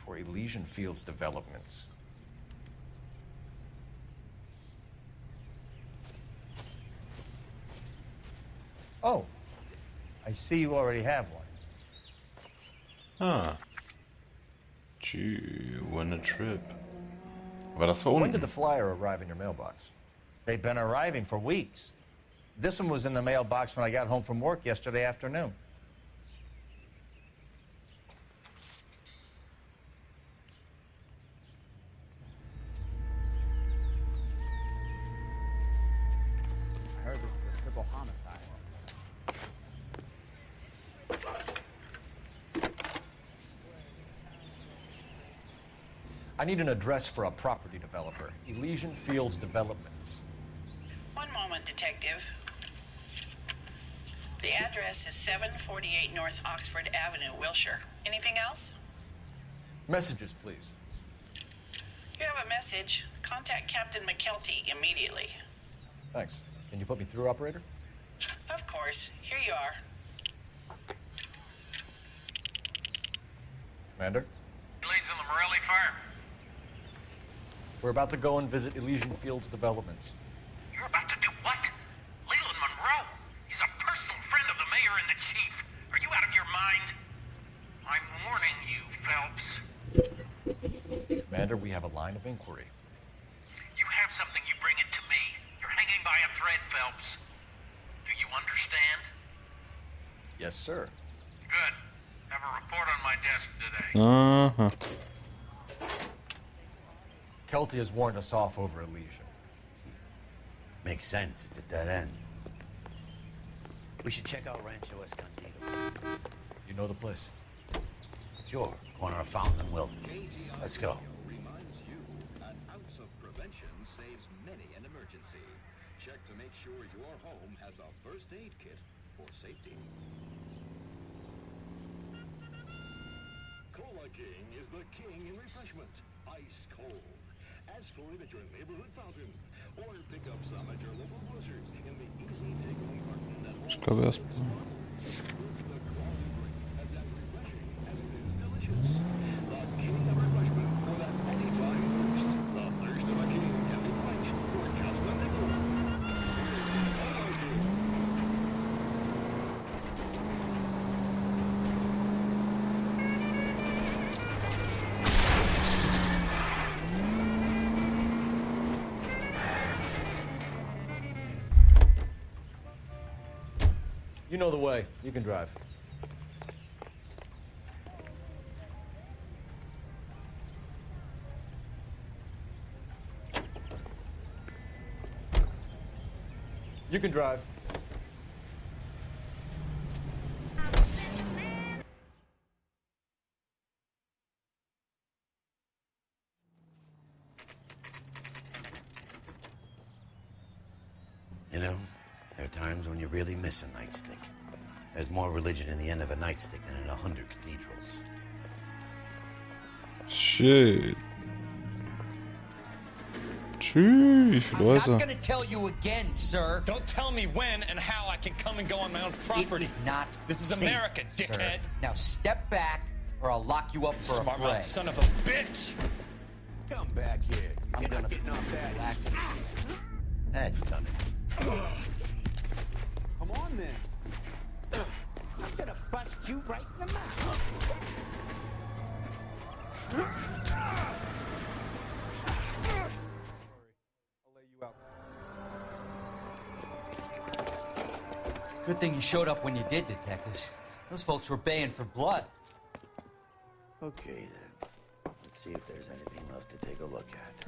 For Elysian Fields developments. Oh, I see you already have one. Ah. Gee, win a trip. War das da When did unten? the flyer arrive in your mailbox? They've been arriving for weeks. This one was in the mailbox when I got home from work yesterday afternoon. I heard this is a I need an address for a property developer. Elysian Fields Developments. One moment, Detective. The address is 748 North Oxford Avenue, Wilshire. Anything else? Messages, please. You have a message. Contact Captain McKelty immediately. Thanks. Can you put me through, operator? Of course. Here you are. Commander? Leads in the Morelli fire. We're about to go and visit Elysian Fields Developments. You're about to do what? Leland Monroe? He's a personal friend of the mayor and the chief. Are you out of your mind? I'm warning you, Phelps. Commander, we have a line of inquiry. You have something, you bring it to me. You're hanging by a thread, Phelps. Do you understand? Yes, sir. Good. Have a report on my desk today. Kelty has warned us off over Elysian. Makes sense. It's a dead end. We should check out Rancho Escondido. You know the place? Sure. Corner of Fountain and Wilton. Let's go. Reminds you, an ounce of prevention saves many an emergency. Check to make sure your home has a first aid kit for safety. Cola King is the king in refreshment. Ice cold. Ask for it at your neighborhood fountain. Or pick up some at your local grocers in the easy take-home carton that Ich glaube erst. You know the way. You can drive. You can drive. You know, there are times when you really miss a nightstick. There's more religion in the end of a nightstick than in 100 cathedrals. Shit. Tschüss, wie viele I'm Häuser? not gonna tell you again, sir. Don't tell me when and how I can come and go on my own property. It is not This is safe, America, sir. dickhead. Now step back, or I'll lock you up for Smart a fray. mouth son of a bitch. Come back here. You're not getting off that. Relax. That's done it. Come on, then. I'm gonna bust you right in the mouth. Good thing you showed up when you did, detectives. Those folks were baying for blood. Okay, then. Let's see if there's anything left to take a look at.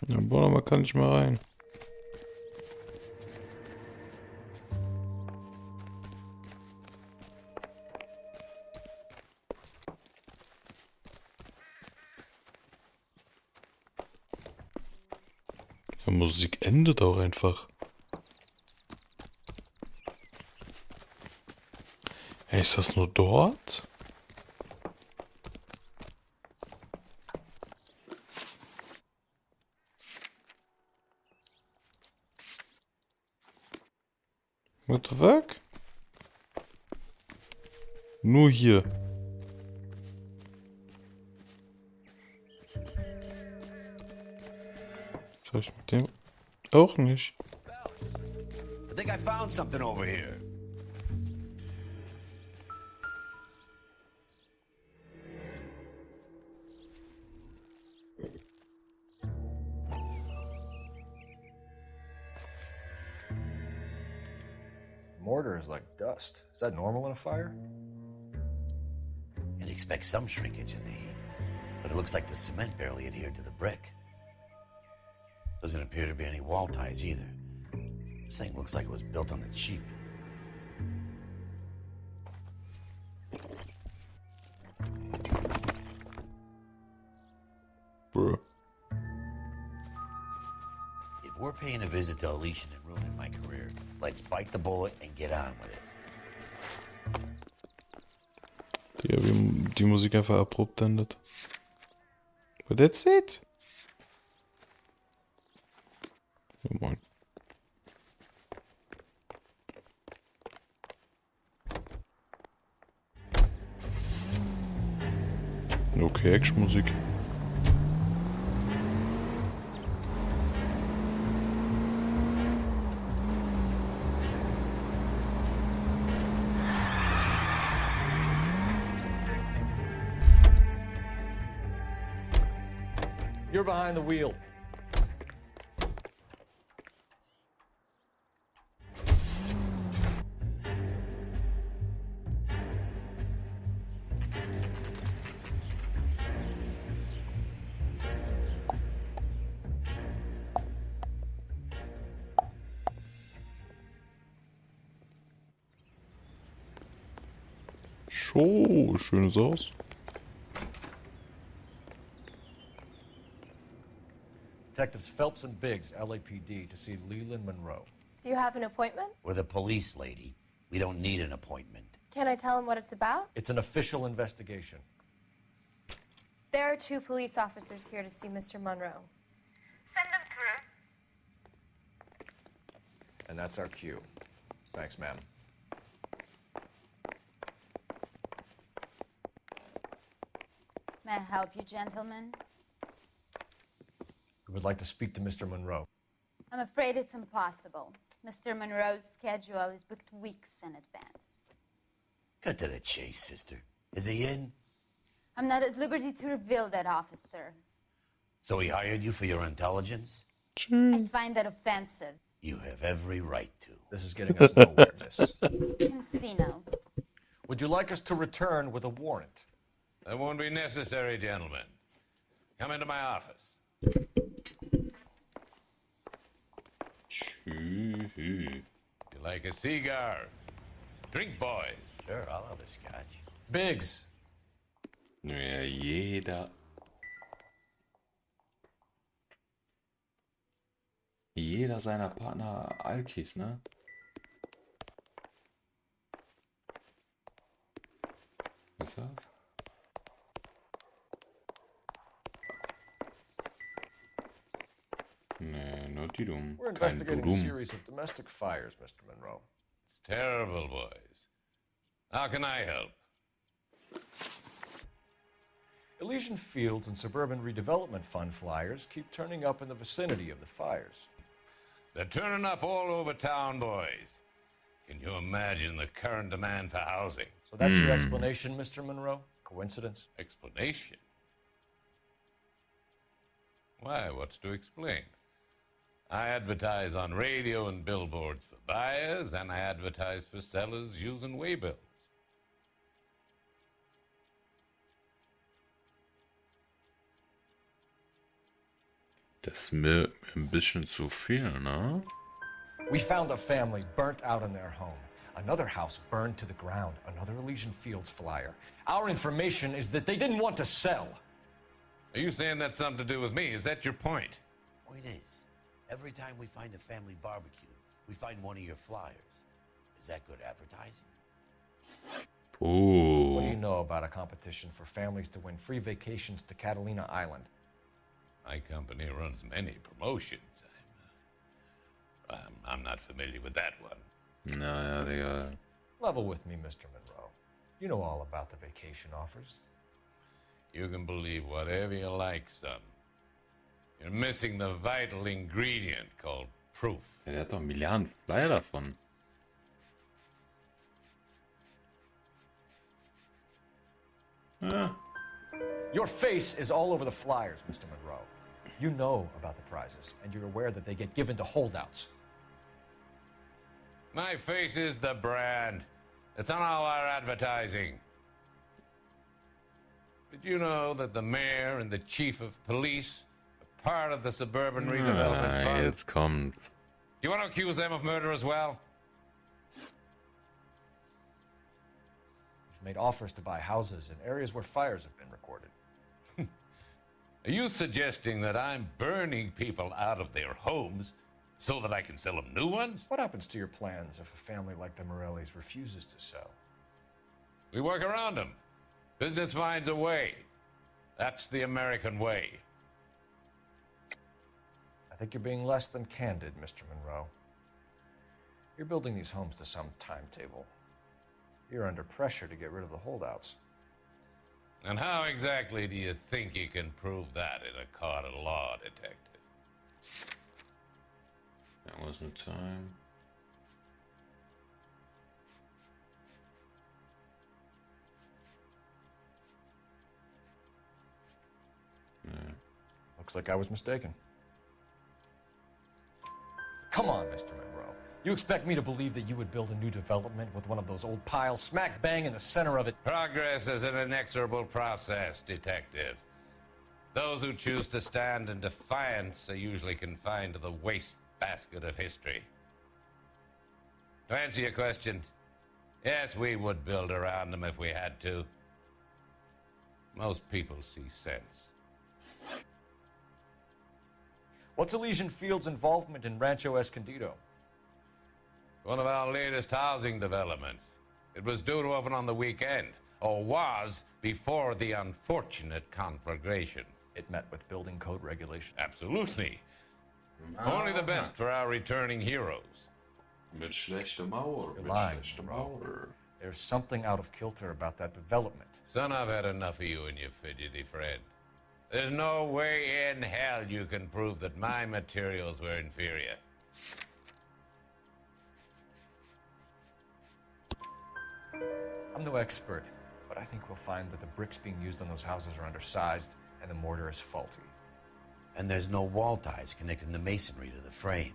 Ja, boah, man kann nicht mehr rein. Die Musik endet auch einfach. Hey, ist das nur dort? What the fuck? Nur hier. Vielleicht mit dem auch nicht. I think I found something over here. Mortar is like dust. Is that normal in a fire? You'd expect some shrinkage in the heat, but it looks like the cement barely adhered to the brick. Doesn't appear to be any wall ties either. This thing looks like it was built on the cheap. Bruh. If we're paying a visit to Alicia and ruining my career, let's bite the bullet and get on with it. Ja, wie die Musik einfach abrupt endet. But that's it. Oh Mann. Okay, Actionmusik. You're behind the wheel. So, schönes Haus. Detectives Phelps and Biggs, LAPD, to see Leland Monroe. Do you have an appointment? We're the police, lady. We don't need an appointment. Can I tell him what it's about? It's an official investigation. There are 2 police officers here to see Mr. Monroe. Send them through. And that's our cue. Thanks, ma'am. May I help you, gentlemen? We would like to speak to Mr. Monroe. I'm afraid it's impossible. Mr. Monroe's schedule is booked weeks in advance. Cut to the chase, sister. Is he in? I'm not at liberty to reveal that, officer. So he hired you for your intelligence? I find that offensive. You have every right to. This is getting us nowhere, miss. Casino. Would you like us to return with a warrant? That won't be necessary, gentlemen. Come into my office. You like a cigar? Drink, boys. Sure, I'll have a scotch. Biggs. Ja, jeder seiner Partner Alkis, ne? Was ist das? Nee, nur die dumm. We're Kein investigating a Dudum. series of domestic fires, Mr. Monroe. It's terrible, boys. How can I help? Elysian Fields and Suburban Redevelopment Fund flyers keep turning up in the vicinity of the fires. They're turning up all over town, boys. Can you imagine the current demand for housing? So that's your explanation, Mr. Monroe? Coincidence? Explanation? Why, what's to explain? I advertise on radio and billboards for buyers, and I advertise for sellers using waybills. Das ist mir ein bisschen zu viel, ne? We found a family burnt out in their home. Another house burned to the ground. Another Elysian Fields flyer. Our information is that they didn't want to sell. Are you saying that's something to do with me? Is that your point? Point is, every time we find a family barbecue, we find one of your flyers. Is that good advertising? Ooh. What do you know about a competition for families to win free vacations to Catalina Island? My company runs many promotions. I'm not familiar with that one. Naja, Digga. Level with me, Mr. Monroe. You know all about the vacation offers. You can believe whatever you like, son. You're missing the vital ingredient called proof. Ja, der hat doch Milliarden Flyer davon. Your face is all over the flyers, Mr. Monroe. You know about the prizes, and you're aware that they get given to holdouts. My face is the brand. It's on all our advertising. Did you know that the mayor and the chief of police are part of the suburban redevelopment fund? Jetzt kommt's. You want to accuse them of murder as well? We've made offers to buy houses in areas where fires have been recorded. Are you suggesting that I'm burning people out of their homes so that I can sell them new ones? What happens to your plans if a family like the Morellis refuses to sell? We work around them. Business finds a way. That's the American way. I think you're being less than candid, Mr. Monroe. You're building these homes to some timetable. You're under pressure to get rid of the holdouts. And how exactly do you think you can prove that in a court of law, detective? That wasn't time. Looks like I was mistaken. Come on, Mr. Monroe. You expect me to believe that you would build a new development with one of those old piles smack bang in the center of it? Progress is an inexorable process, detective. Those who choose to stand in defiance are usually confined to the wastebasket of history. To answer your question, yes, we would build around them if we had to. Most people see sense. What's Elysian Field's involvement in Rancho Escondido? One of our latest housing developments. It was due to open on the weekend, or was before the unfortunate conflagration. It met with building code regulations. Absolutely. Only the best for our returning heroes. Mit schlechter Mauer, You're mit lying, schlechter bro. Mauer. There's something out of kilter about that development. Son, I've had enough of you and your fidgety friend. There's no way in hell you can prove that my materials were inferior. I'm no expert, but I think we'll find that the bricks being used on those houses are undersized and the mortar is faulty. And there's no wall ties connecting the masonry to the frame.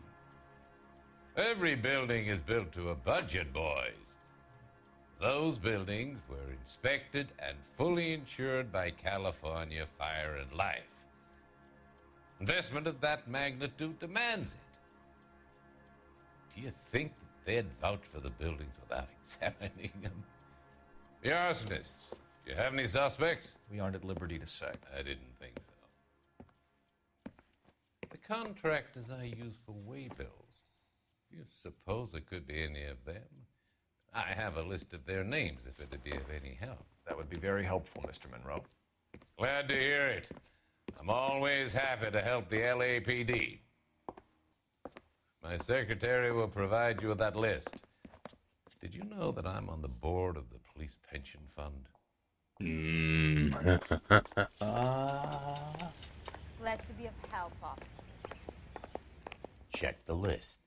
Every building is built to a budget, boys. Those buildings were inspected and fully insured by California Fire and Life. Investment of that magnitude demands it. Do you think that they'd vouch for the buildings without examining them? The arsonists, do you have any suspects? We aren't at liberty to say. I didn't think so. The contractors I use for waybills, do you suppose it could be any of them? I have a list of their names if it'd be of any help. That would be very helpful, Mr. Monroe. Glad to hear it. I'm always happy to help the LAPD. My secretary will provide you with that list. Did you know that I'm on the board of the police pension fund? Glad to be of help, officers. Check the list.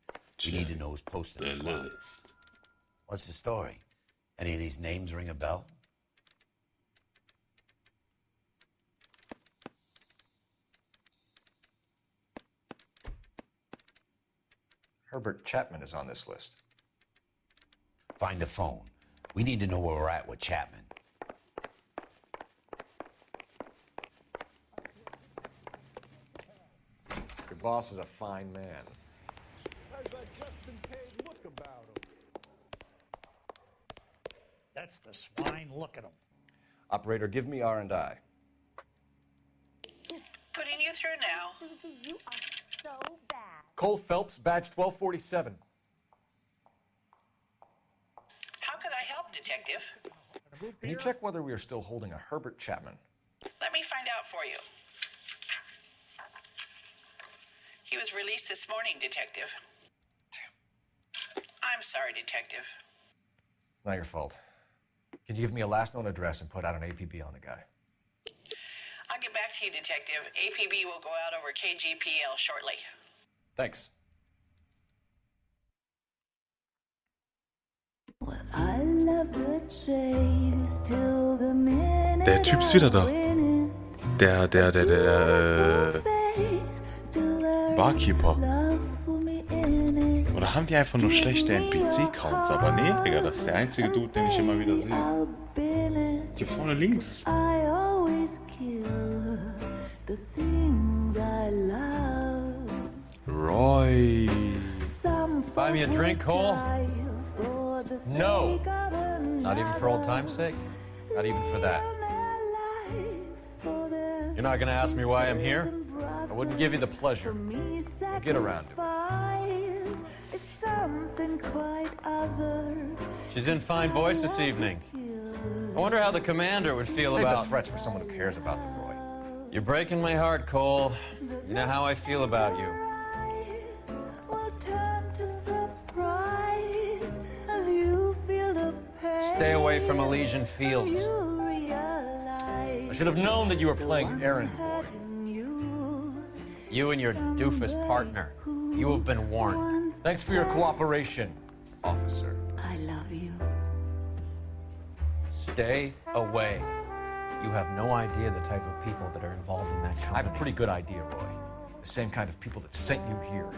We need to know who's posted the list. What's the story? Any of these names ring a bell? Herbert Chapman is on this list. Find the phone. We need to know where we're at with Chapman. Your boss is a fine man. Has that just-been-paid look about him? That's the swine. Look at him. Operator, give me R&I. Putting you through now. Susie, you are so bad. Cole Phelps, badge 1247. How could I help, Detective? Can you check whether we are still holding a Herbert Chapman? Let me find out for you. He was released this morning, Detective. Damn. I'm sorry, Detective. Not your fault. Can you give me a last known address and put out an APB on the guy? I'll get back to you, Detective. APB will go out over KGPL shortly. Thanks. Der Typ ist wieder da. Der Barkeeper. Oder haben die einfach nur schlechte NPC-Counts? Aber nee, Digga, das ist der einzige Dude, den ich immer wieder sehe. Hier vorne links. Roy. Buy me a drink, Cole? No. Not even for old time's sake? Not even for that. You're not gonna ask me why I'm here? I wouldn't give you the pleasure. We'll get around to it. She's in fine voice this evening. I wonder how the commander would feel Save about... the threats for someone who cares about them, Roy. You're breaking my heart, Cole. You know how I feel about you. Stay away from Elysian Fields. I should have known that you were playing errand boy. You and your doofus partner. You have been warned. Thanks for your cooperation, officer. I love you. Stay away. You have no idea the type of people that are involved in that company. I have a pretty good idea, Roy. The same kind of people that sent you here.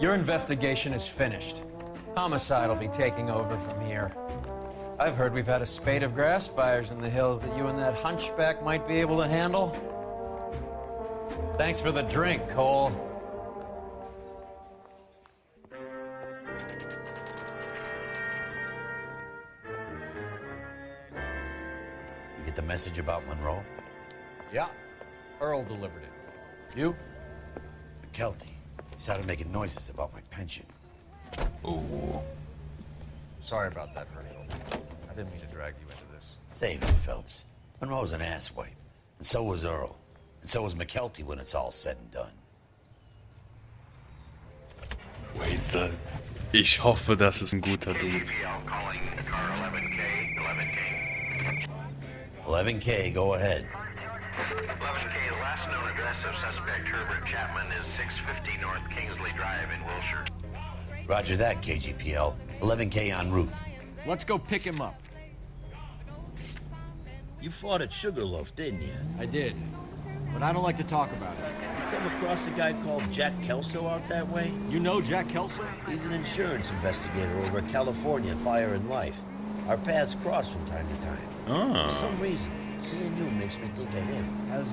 Your investigation is finished. Homicide will be taking over from here. I've heard we've had a spate of grass fires in the hills that you and that hunchback might be able to handle. Thanks for the drink, Cole. You get the message about Monroe? Yeah, Earl delivered it. You? McKelty. He started making noises about my pension. Ooh. Sorry about that, Herschel. I didn't mean to drag you into this. Save it, Phelps. Monroe's an asswipe. And so was Earl. And so was McKelty when it's all said and done. Wait, ich hoffe, das ist ein guter Dude. 11K, go ahead. 11K, the last known address of suspect Herbert Chapman is 650 North Kingsley Drive in Wilshire. Roger that, KGPL. 11K en route. Let's go pick him up. You fought at Sugarloaf, didn't you? I did, but I don't like to talk about it. You come across a guy called Jack Kelso out that way? You know Jack Kelso? He's an insurance investigator over at California Fire and Life. Our paths cross from time to time. Oh. For some reason, seeing you makes me think of him. Has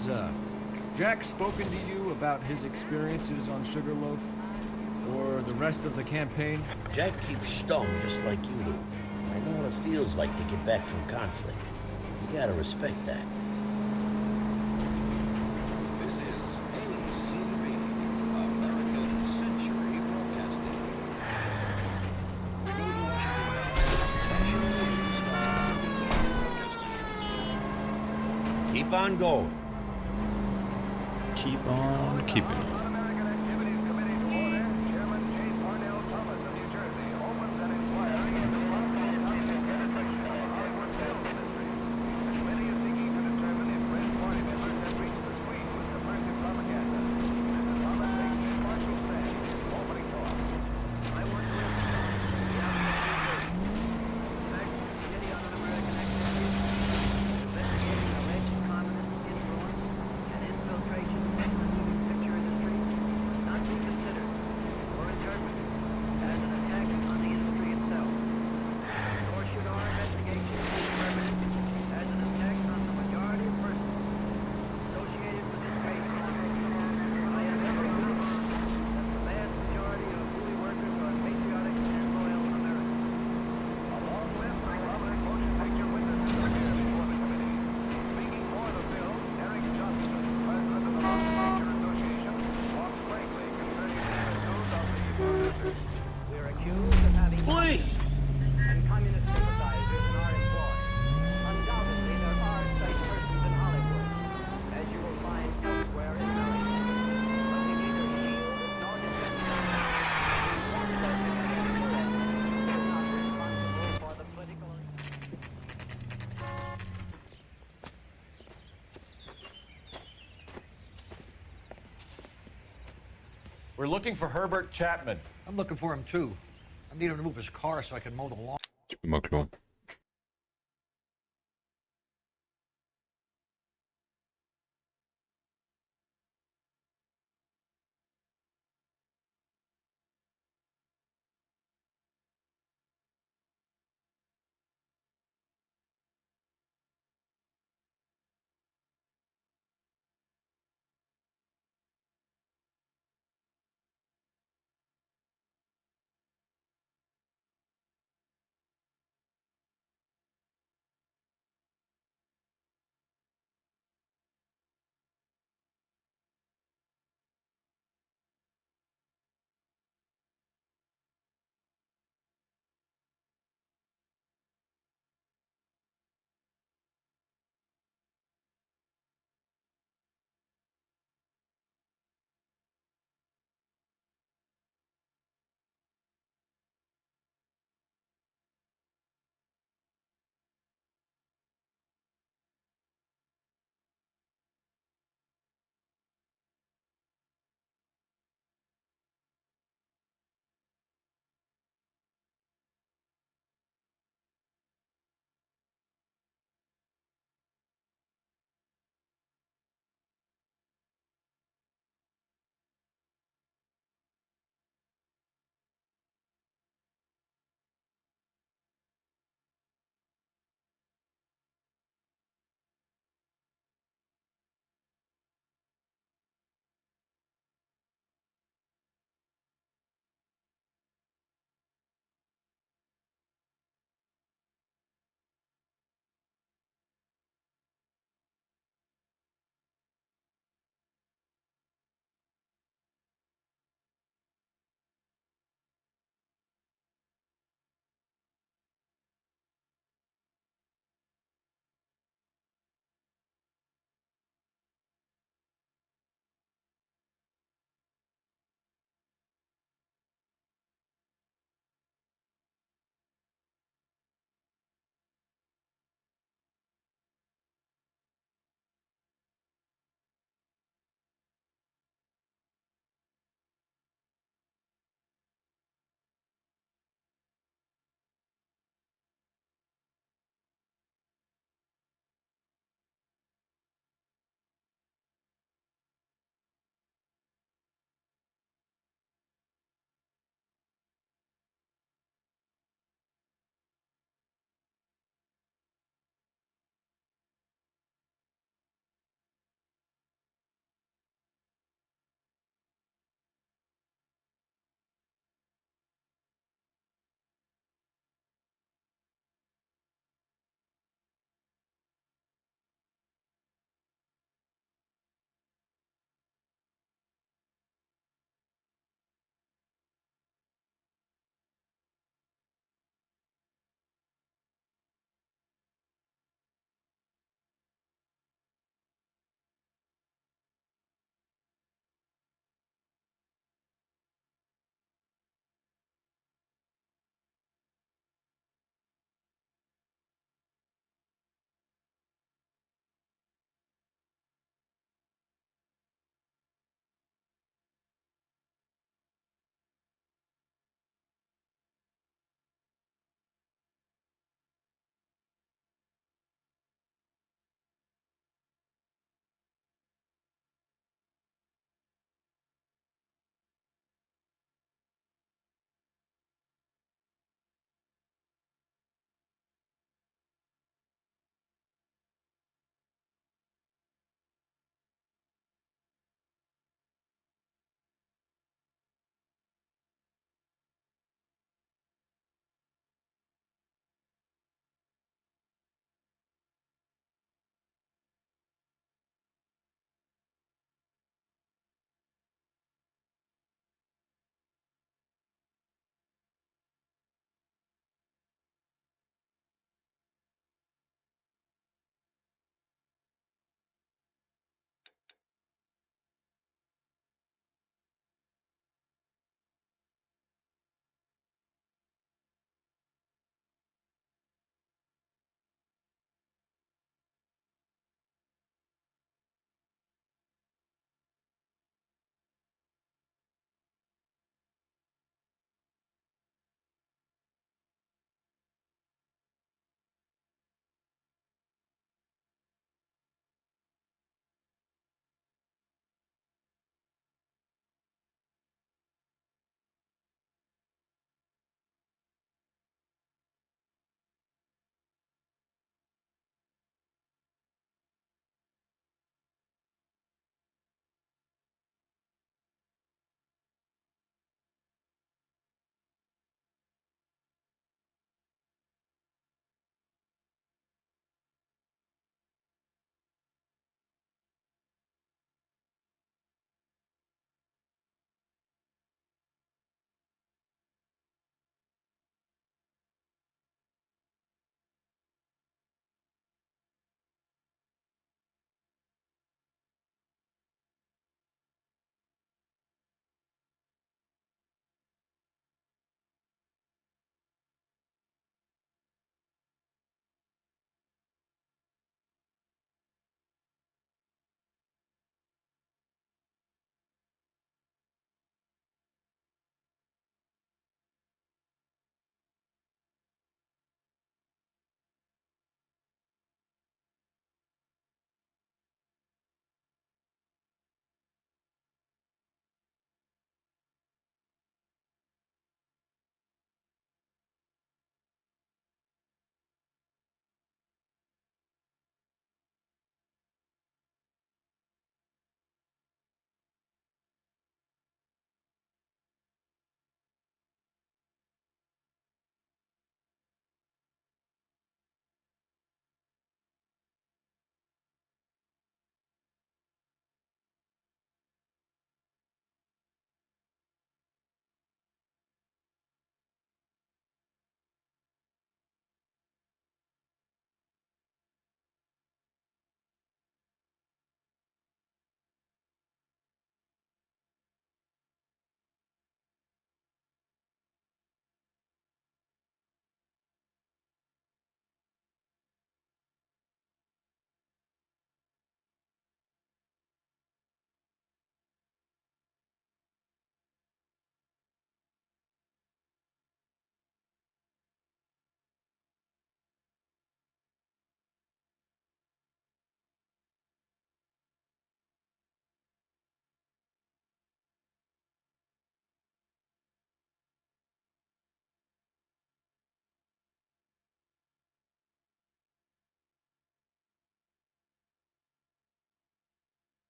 Jack spoken to you about his experiences on Sugarloaf? Or the rest of the campaign? Jack keeps stum just like you do. I know what it feels like to get back from conflict. You gotta respect that. This is ACB, American Century Broadcasting. Keep on going. Keep on keeping on. Please! And communist sympathizers in our employ. Undoubtedly, there are such persons in Hollywood, as you will find elsewhere in America. But we neither shield nor defend them. One such individual is not responsible for the political... We're looking for Herbert Chapman. I'm looking for him too. I need him to move his car so I can mow the lawn. Ich bin mal klar.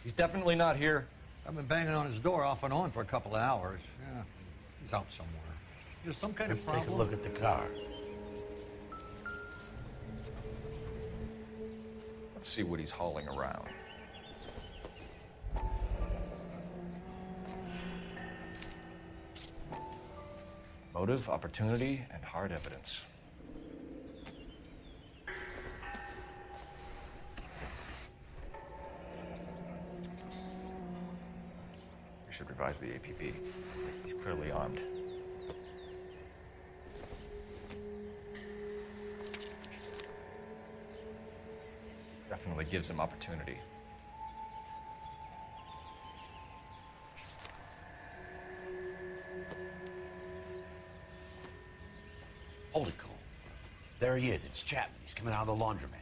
He's definitely not here. I've been banging on his door off and on for a couple of hours. Yeah, he's out somewhere. There's some kind Let's of problem. take a look at the car. Let's see what he's hauling around. Motive, opportunity, and hard evidence. We should revise the APB. He's clearly armed. Definitely gives him opportunity. Hold it, Cole. There he is. It's Chapman. He's coming out of the laundromat.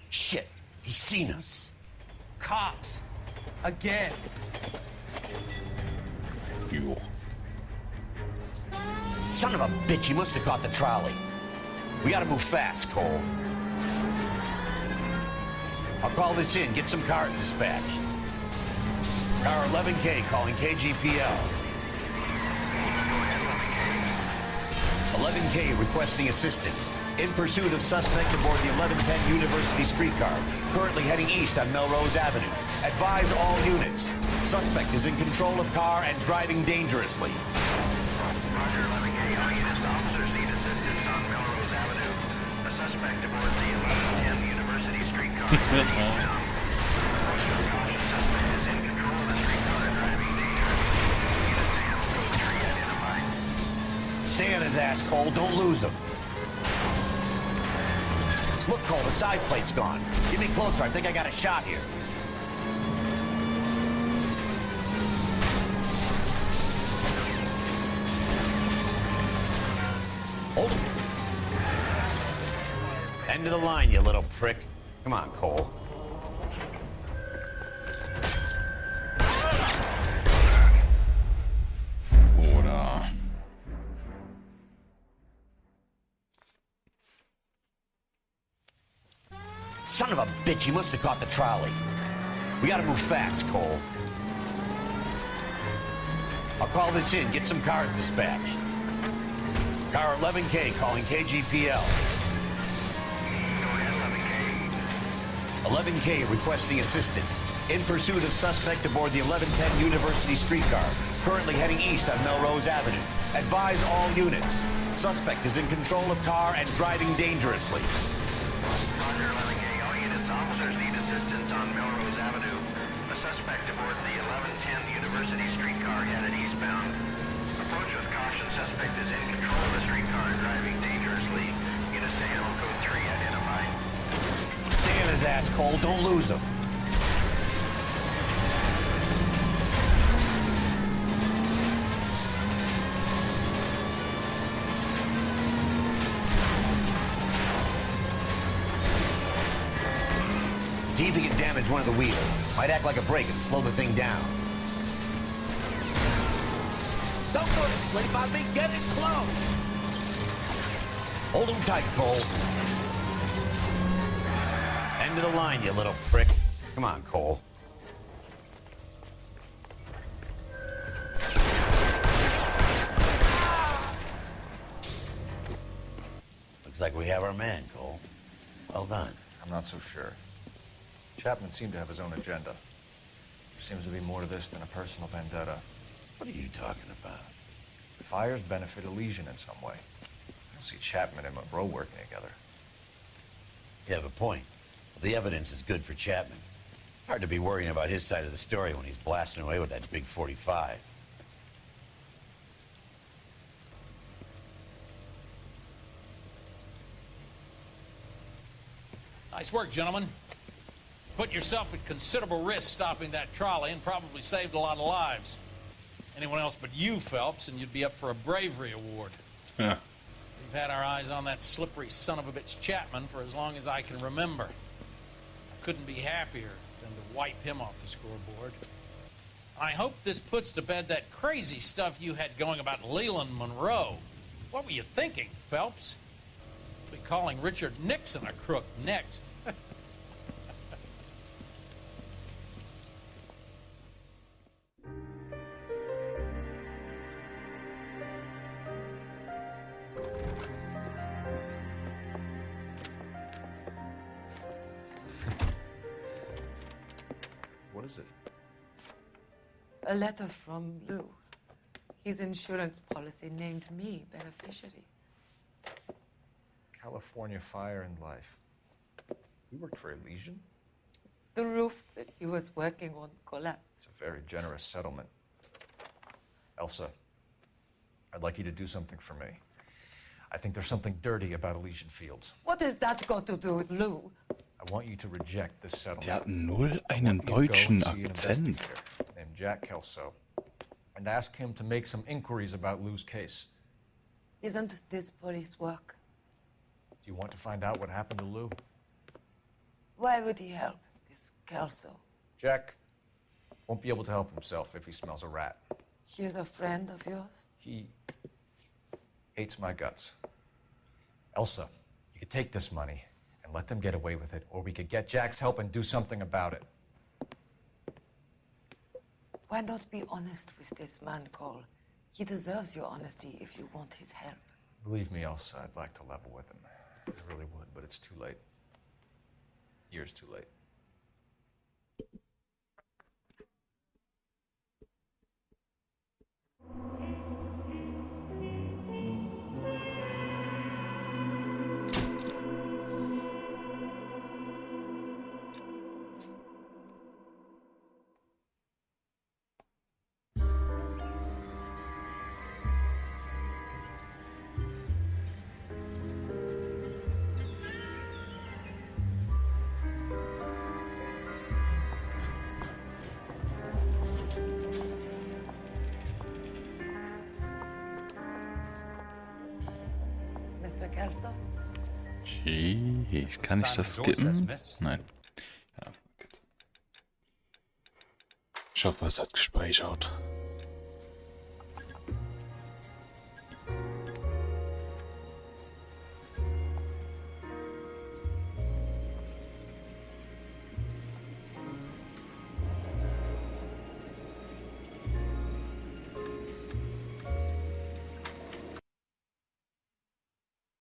Shit. He's seen us. Cops. Again. You. Son of a bitch. He must have caught the trolley. We gotta move fast, Cole. I'll call this in. Get some cars dispatched. Car 11K calling KGPL. 11K requesting assistance. In pursuit of suspect aboard the 1110 University streetcar. Currently heading east on Melrose Avenue. Advise all units. Suspect is in control of car and driving dangerously. Roger, 11K. All units, officers need assistance on Melrose Avenue. A suspect aboard the 1110 University streetcar. Suspect is in control of the streetcar and driving dangerously. Units to handle code 3 identified. Stay on his ass, Cole. Don't lose him. Look, Cole, the side plate's gone. Get me closer. I think I got a shot here. Hold him. End of the line, you little prick. Come on, Cole. Oder... Son of a bitch, he must have caught the trolley. We gotta move fast, Cole. I'll call this in. Get some cars dispatched. Car 11K calling KGPL. 11K requesting assistance. In pursuit of suspect aboard the 1110 University streetcar. Currently heading east on Melrose Avenue. Advise all units. Suspect is in control of car and driving dangerously. Roger, 11K. All units, officers need assistance on Melrose Avenue. A suspect aboard the 1110 University streetcar headed eastbound. Approach with caution. Suspect is in control of the streetcar and driving dangerously. Units to handle code 3 identified. Stay on his ass, Cole. Don't lose him. See if he can damage one of the wheels. Might act like a brake and slow the thing down. Don't go to sleep on me. Get it close. Hold him tight, Cole. End of the line, you little prick. Come on, Cole. Looks like we have our man, Cole. Well done. I'm not so sure. Chapman seemed to have his own agenda. There seems to be more to this than a personal vendetta. What are you talking about? The fires benefit Elysian in some way. I don't see Chapman and Monroe working together. You have a point. The evidence is good for Chapman. Hard to be worrying about his side of the story when he's blasting away with that big 45. Nice work, gentlemen. Put yourself at considerable risk stopping that trolley and probably saved a lot of lives. Anyone else but you, Phelps, and you'd be up for a bravery award. Yeah. We've had our eyes on that slippery son of a bitch Chapman for as long as I can remember. I couldn't be happier than to wipe him off the scoreboard. I hope this puts to bed that crazy stuff you had going about Leland Monroe. What were you thinking, Phelps? We'll be calling Richard Nixon a crook next. What is it? A letter from Lou. His insurance policy named me beneficiary. California Fire and Life. You worked for Elysian? The roof that he was working on collapsed. It's a very generous settlement. Elsa, I'd like you to do something for me. I think there's something dirty about Elysian Fields. What has that got to do with Lou? I want you to reject this settlement. Der hat null einen deutschen Akzent. Named Jack Kelso, and ask him to make some inquiries about Lou's case. Isn't this police work? Do you want to find out what happened to Lou? Why would he help this Kelso? Jack won't be able to help himself if he smells a rat. He's a friend of yours? He hates my guts. Elsa, you could take this money and let them get away with it, or we could get Jack's help and do something about it. Why not be honest with this man, Cole? He deserves your honesty if you want his help. Believe me, Elsa, I'd like to level with him. I really would, but it's too late. Years too late. Mr. Kelso? Kann ich das skippen? Nein. Ja, gut. Ich hoffe, es hat gespeichert.